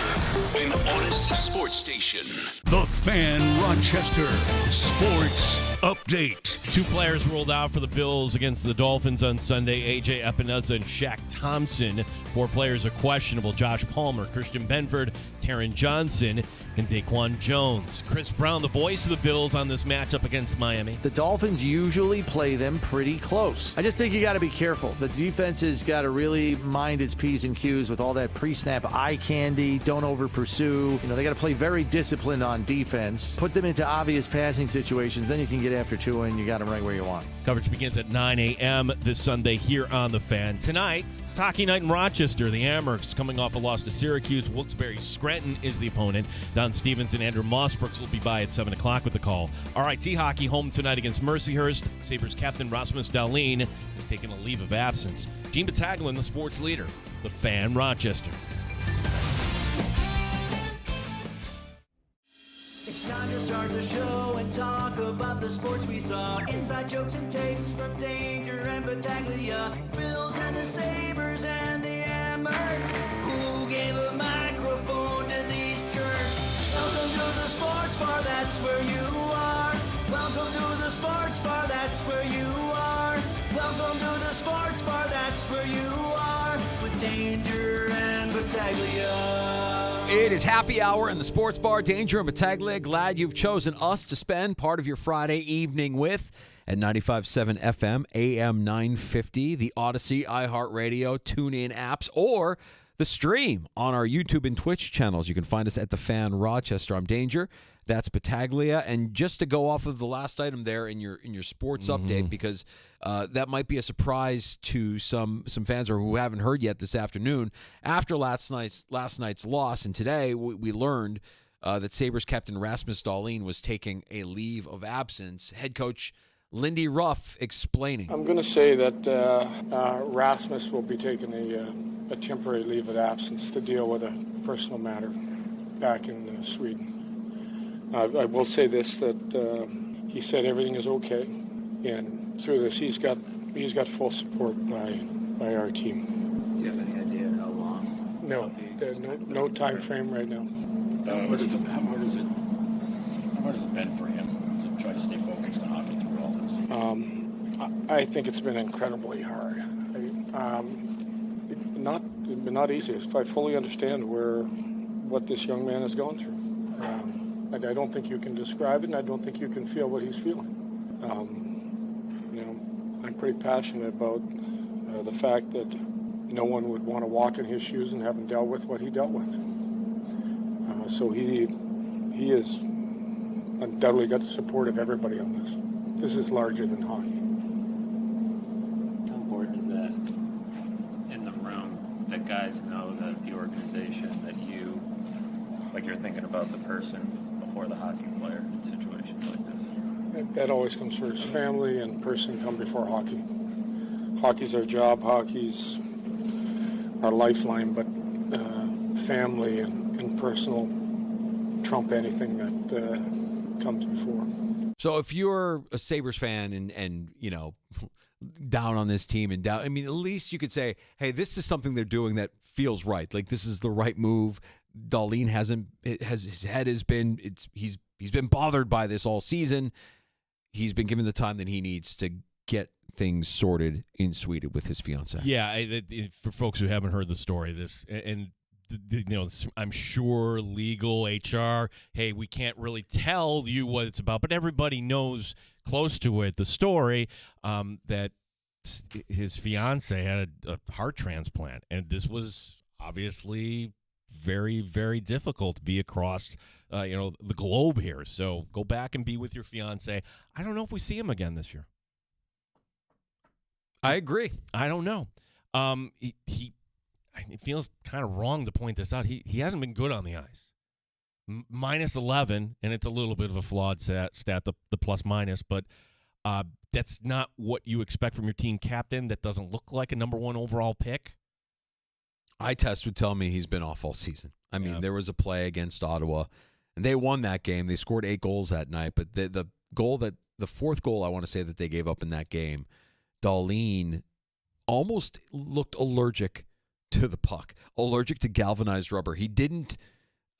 an Odyssey sports station. The Fan Rochester Sports Update. 2 players ruled out for the Bills against the Dolphins on Sunday, A.J. Epineza and Shaq Thompson. 4 players are questionable: Josh Palmer, Christian Benford, Taron Johnson, and Daquan Jones. Chris Brown, the voice of the Bills on this matchup against Miami. The Dolphins usually play them pretty close. I just think you got to be careful. The defense has got to really mind its P's and Q's with all that pre-snap eye candy, don't over pursue. They got to play very disciplined on defense. Put them into obvious passing situations, then you can get after Tua and you got them right where you want. Coverage begins at 9 a.m. this Sunday here on The Fan. Tonight, hockey night in Rochester. The Amherst coming off a loss to Syracuse. Wilkes-Barre Scranton is the opponent. Don Stevens and Andrew Mossbrooks will be by at 7 o'clock with the call. RIT hockey home tonight against Mercyhurst. Sabres captain Rasmus Dahlin is taking a leave of absence. Gene Battaglia, the sports leader, The Fan Rochester. It's time to start the show and talk about the sports we saw. Inside jokes and takes from Danger and Battaglia. Bills and the Sabres and the Amherst. Who gave a microphone to these jerks? Welcome to the sports bar, that's where you are. Welcome to the sports bar, that's where you are. Welcome to the sports bar, that's where you are. With Danger and Battaglia. It is happy hour in the sports bar. Danger and Battaglia, glad you've chosen us to spend part of your Friday evening with at 95.7 FM, AM 950, the Odyssey, iHeartRadio, TuneIn apps, or the stream on our YouTube and Twitch channels. You can find us at The Fan Rochester. I'm Danger. That's Battaglia. And just to go off of the last item there in your sports update, because that might be a surprise to some fans or who haven't heard yet this afternoon. After last night's loss, and today we learned that Sabres captain Rasmus Dahlin was taking a leave of absence. Head coach Lindy Ruff explaining. I'm going to say that Rasmus will be taking a temporary leave of absence to deal with a personal matter back in Sweden. I will say this, that he said everything is okay, and through this he's got full support by our team. Do you have any idea how long? No, there's no time frame right now. How hard has it been for him to try to stay focused on hockey through all this? I think it's been incredibly hard. Not easy. I fully understand what this young man is going through. I don't think you can describe it, and I don't think you can feel what he's feeling. I'm pretty passionate about the fact that no one would want to walk in his shoes and haven't dealt with what he dealt with. So he has undoubtedly got the support of everybody on this. This is larger than hockey. How important is that in the room that guys know that the organization, that you're thinking about the person before the hockey player in situations like this? That always comes first. Family and person come before hockey. Hockey's our job. Hockey's our lifeline, but family and personal trump anything that comes before. So if you're a Sabres fan and down on this team and at least you could say, hey, this is something they're doing that feels right. Like, this is the right move. Dahlin he's been bothered by this all season. He's been given the time that he needs to get things sorted in Sweden with his fiancée. Yeah, for folks who haven't heard the story, I'm sure legal, HR, hey, we can't really tell you what it's about, but everybody knows close to it, the story, that his fiancée had a heart transplant, and this was obviously very, very difficult to be across, the globe here. So go back and be with your fiance. I don't know if we see him again this year. I agree. I don't know. It feels kind of wrong to point this out. He hasn't been good on the ice. Minus 11, and it's a little bit of a flawed stat, the plus minus, but that's not what you expect from your team captain. That doesn't look like a number 1 overall pick. Eye test would tell me he's been off all season. There was a play against Ottawa, and they won that game. They scored 8 goals that night, but the fourth goal I want to say that they gave up in that game Dahlin almost looked allergic to the puck, allergic to galvanized rubber. He didn't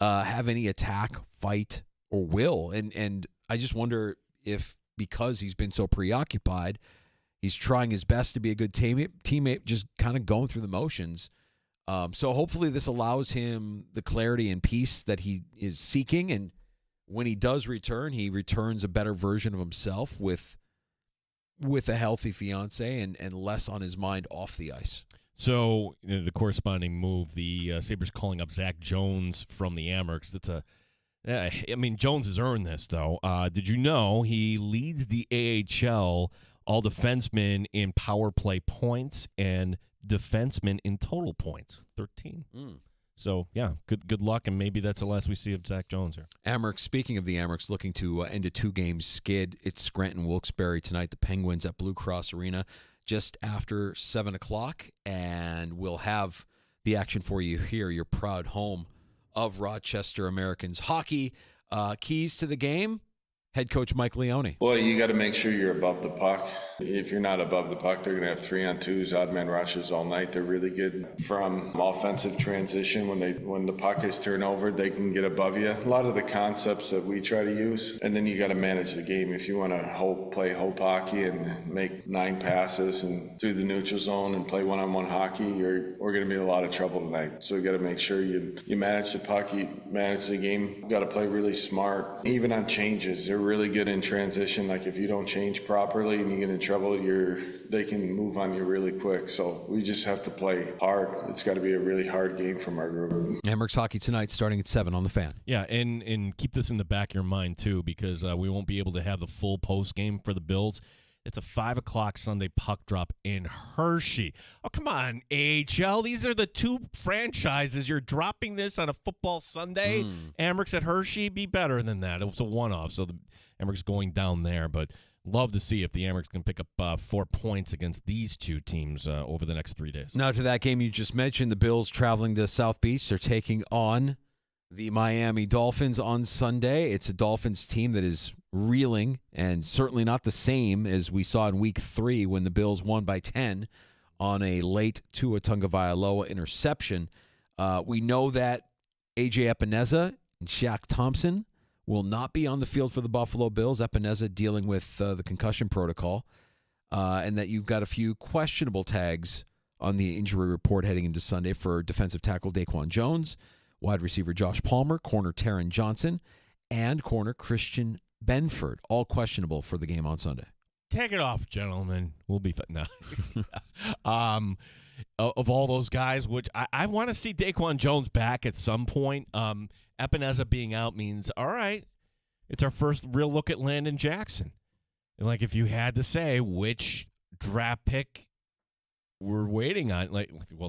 have any attack, fight, or will. And I just wonder if because he's been so preoccupied, he's trying his best to be a good teammate, just kind of going through the motions. So hopefully this allows him the clarity and peace that he is seeking. And when he does return, he returns a better version of himself with a healthy fiance and less on his mind off the ice. So the corresponding move, the Sabres calling up Zach Jones from the Amerks. Jones has earned this, though. Did you know he leads the AHL all defensemen in power play points and defensemen in total points, 13. So, yeah, good luck, and maybe that's the last we see of Zach Jones here. Amerks, speaking of the Amerks, looking to end a 2-game skid. It's Scranton-Wilkes-Barre tonight, the Penguins at Blue Cross Arena, just after 7 o'clock, and we'll have the action for you here, your proud home of Rochester Americans hockey. Keys to the game, head coach Mike Leone. Well, you got to make sure you're above the puck. If you're not above the puck, they're going to have 3-on-2s, odd man rushes all night. They're really good from offensive transition. When the puck is turned over, they can get above you. A lot of the concepts that we try to use. And then you got to manage the game. If you want to play hope hockey and make 9 passes and through the neutral zone and play one-on-one hockey, we're going to be in a lot of trouble tonight. So you got to make sure you manage the puck, you manage the game. You got to play really smart. Even on changes, they're really good in transition. Like if you don't change properly and you get in trouble, they can move on you really quick. So we just have to play hard. It's got to be a really hard game from our group. Amerks hockey tonight starting at 7 on the Fan. Yeah, and keep this in the back of your mind too, because we won't be able to have the full post game for the Bills. It's a 5 o'clock Sunday puck drop in Hershey. Oh, come on, AHL. These are the 2 franchises. You're dropping this on a football Sunday. Amerks at Hershey, be better than that. It was a one-off, so the Amerks going down there. But love to see if the Amerks can pick up 4 points against these 2 teams over the next 3 days. Now to that game you just mentioned, the Bills traveling to South Beach. They're taking on the Miami Dolphins on Sunday. It's a Dolphins team that is reeling and certainly not the same as we saw in Week 3 when the Bills won by 10 on a late Tua Tagovailoa interception. We know that A.J. Epineza and Shaq Thompson will not be on the field for the Buffalo Bills. Epineza dealing with the concussion protocol, and that you've got a few questionable tags on the injury report heading into Sunday for defensive tackle Daquan Jones, wide receiver Josh Palmer, corner Taron Johnson, and corner Christian Benford, all questionable for the game on Sunday. Take it off, gentlemen. We'll be fine. No. Of all those guys, which I want to see Daquan Jones back at some point. Epineza being out means, all right, it's our first real look at Landon Jackson. And, if you had to say which draft pick we're waiting on,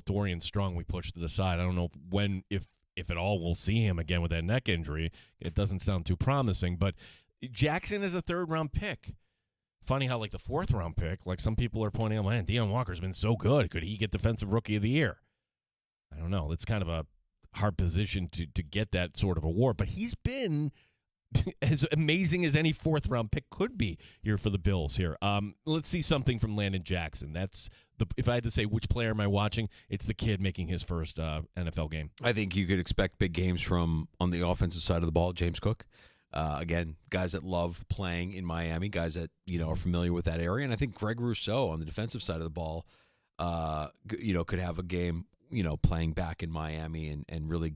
Dorian Strong we pushed to the side. I don't know when, if at all, we'll see him again with that neck injury. It doesn't sound too promising, but Jackson is a 3rd-round pick. Funny how, the 4th-round pick, some people are pointing out, man, Deion Walker's been so good. Could he get Defensive Rookie of the Year? I don't know. It's kind of a hard position to get that sort of award, but he's been as amazing as any 4th-round pick could be here for the Bills here. Let's see something from Landon Jackson. If I had to say which player am I watching, it's the kid making his first NFL game. I think you could expect big games from, on the offensive side of the ball, James Cook. Again, guys that love playing in Miami, guys that, are familiar with that area. And I think Greg Rousseau on the defensive side of the ball, could have a game, playing back in Miami and really,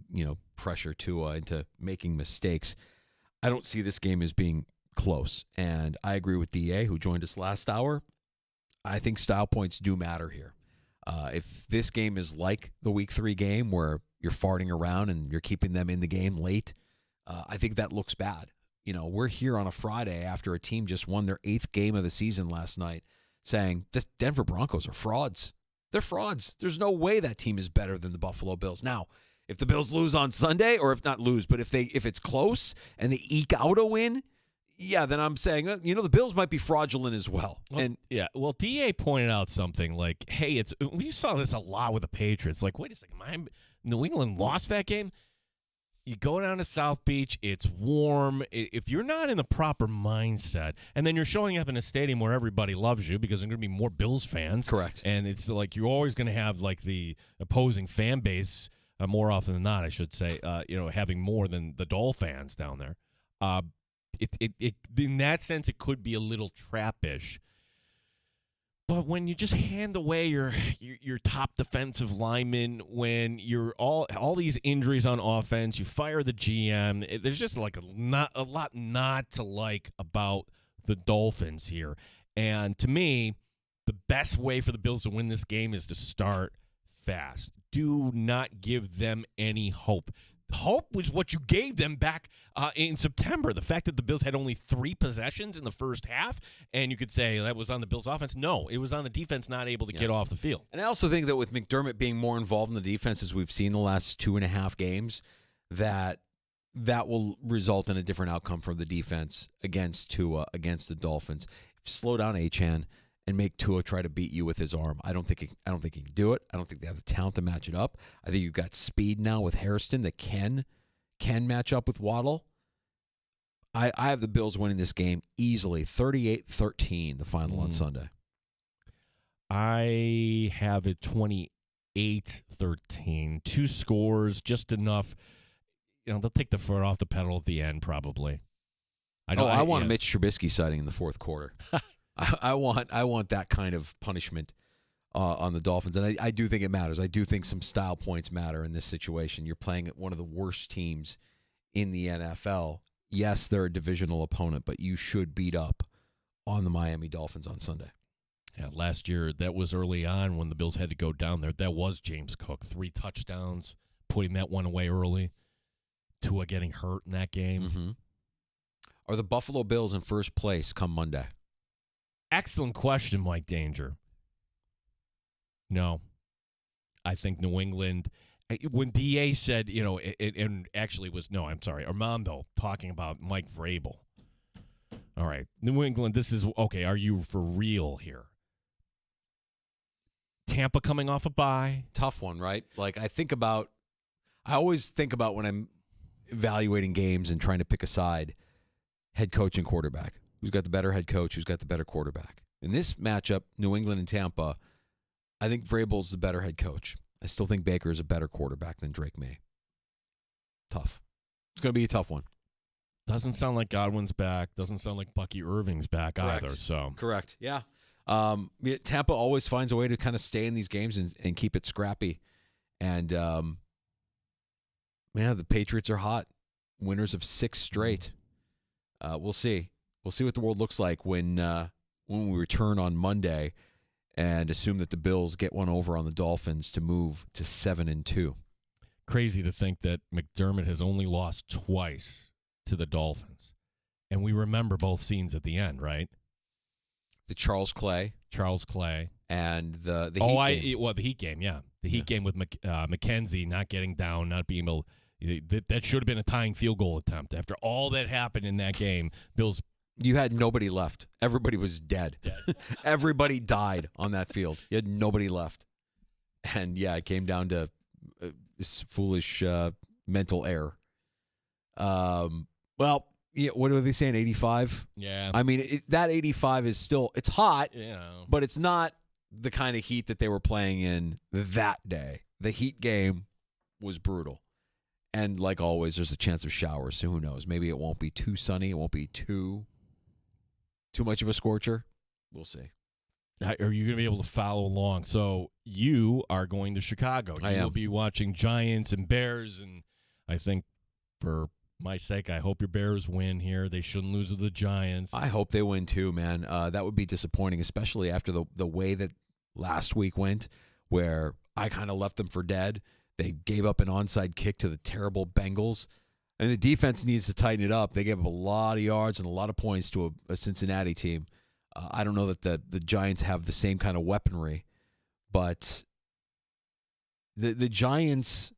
pressure Tua into making mistakes. I don't see this game as being close. And I agree with DA, who joined us last hour. I think style points do matter here. If this game is like the Week 3 game where you're farting around and you're keeping them in the game late, I think that looks bad. We're here on a Friday after a team just won their 8th game of the season last night saying the Denver Broncos are frauds. They're frauds. There's no way that team is better than the Buffalo Bills. Now, if the Bills lose on Sunday, or if not lose, but if it's close and they eke out a win, yeah, then I'm saying, the Bills might be fraudulent as well. Well, DA pointed out something hey, we saw this a lot with the Patriots. Wait a second, New England lost that game? You go down to South Beach, it's warm. If you're not in the proper mindset, and then you're showing up in a stadium where everybody loves you because there's going to be more Bills fans. Correct. And it's like you're always going to have like the opposing fan base, more often than not, I should say, having more than the Dol fans down there. It in that sense, it could be a little trappish. But when you just hand away your top defensive lineman, when you're all these injuries on offense, you fire the GM. There's just like a lot not to like about the Dolphins here. And to me, the best way for the Bills to win this game is to start fast. Do not give them any hope. Hope was what you gave them back in September. The fact that the Bills had only 3 possessions in the first half, and you could say that was on the Bills' offense. No, it was on the defense not able to get off the field. And I also think that with McDermott being more involved in the defense as we've seen the last 2.5 games, that will result in a different outcome from the defense against Tua, against the Dolphins. Slow down Achane and make Tua try to beat you with his arm. I don't think he can do it. I don't think they have the talent to match it up. I think you've got speed now with Hairston that can match up with Waddle. I have the Bills winning this game easily, 38-13, the final on Sunday. I have it 28-13. 2 scores, just enough. They'll take the foot off the pedal at the end, probably. I want Mitch Trubisky sighting in the fourth quarter. I want that kind of punishment on the Dolphins, and I do think it matters. I do think some style points matter in this situation. You're playing at one of the worst teams in the NFL. Yes, they're a divisional opponent, but you should beat up on the Miami Dolphins on Sunday. Yeah, last year, that was early on when the Bills had to go down there. That was James Cook. 3 touchdowns, putting that one away early. Tua getting hurt in that game. Mm-hmm. Are the Buffalo Bills in first place come Monday? Excellent question, Mike Danger. No. I think New England, when DA said, and actually was, Armando talking about Mike Vrabel. All right, New England, this is, okay, are you for real here? Tampa coming off a bye. Tough one, right? Like, I always think about when I'm evaluating games and trying to pick a side, head coach and quarterback. Who's got the better head coach? Who's got the better quarterback? In this matchup, New England and Tampa, I think Vrabel's the better head coach. I still think Baker is a better quarterback than Drake May. Tough. It's going to be a tough one. Doesn't sound like Godwin's back. Doesn't sound like Bucky Irving's back either. So correct. Yeah. Tampa always finds a way to kind of stay in these games and keep it scrappy. And the Patriots are hot. Winners of 6 straight. We'll see. We'll see what the world looks like when we return on Monday and assume that the Bills get one over on the Dolphins to move to 7-2. Crazy to think that McDermott has only lost twice to the Dolphins. And we remember both scenes at the end, right? The Charles Clay. And the Heat game. The Heat game, yeah. The Heat game with McKenzie not getting down, not being able that should have been a tying field goal attempt. After all that happened in that game, Bills. You had nobody left. Everybody was dead. Everybody died on that field. You had nobody left. And, it came down to this foolish mental error. What are they saying, 85? Yeah. I mean, that 85 is still, it's hot, but it's not the kind of heat that they were playing in that day. The Heat game was brutal. And like always, there's a chance of showers, so who knows? Maybe it won't be too sunny. It won't be too much of a scorcher. We'll see. Are you going to be able to follow along? So you are going to Chicago. I am. You will be watching Giants and Bears, and I think for my sake, I hope your Bears win here. They shouldn't lose to the Giants. I hope they win too, man. That would be disappointing, especially after the way that last week went, where I kind of left them for dead. They gave up an onside kick to the terrible Bengals. And the defense needs to tighten it up. They gave up a lot of yards and a lot of points to a Cincinnati team. I don't know that the Giants have the same kind of weaponry, but the Giants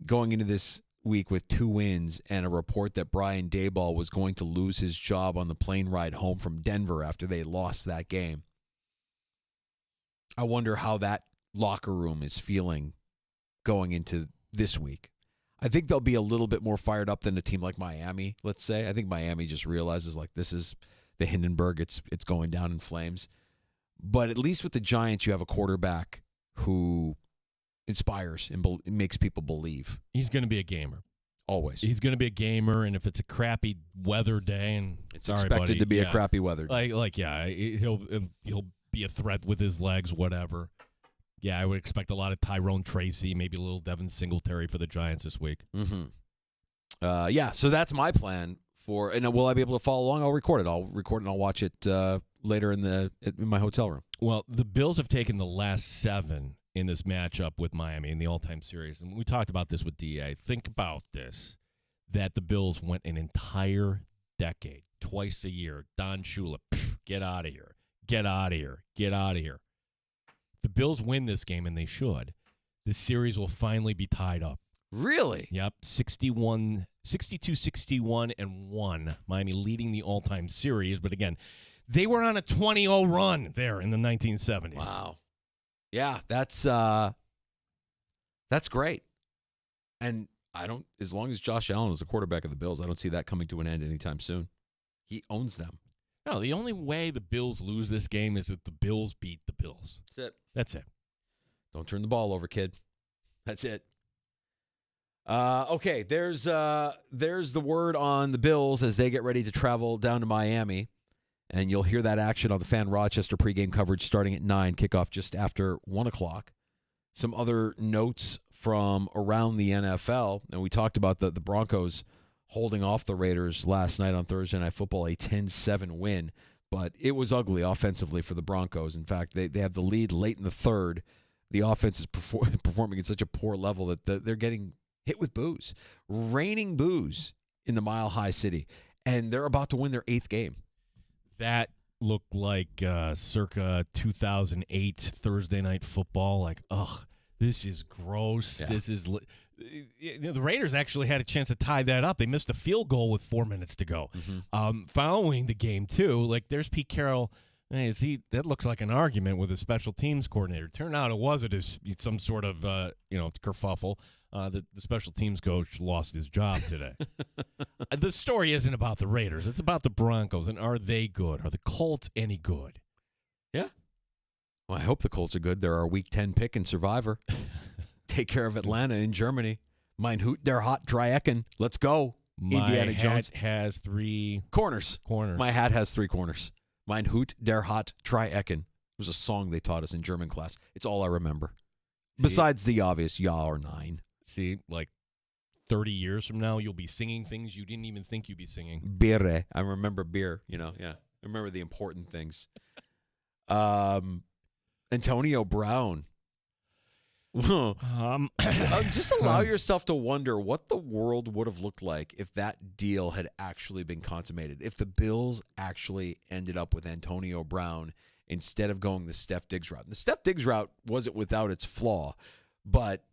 going into this week with 2 wins and a report that Brian Daboll was going to lose his job on the plane ride home from Denver after they lost that game. I wonder how that locker room is feeling going into this week. I think they'll be a little bit more fired up than a team like Miami, let's say. I think Miami just realizes, like, this is the Hindenburg. It's going down in flames. But at least with the Giants, you have a quarterback who inspires and makes people believe. He's going to be a gamer. Always. He's going to be a gamer, and if it's a crappy weather day, and it's expected to be a crappy weather day. He'll be a threat with his legs, whatever. Yeah, I would expect a lot of Tyrone Tracy, maybe a little Devin Singletary for the Giants this week. Mm-hmm. So that's my plan for, and will I be able to follow along? I'll record it. I'll watch it later in my hotel room. Well, the Bills have taken the last 7 in this matchup with Miami in the all-time series. And we talked about this with DA. Think about this, that the Bills went an entire decade, twice a year. Don Shula, get out of here. Get out of here. Get out of here. The Bills win this game, and they should. The series will finally be tied up. Really? Yep. 62-61 and 1. Miami leading the all-time series. But again, they were on a 20-0 run there in the 1970s. Wow. Yeah, that's great. And as long as Josh Allen is the quarterback of the Bills, I don't see that coming to an end anytime soon. He owns them. No, the only way the Bills lose this game is if the Bills beat the Bills. That's it. Don't turn the ball over, kid. That's it. Okay, there's the word on the Bills as they get ready to travel down to Miami. And you'll hear that action on the Fan Rochester pregame coverage starting at 9, kickoff just after 1 o'clock. Some other notes from around the NFL. And we talked about the Broncos holding off the Raiders last night on Thursday Night Football, a 10-7 win. But it was ugly offensively for the Broncos. In fact, they have the lead late in the third. The offense is performing at such a poor level that they're getting hit with boos. Raining boos in the Mile High City. And they're about to win their 8th game. That looked like circa 2008 Thursday Night Football. Like, this is gross. Yeah. This is the Raiders actually had a chance to tie that up. They missed a field goal with 4 minutes to go. Mm-hmm. Following the game, too, like there's Pete Carroll. That looks like an argument with a special teams coordinator. Turned out it wasn't some sort of kerfuffle. The special teams coach lost his job today. The story isn't about the Raiders. It's about the Broncos. And are they good? Are the Colts any good? Yeah. Well, I hope the Colts are good. They're our Week 10 pick in Survivor. Take care of Atlanta in Germany. Mein Hut, der Hot, Dreiecken. Let's go. Indiana Jones. My hat has 3 corners. My hat has 3 corners. Mein Hut, der Hot, Dreiecken. It was a song they taught us in German class. It's all I remember. Besides the obvious Ja or Nein. See, like 30 years from now, you'll be singing things you didn't even think you'd be singing. Beer. I remember beer, yeah. I remember the important things. Antonio Brown. Just allow yourself to wonder what the world would have looked like if that deal had actually been consummated. If the Bills actually ended up with Antonio Brown instead of going the Steph Diggs route. And the Steph Diggs route wasn't without its flaw, but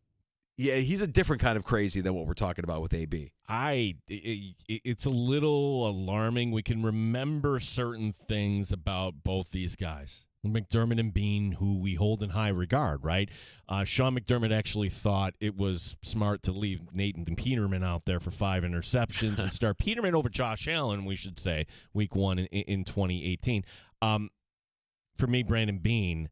yeah, he's a different kind of crazy than what we're talking about with AB. It's a little alarming. We can remember certain things about both these guys. McDermott and Bean, who we hold in high regard, right? Sean McDermott actually thought it was smart to leave Nathan Peterman out there for 5 interceptions and start Peterman over Josh Allen, we should say, week 1 in 2018. For me, Brandon Bean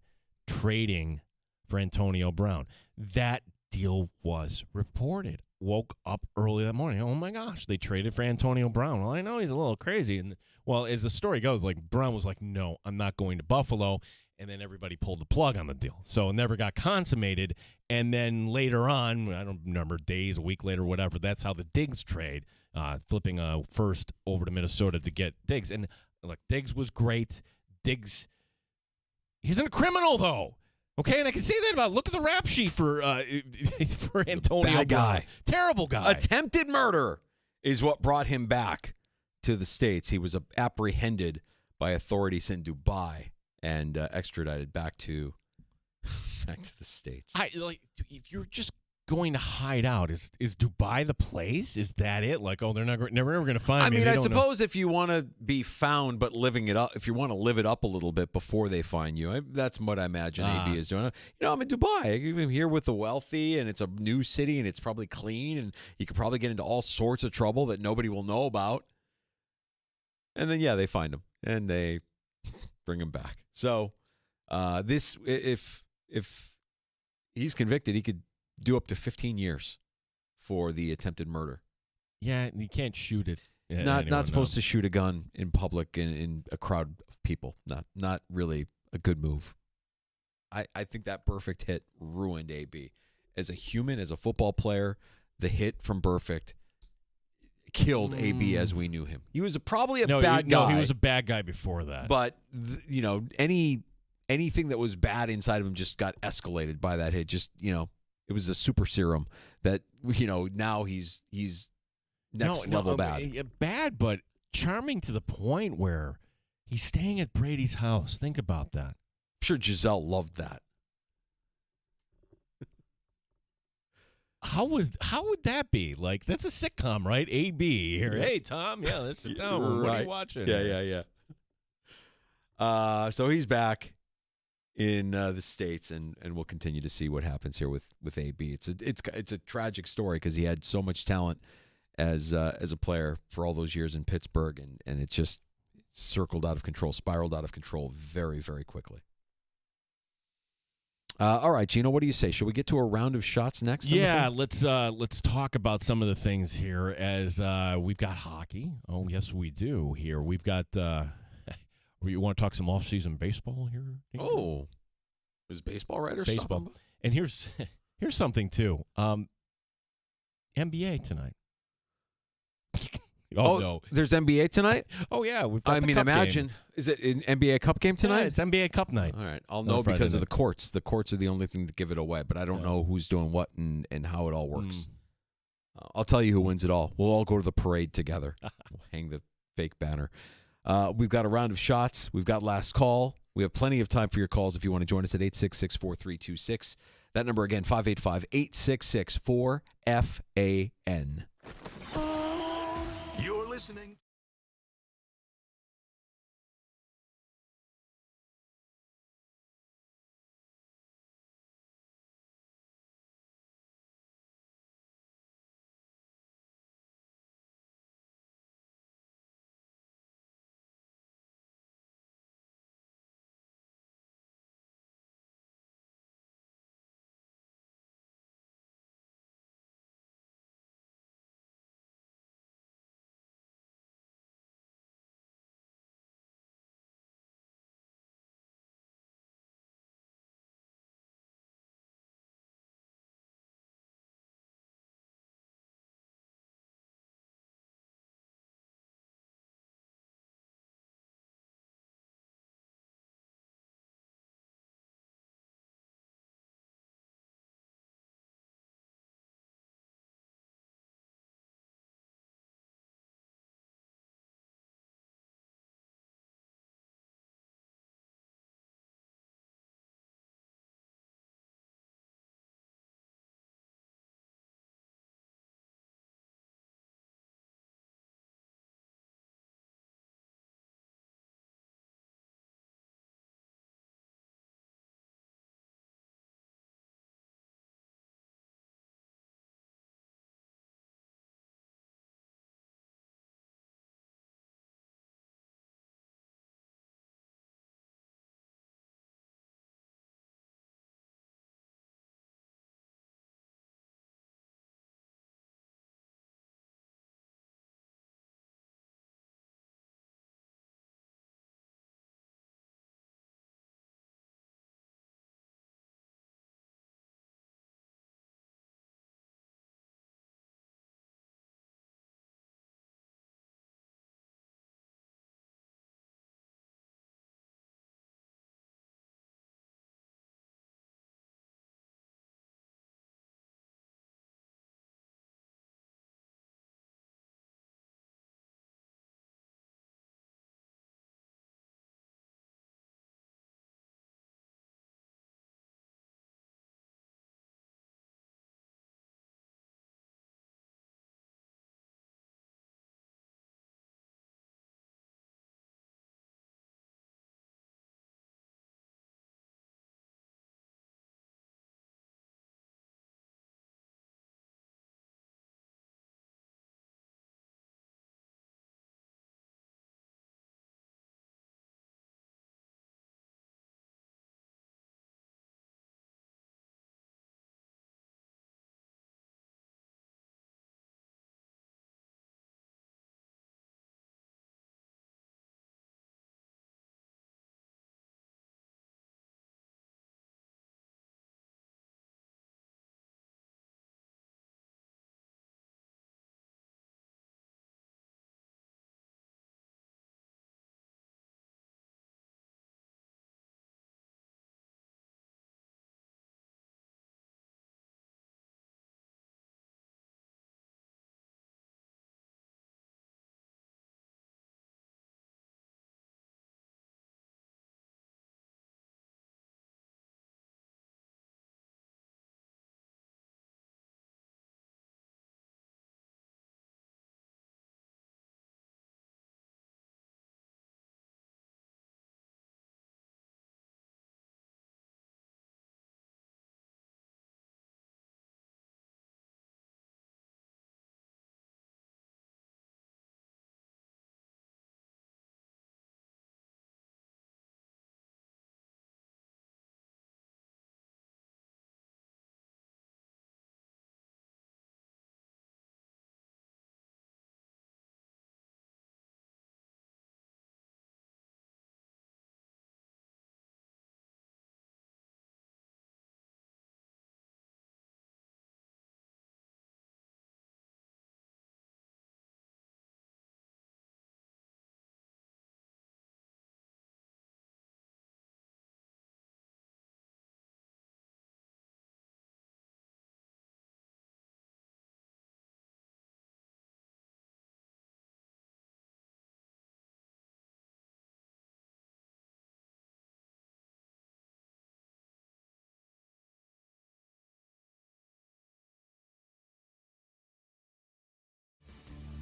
trading for Antonio Brown. That deal was reported. Woke up early that morning. Oh, my gosh, they traded for Antonio Brown. Well, I know he's a little crazy. And, well, as the story goes, like Brown was like, no, I'm not going to Buffalo. And then everybody pulled the plug on the deal. So it never got consummated. And then later on, I don't remember, days, a week later, whatever, that's how the Diggs trade, flipping a first over to Minnesota to get Diggs. And, look, Diggs was great. Diggs, he's a criminal, though. Okay, and I can say that about, look at the rap sheet for Antonio Bad guy. Brown. Terrible guy. Attempted murder is what brought him back to the States. He was apprehended by authorities in Dubai and extradited back to the States. If you're just going to hide out? Is Dubai the place? Is that it? Like, oh, they're never going to find I me. mean, They I don't know. suppose if you want to be found, but living it up, if you want to live it up a little bit before they find you, that's what I imagine AB is doing. You know, I'm in Dubai. I'm here with the wealthy, and it's a new city, and it's probably clean, and you could probably get into all sorts of trouble that nobody will know about. And then, yeah, they find him, and they bring him back. So, if he's convicted, he could do up to 15 years for the attempted murder. Yeah, and you can't shoot it. Not supposed to shoot a gun in public in a crowd of people. Not really a good move. I think that Perfect hit ruined AB. As a human, as a football player, the hit from Perfect killed AB as we knew him. He was probably a bad guy. No, he was a bad guy before that. But, anything that was bad inside of him just got escalated by that hit. Just, it was a super serum that, now he's next level bad. Bad, but charming to the point where he's staying at Brady's house. Think about that. I'm sure Giselle loved that. How would that be? Like, that's a sitcom, right? AB here. Yeah. Hey, Tom. Yeah, let's sit down. What are you watching? Yeah. So he's back in the States, and we'll continue to see what happens here with AB. It's a tragic story because he had so much talent as a player for all those years in Pittsburgh, and it just spiraled out of control very, very quickly. All right, Gino, what do you say? Should we get to a round of shots next? Yeah, let's talk about some of the things here as we've got hockey. Oh, yes, we do here. We've got you want to talk some off-season baseball here? Oh, is baseball right or baseball? something? And here's something too. NBA tonight. No, there's NBA tonight. Oh yeah, we've got the Cup imagine game. Is it an NBA Cup game tonight? Yeah, it's NBA Cup night. All right, I'll know because of the courts. The courts are the only thing that give it away, but I don't know who's doing what and how it all works. I'll tell you who wins it all. We'll all go to the parade together. We'll hang the fake banner. We've got a round of shots. We've got last call. We have plenty of time for your calls if you want to join us at 866-4326. That number again, 585-866-4FAN. You're listening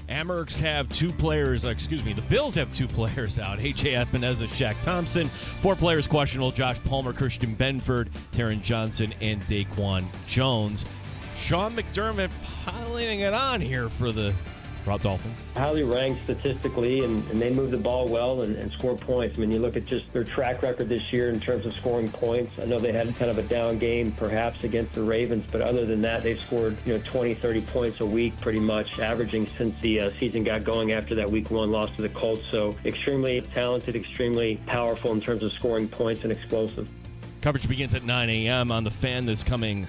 Amherst have the Bills have 2 players out. A.J. Epineza, Shaq Thompson. 4 players questionable: Josh Palmer, Christian Benford, Taron Johnson, and Daquan Jones. Sean McDermott piling it on here for the Dolphins. Highly ranked statistically, and they move the ball well and score points. I mean, you look at just their track record this year in terms of scoring points. I know they had kind of a down game perhaps against the Ravens, but other than that, they've scored 20, 30 points a week pretty much, averaging since the season got going after that Week 1 loss to the Colts. So extremely talented, extremely powerful in terms of scoring points and explosive. Coverage begins at 9 a.m. on The Fan this coming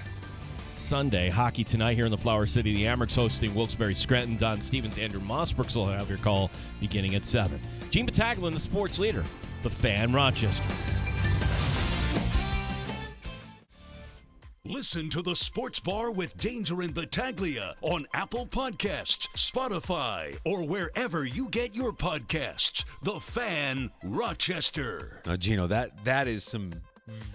Sunday. Hockey tonight here in the Flower City. The Amherst hosting Wilkes-Barre Scranton. Don Stevens, Andrew Mossbrooks will have your call beginning at 7. Gene Battaglin, the sports leader, The Fan, Rochester. Listen to the Sports Bar with Danger and Battaglia on Apple Podcasts, Spotify, or wherever you get your podcasts. The Fan, Rochester. Now, Gino, that is some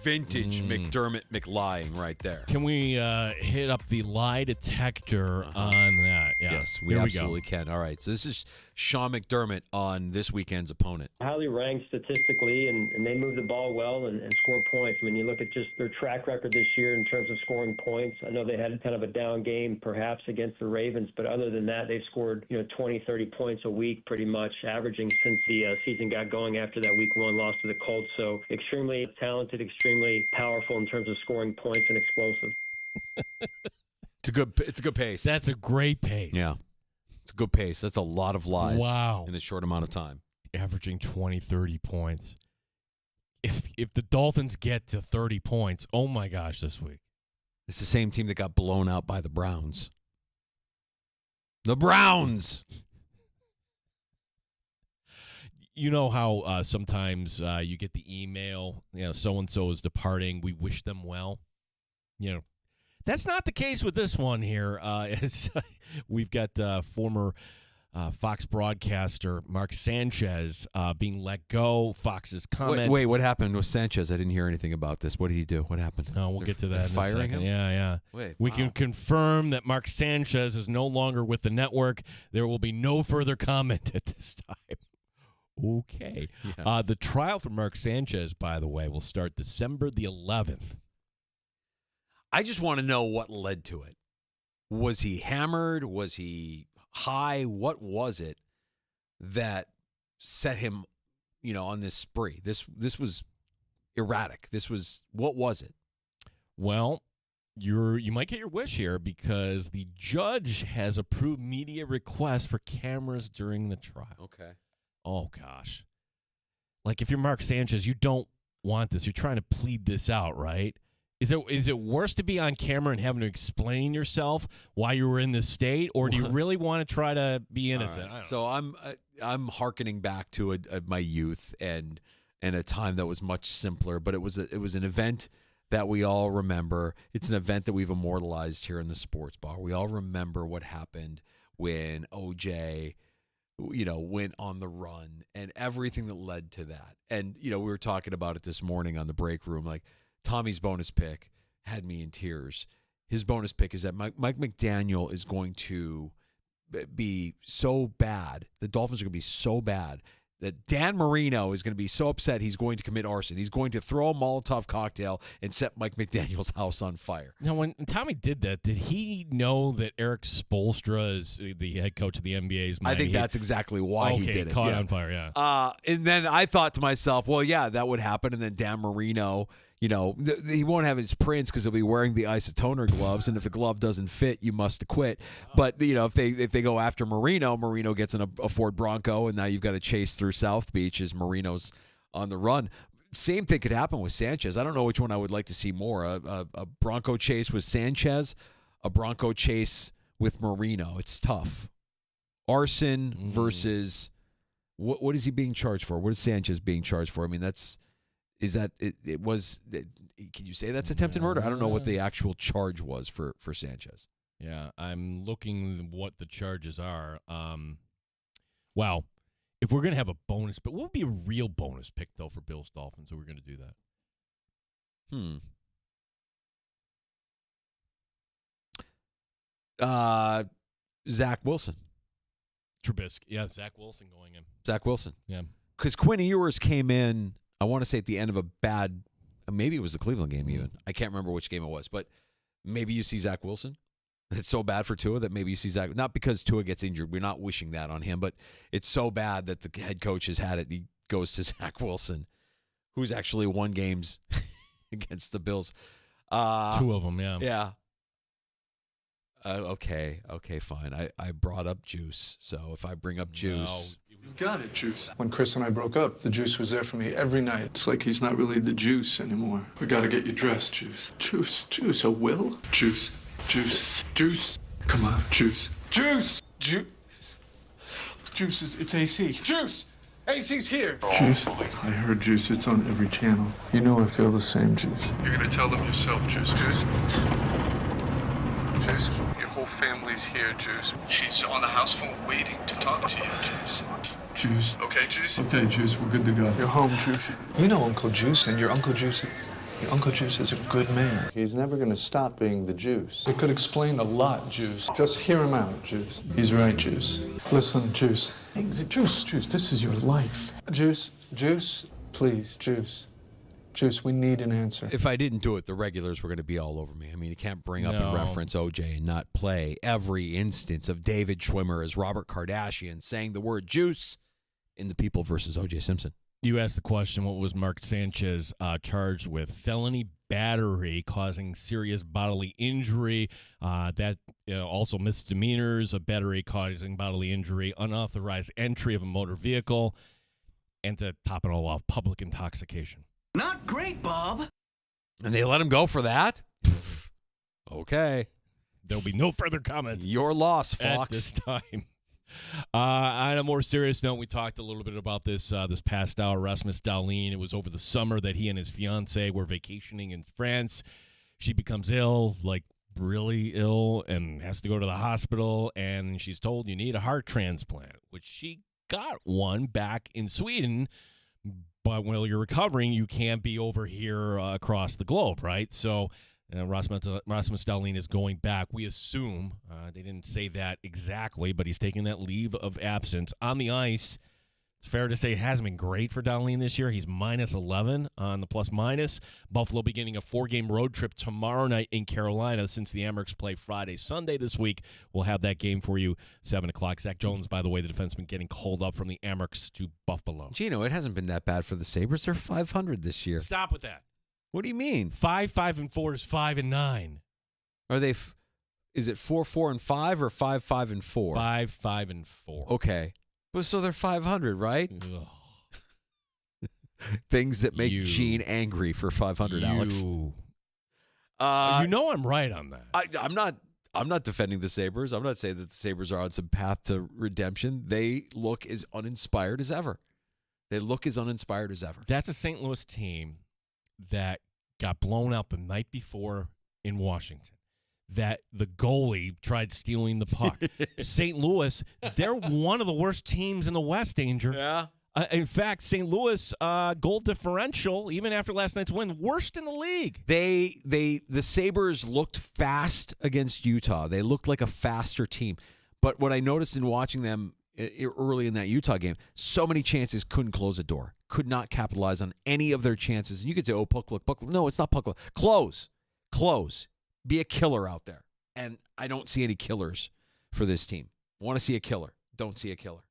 vintage McDermott McLying right there. Can we hit up the lie detector on that? Yeah. Yes, we absolutely can. All right, so this is Sean McDermott on this weekend's opponent. Highly ranked statistically, and they move the ball well and score points. I mean, you look at just their track record this year in terms of scoring points. I know they had kind of a down game perhaps against the Ravens, but other than that, they've scored 20, 30 points a week pretty much, averaging since the season got going after that Week 1 loss to the Colts. So extremely talented, extremely powerful in terms of scoring points and explosive. It's a good pace. That's a great pace. Yeah. It's a good pace. That's a lot of lies. Wow. In a short amount of time. Averaging 20, 30 points. If the Dolphins get to 30 points, oh my gosh, this week. It's the same team that got blown out by the Browns. The Browns! You know how sometimes you get the email, so-and-so is departing, we wish them well? That's not the case with this one here. We've got former Fox broadcaster Mark Sanchez being let go. Fox's comment. Wait, what happened with Sanchez? I didn't hear anything about this. What did he do? What happened? No, we'll get to that in a firing second. him? Yeah. Wait, we can confirm that Mark Sanchez is no longer with the network. There will be no further comment at this time. Okay. Yeah. The trial for Mark Sanchez, by the way, will start December the 11th. I just want to know what led to it. Was he hammered? Was he high? What was it that set him, on this spree? This was erratic. What was it? Well, you might get your wish here because the judge has approved media requests for cameras during the trial. Okay. Oh, gosh. Like, if you're Mark Sanchez, you don't want this. You're trying to plead this out, right? Is it worse to be on camera and having to explain yourself why you were in this state, or do you really want to try to be innocent? Right. So I'm hearkening back to my youth and a time that was much simpler, but it was an event that we all remember. It's an event that we've immortalized here in the Sports Bar. We all remember what happened when OJ went on the run and everything that led to that. And we were talking about it this morning on the break room, like. Tommy's bonus pick had me in tears. His bonus pick is that Mike McDaniel is going to be so bad. The Dolphins are going to be so bad that Dan Marino is going to be so upset he's going to commit arson. He's going to throw a Molotov cocktail and set Mike McDaniel's house on fire. Now, when Tommy did that, did he know that Eric Spoelstra is the head coach of the NBA's? I think that's exactly why he did it. Caught on fire, yeah. And then I thought to myself, well, yeah, that would happen. And then Dan Marino, he won't have his prints because he'll be wearing the isotoner gloves, and if the glove doesn't fit, you must quit. But if they go after Marino gets in a Ford Bronco, and now you've got to chase through South Beach as Marino's on the run. Same thing could happen with Sanchez. I don't know which one I would like to see more: a Bronco chase with Sanchez, a Bronco chase with Marino. It's tough. Arson versus what is he being charged for? What is Sanchez being charged for? I mean, can you say that's attempted murder? I don't know what the actual charge was for Sanchez. Yeah, I'm looking what the charges are. Wow. If we're going to have a bonus, but what would be a real bonus pick, though, for Bills Dolphins? So we're going to do that. Zach Wilson. Trubisky. Yeah, Zach Wilson going in. Zach Wilson. Yeah. Because Quinn Ewers came in, I want to say at the end of a bad, maybe it was the Cleveland game even. I can't remember which game it was, but maybe you see Zach Wilson. It's so bad for Tua that maybe you see Zach. Not because Tua gets injured. We're not wishing that on him, but it's so bad that the head coach has had it. He goes to Zach Wilson, who's actually won games against the Bills. 2 of them, yeah. Yeah. Okay, fine. I brought up Juice, so if I bring up Juice. You got it, Juice. When Chris and I broke up, the Juice was there for me every night. It's like he's not really the Juice anymore. We gotta get you dressed, Juice. Juice, a will? Juice. Come on, Juice. Juice, it's AC. Juice! AC's here! Juice, I heard Juice. It's on every channel. You know I feel the same, Juice. You're gonna tell them yourself, Juice. Juice, your whole family's here, Juice. She's on the house phone waiting to talk to you, Juice. Juice. Okay, Juice? Okay, Juice, we're good to go. You're home, Juice. You know Uncle Juice, and your Uncle Juice is a good man. He's never gonna stop being the Juice. It could explain a lot, Juice. Just hear him out, Juice. He's right, Juice. Listen, Juice. Hey, Juice, this is your life. Juice, please, Juice. Juice, we need an answer. If I didn't do it, the regulars were going to be all over me. I mean, you can't bring up and reference OJ and not play every instance of David Schwimmer as Robert Kardashian saying the word juice in The People versus OJ Simpson. You asked the question, what was Mark Sanchez charged with? Felony battery causing serious bodily injury. That also misdemeanors, a battery causing bodily injury, unauthorized entry of a motor vehicle, and to top it all off, public intoxication. Not great, Bob. And they let him go for that? Okay. There'll be no further comments. Your loss, Fox. At this time. On a more serious note, we talked a little bit about this past hour. Rasmus Dahlin, it was over the summer that he and his fiancée were vacationing in France. She becomes ill, like really ill, and has to go to the hospital, and she's told you need a heart transplant, which she got one back in Sweden. But while you're recovering, you can't be over here across the globe, right? So Rasmus Dahlin is going back. We assume, they didn't say that exactly, but he's taking that leave of absence. On the ice, it's fair to say it hasn't been great for Dahlin this year. He's minus 11 on the plus-minus. Buffalo beginning a 4-game road trip tomorrow night in Carolina since the Amerks play Friday, Sunday this week. We'll have that game for you, 7 o'clock. Zach Jones, by the way, the defenseman, getting called up from the Amerks to Buffalo. Gino, it hasn't been that bad for the Sabres. They're 500 this year. Stop with that. What do you mean? 5-5-4 is 5-9. Are they? Is it 4-4-5 or 5-5-4? 5-5-4. Okay. Well, so they're 500, right? Things that make Gene angry for 500, Alex. You know I'm right on that. I'm not defending the Sabres. I'm not saying that the Sabres are on some path to redemption. They look as uninspired as ever. That's a St. Louis team that got blown out the night before in Washington. That the goalie tried stealing the puck. St. Louis, they're one of the worst teams in the West, Danger. Yeah. In fact, St. Louis goal differential, even after last night's win, worst in the league. The Sabres looked fast against Utah. They looked like a faster team. But what I noticed in watching them early in that Utah game, so many chances, couldn't close a door. Could not capitalize on any of their chances. And you could say, oh, puck luck. No, it's not puck luck. Close. Be a killer out there. And I don't see any killers for this team. Want to see a killer. Don't see a killer.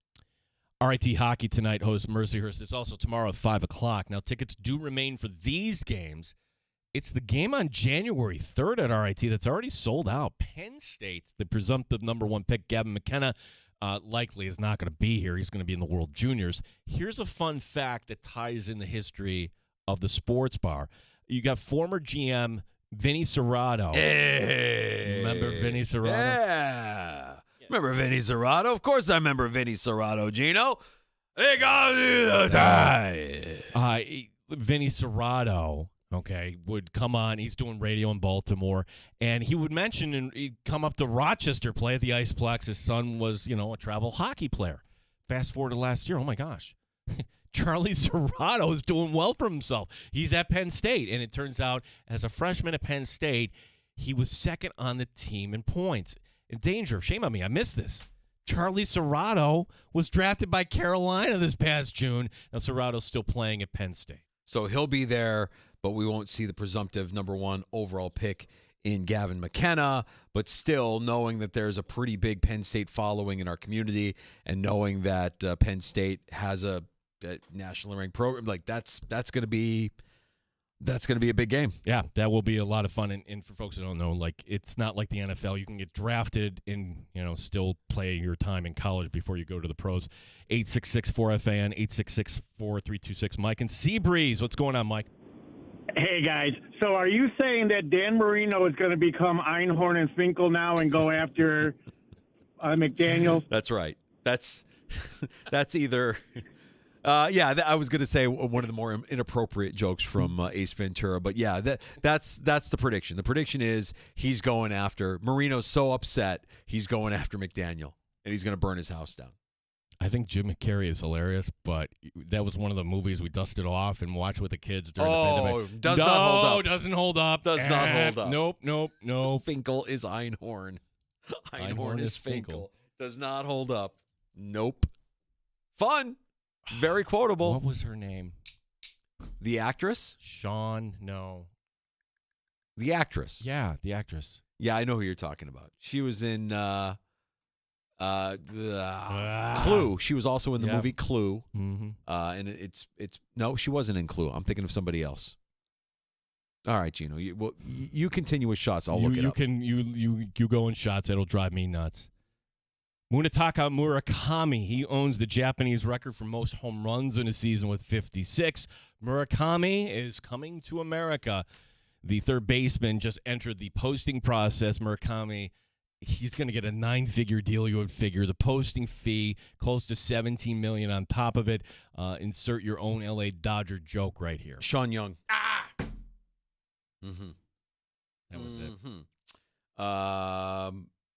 RIT Hockey tonight hosts Mercyhurst. It's also tomorrow at 5 o'clock. Now, tickets do remain for these games. It's the game on January 3rd at RIT that's already sold out. Penn State, the presumptive number 1 pick, Gavin McKenna, likely is not going to be here. He's going to be in the World Juniors. Here's a fun fact that ties in the history of the sports bar. You got former GM Vinny Serrato. Hey. Remember Vinny Serrato? Yeah. Remember Vinny Serrato? Of course I remember Vinny Serrato, Gino. They got to die. Vinny Serrato, would come on. He's doing radio in Baltimore, and he would mention and he'd come up to Rochester, play at the Iceplex. His son was, a travel hockey player. Fast forward to last year. Oh, my gosh. Charlie Serrato is doing well for himself. He's at Penn State, and it turns out as a freshman at Penn State, he was second on the team in points. In danger. Shame on me. I missed this. Charlie Serrato was drafted by Carolina this past June. Now, Serrato's still playing at Penn State. So he'll be there, but we won't see the presumptive number 1 overall pick in Gavin McKenna. But still, knowing that there's a pretty big Penn State following in our community and knowing that Penn State has a nationally ranked program, like that's going to be a big game. Yeah, that will be a lot of fun. And for folks that don't know, like, it's not like the NFL. You can get drafted and, still play your time in college before you go to the pros. 866-4FAN, 866-4326. Mike and Seabreeze. What's going on, Mike? Hey, guys. So are you saying that Dan Marino is going to become Einhorn and Finkel now and go after McDaniel? That's right. That's either... I was going to say one of the more inappropriate jokes from Ace Ventura, but yeah, that's the prediction. The prediction is he's going after Marino's so upset he's going after McDaniel and he's going to burn his house down. I think Jim Carrey is hilarious, but that was one of the movies we dusted off and watched with the kids during the pandemic. Doesn't hold up. Doesn't hold up. Does not hold up. Nope. Finkel is Einhorn. Einhorn is Finkel. Does not hold up. Nope. Fun. Very quotable. What was her name? The actress? Sean, no. The actress. Yeah, the actress. Yeah, I know who you're talking about. She was in Clue. She was also in the movie Clue. Mm-hmm. And it's no, she wasn't in Clue. I'm thinking of somebody else. All right, Gino. You continue with shots. I'll look it up. You go in shots. It'll drive me nuts. Munetaka Murakami, he owns the Japanese record for most home runs in a season with 56. Murakami is coming to America. The third baseman just entered the posting process. Murakami, he's going to get a 9-figure deal, you would figure. The posting fee, close to $17 million on top of it. Insert your own L.A. Dodger joke right here. Sean Young. Mm-hmm. That was it.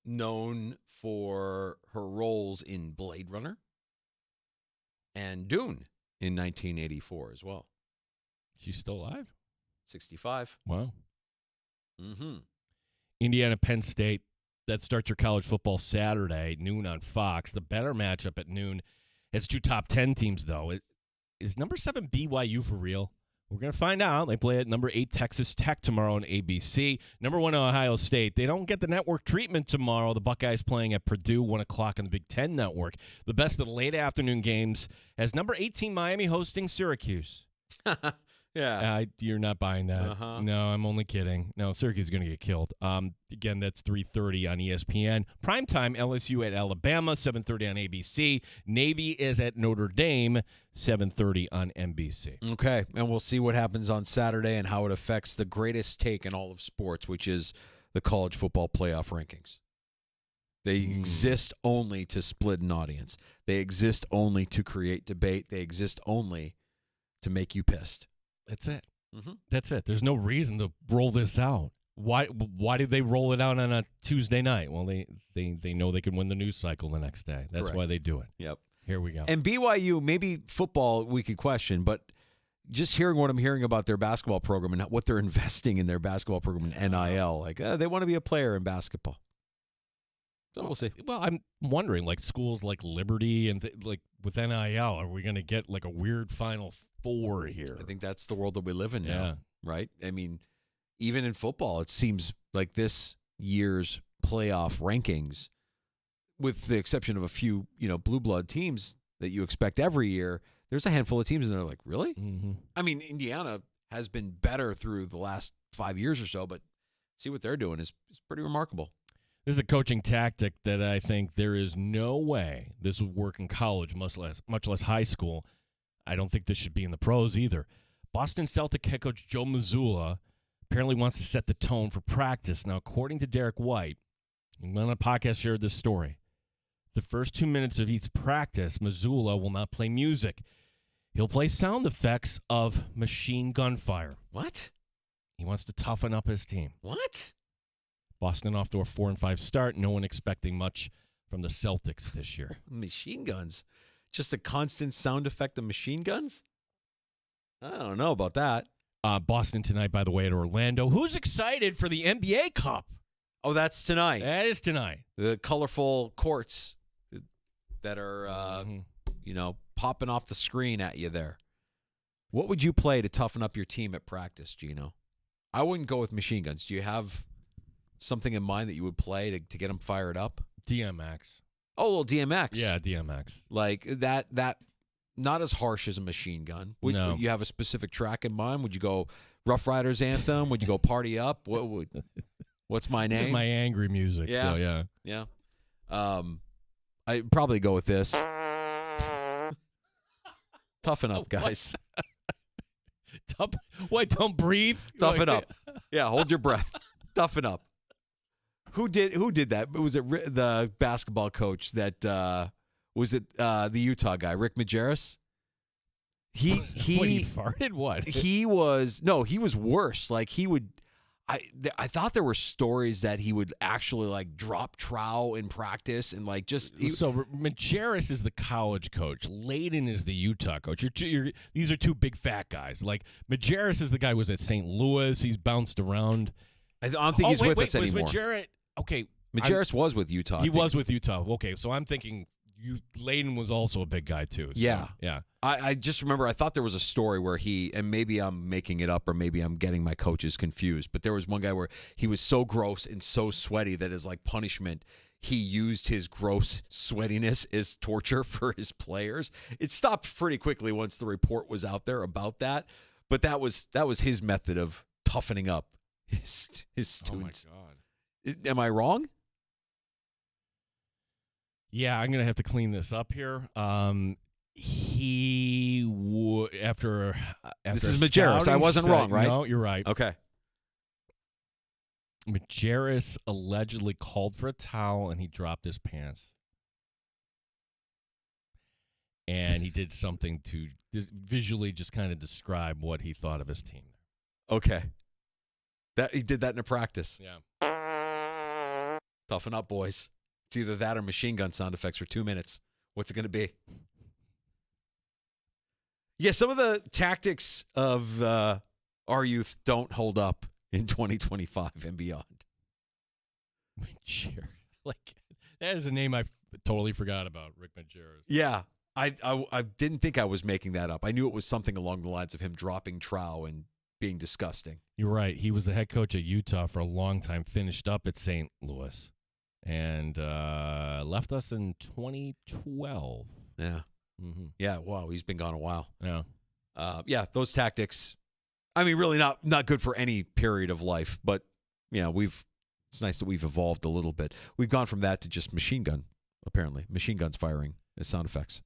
Known for her roles in Blade Runner and Dune in 1984 as well. She's still alive? 65. Wow. Mm-hmm. Indiana, Penn State. That starts your college football Saturday, noon on Fox. The better matchup at noon. It's 2 top 10 teams, though. Is number 7 BYU for real? We're going to find out. They play at number 8 Texas Tech tomorrow on ABC. Number 1 Ohio State. They don't get the network treatment tomorrow. The Buckeyes playing at Purdue, 1 o'clock on the Big Ten Network. The best of the late afternoon games has number 18 Miami hosting Syracuse. Yeah. You're not buying that. Uh-huh. No, I'm only kidding. No, Syracuse is going to get killed. Again, that's 3:30 on ESPN. Primetime, LSU at Alabama, 7:30 on ABC. Navy is at Notre Dame, 7:30 on NBC. Okay, and we'll see what happens on Saturday and how it affects the greatest take in all of sports, which is the college football playoff rankings. They exist only to split an audience. They exist only to create debate. They exist only to make you pissed. That's it. Mm-hmm. That's it. There's no reason to roll this out. Why did they roll it out on a Tuesday night? Well, they know they can win the news cycle the next day. That's Correct. why they do it. Yep. Here we go. And BYU, maybe football we could question, but just hearing what I'm hearing about their basketball program and what they're investing in their basketball program in NIL, like they want to be a player in basketball. So we'll see. Well, I'm wondering, like schools like Liberty and like with NIL, are we going to get like a weird Final Four here? I think that's the world that we live in now, Yeah. right? I mean, even in football, it seems like this year's playoff rankings, with the exception of a few, blue blood teams that you expect every year, there's a handful of teams, and they're like, really? Mm-hmm. I mean, Indiana has been better through the last 5 years or so, but see what they're doing is pretty remarkable. There's a coaching tactic that I think there is no way this would work in college, much less high school. I don't think this should be in the pros either. Boston Celtic head coach Joe Mazzulla apparently wants to set the tone for practice. Now, according to Derek White, and on a podcast shared this story, the first 2 minutes of each practice, Mazzulla will not play music. He'll play sound effects of machine gun fire. What? He wants to toughen up his team. What? Boston off to a 4-5 start. No one expecting much from the Celtics this year. Machine guns? Just a constant sound effect of machine guns? I don't know about that. Boston tonight, by the way, at Orlando. Who's excited for the NBA Cup? Oh, that's tonight. That is tonight. The colorful courts. that are, popping off the screen at you there. What would you play to toughen up your team at practice, Gino? I wouldn't go with machine guns. Do you have something in mind that you would play to get them fired up? DMX. Oh, a little DMX. Yeah, DMX. Like that not as harsh as a machine gun. Would you have a specific track in mind? Would you go Rough Riders Anthem? Would you go Party Up? What's my name? This is my angry music. Yeah. So, yeah. Yeah. I'd probably go with this. Toughen up, guys. Wait, don't breathe. Toughen up. Yeah, hold your breath. Toughen up. Who did that? Was it the basketball coach that was it the Utah guy, Rick Majerus? He farted? What? He was worse. Like he would I thought there were stories that he would actually like drop trowel in practice and like just. So Majerus is the college coach. Layden is the Utah coach. These are two big fat guys. Like Majerus is the guy who was at St. Louis. He's bounced around. I don't think he's with us anymore. Was Majerus was with Utah. He was with Utah. Okay, so I'm thinking Layden was also a big guy too. So, yeah. Yeah. I just remember I thought there was a story where and maybe I'm making it up or maybe I'm getting my coaches confused, but there was one guy where he was so gross and so sweaty that as like punishment, he used his gross sweatiness as torture for his players. It stopped pretty quickly once the report was out there about that, but that was his method of toughening up his students. Oh my God. Am I wrong? Yeah, I'm gonna have to clean this up here. He would after this is Majerus. I wasn't wrong, right? No, you're right. Okay. Majerus allegedly called for a towel and he dropped his pants, and he did something to visually just kind of describe what he thought of his team. Okay. That he did that in a practice. Yeah. Toughen up, boys. It's either that or machine gun sound effects for 2 minutes. What's it going to be? Yeah, some of the tactics of our youth don't hold up in 2025 and beyond. Majerus. Like, that is a name I totally forgot about, Rick Majerus. Yeah, I didn't think I was making that up. I knew it was something along the lines of him dropping trow and being disgusting. You're right. He was the head coach at Utah for a long time, finished up at St. Louis, and left us in 2012. Yeah. Mm-hmm. Yeah, wow, he's been gone a while. Yeah. Yeah, those tactics, I mean, really not good for any period of life, but, it's nice that we've evolved a little bit. We've gone from that to just machine gun, apparently. Machine guns firing as sound effects.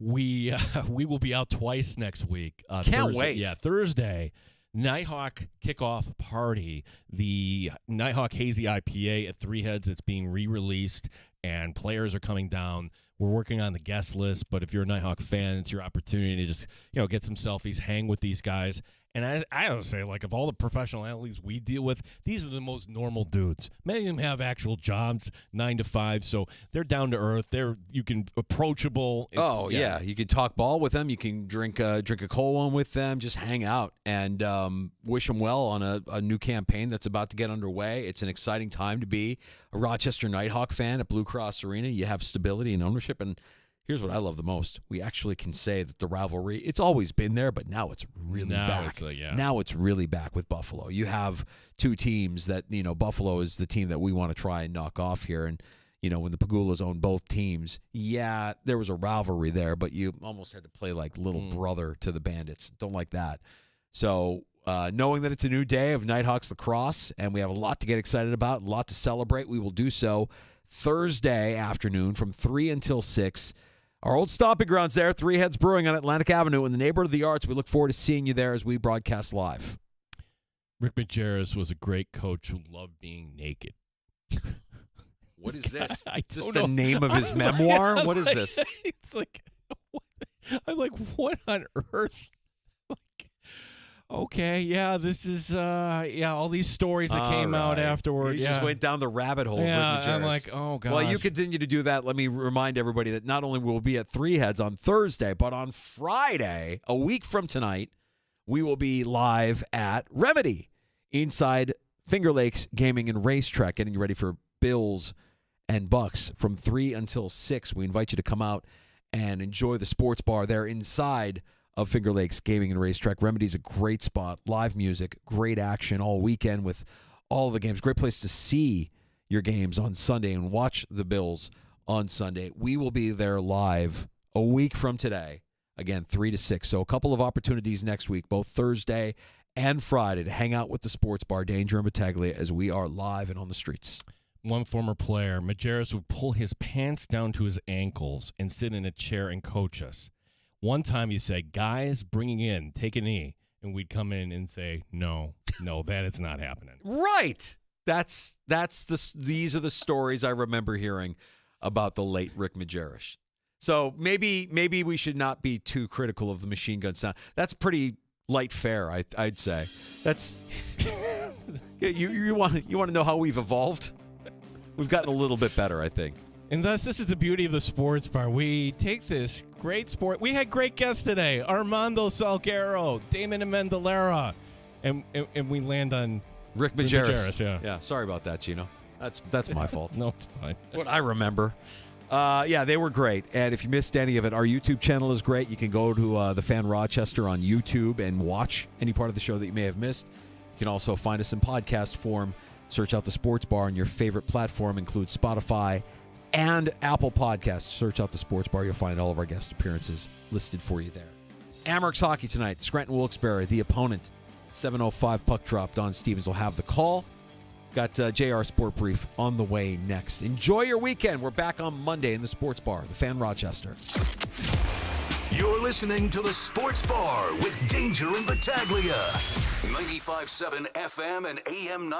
We will be out twice next week. Can't Thursday, wait. Yeah, Thursday, Nighthawk kickoff party. The Nighthawk Hazy IPA at Three Heads. It's being re-released, and players are coming down. We're working on the guest list, but if you're a Nighthawk fan, it's your opportunity to just get some selfies, hang with these guys. And I would say, like, of all the professional athletes we deal with, these are the most normal dudes. Many of them have actual jobs, 9 to 5, so they're down to earth. You can approachable. Yeah, you can talk ball with them. You can drink a cold one with them. Just hang out and wish them well on a new campaign that's about to get underway. It's an exciting time to be a Rochester Nighthawk fan at Blue Cross Arena. You have stability and ownership, and here's what I love the most. We actually can say that the rivalry, it's always been there, but now it's really back. Now it's really back with Buffalo. You have two teams that, Buffalo is the team that we want to try and knock off here. And, when the Pagulas own both teams, yeah, there was a rivalry there, but you almost had to play like little brother to the Bandits. Don't like that. So knowing that it's a new day of Nighthawks lacrosse and we have a lot to get excited about, a lot to celebrate, we will do so Thursday afternoon from 3 until 6. Our old stomping grounds there, Three Heads Brewing on Atlantic Avenue in the neighborhood of the arts. We look forward to seeing you there as we broadcast live. Rick Majerus was a great coach who loved being naked. What is this? Is this the name of his memoir? What is this? It's like, I'm like, what on earth? Okay, yeah, this is all these stories that came out afterward. You just went down the rabbit hole. Yeah, Rick Majerus. I'm like, oh gosh. Well, you continue to do that. Let me remind everybody that not only will we be at Three Heads on Thursday, but on Friday, a week from tonight, we will be live at Remedy inside Finger Lakes Gaming and Racetrack, getting you ready for Bills and Bucks from 3 until 6. We invite you to come out and enjoy the sports bar there inside of Finger Lakes Gaming and Racetrack. Remedy's a great spot. Live music, great action all weekend with all the games. Great place to see your games on Sunday and watch the Bills on Sunday. We will be there live a week from today. Again, 3 to 6. So a couple of opportunities next week, both Thursday and Friday, to hang out with the sports bar, Danger and Battaglia, as we are live and on the streets. One former player, Majerus, would pull his pants down to his ankles and sit in a chair and coach us. One time he said, guys, bringing in, take a knee. And we'd come in and say, no, that is not happening. Right. These are the stories I remember hearing about the late Rick Majerus. So maybe we should not be too critical of the machine gun sound. That's pretty light fare, I'd say. That's you want to know how we've evolved? We've gotten a little bit better, I think. And thus, this is the beauty of the sports bar. We take this great sport. We had great guests today: Armando Salguero, Damon Amendolara, and we land on Rick Majerus. Yeah. Sorry about that, Gino. That's my fault. No, it's fine. What I remember. They were great. And if you missed any of it, our YouTube channel is great. You can go to the Fan Rochester on YouTube and watch any part of the show that you may have missed. You can also find us in podcast form. Search out the Sports Bar on your favorite platform, includes Spotify and Apple Podcasts. Search out the Sports Bar. You'll find all of our guest appearances listed for you there. Amherst hockey tonight. Scranton Wilkes-Barre, the opponent. 7:05 puck drop. Don Stevens will have the call. Got JR Sport Brief on the way next. Enjoy your weekend. We're back on Monday in the Sports Bar, the Fan Rochester. You're listening to the Sports Bar with Danger and Battaglia. 95.7 FM and AM 9.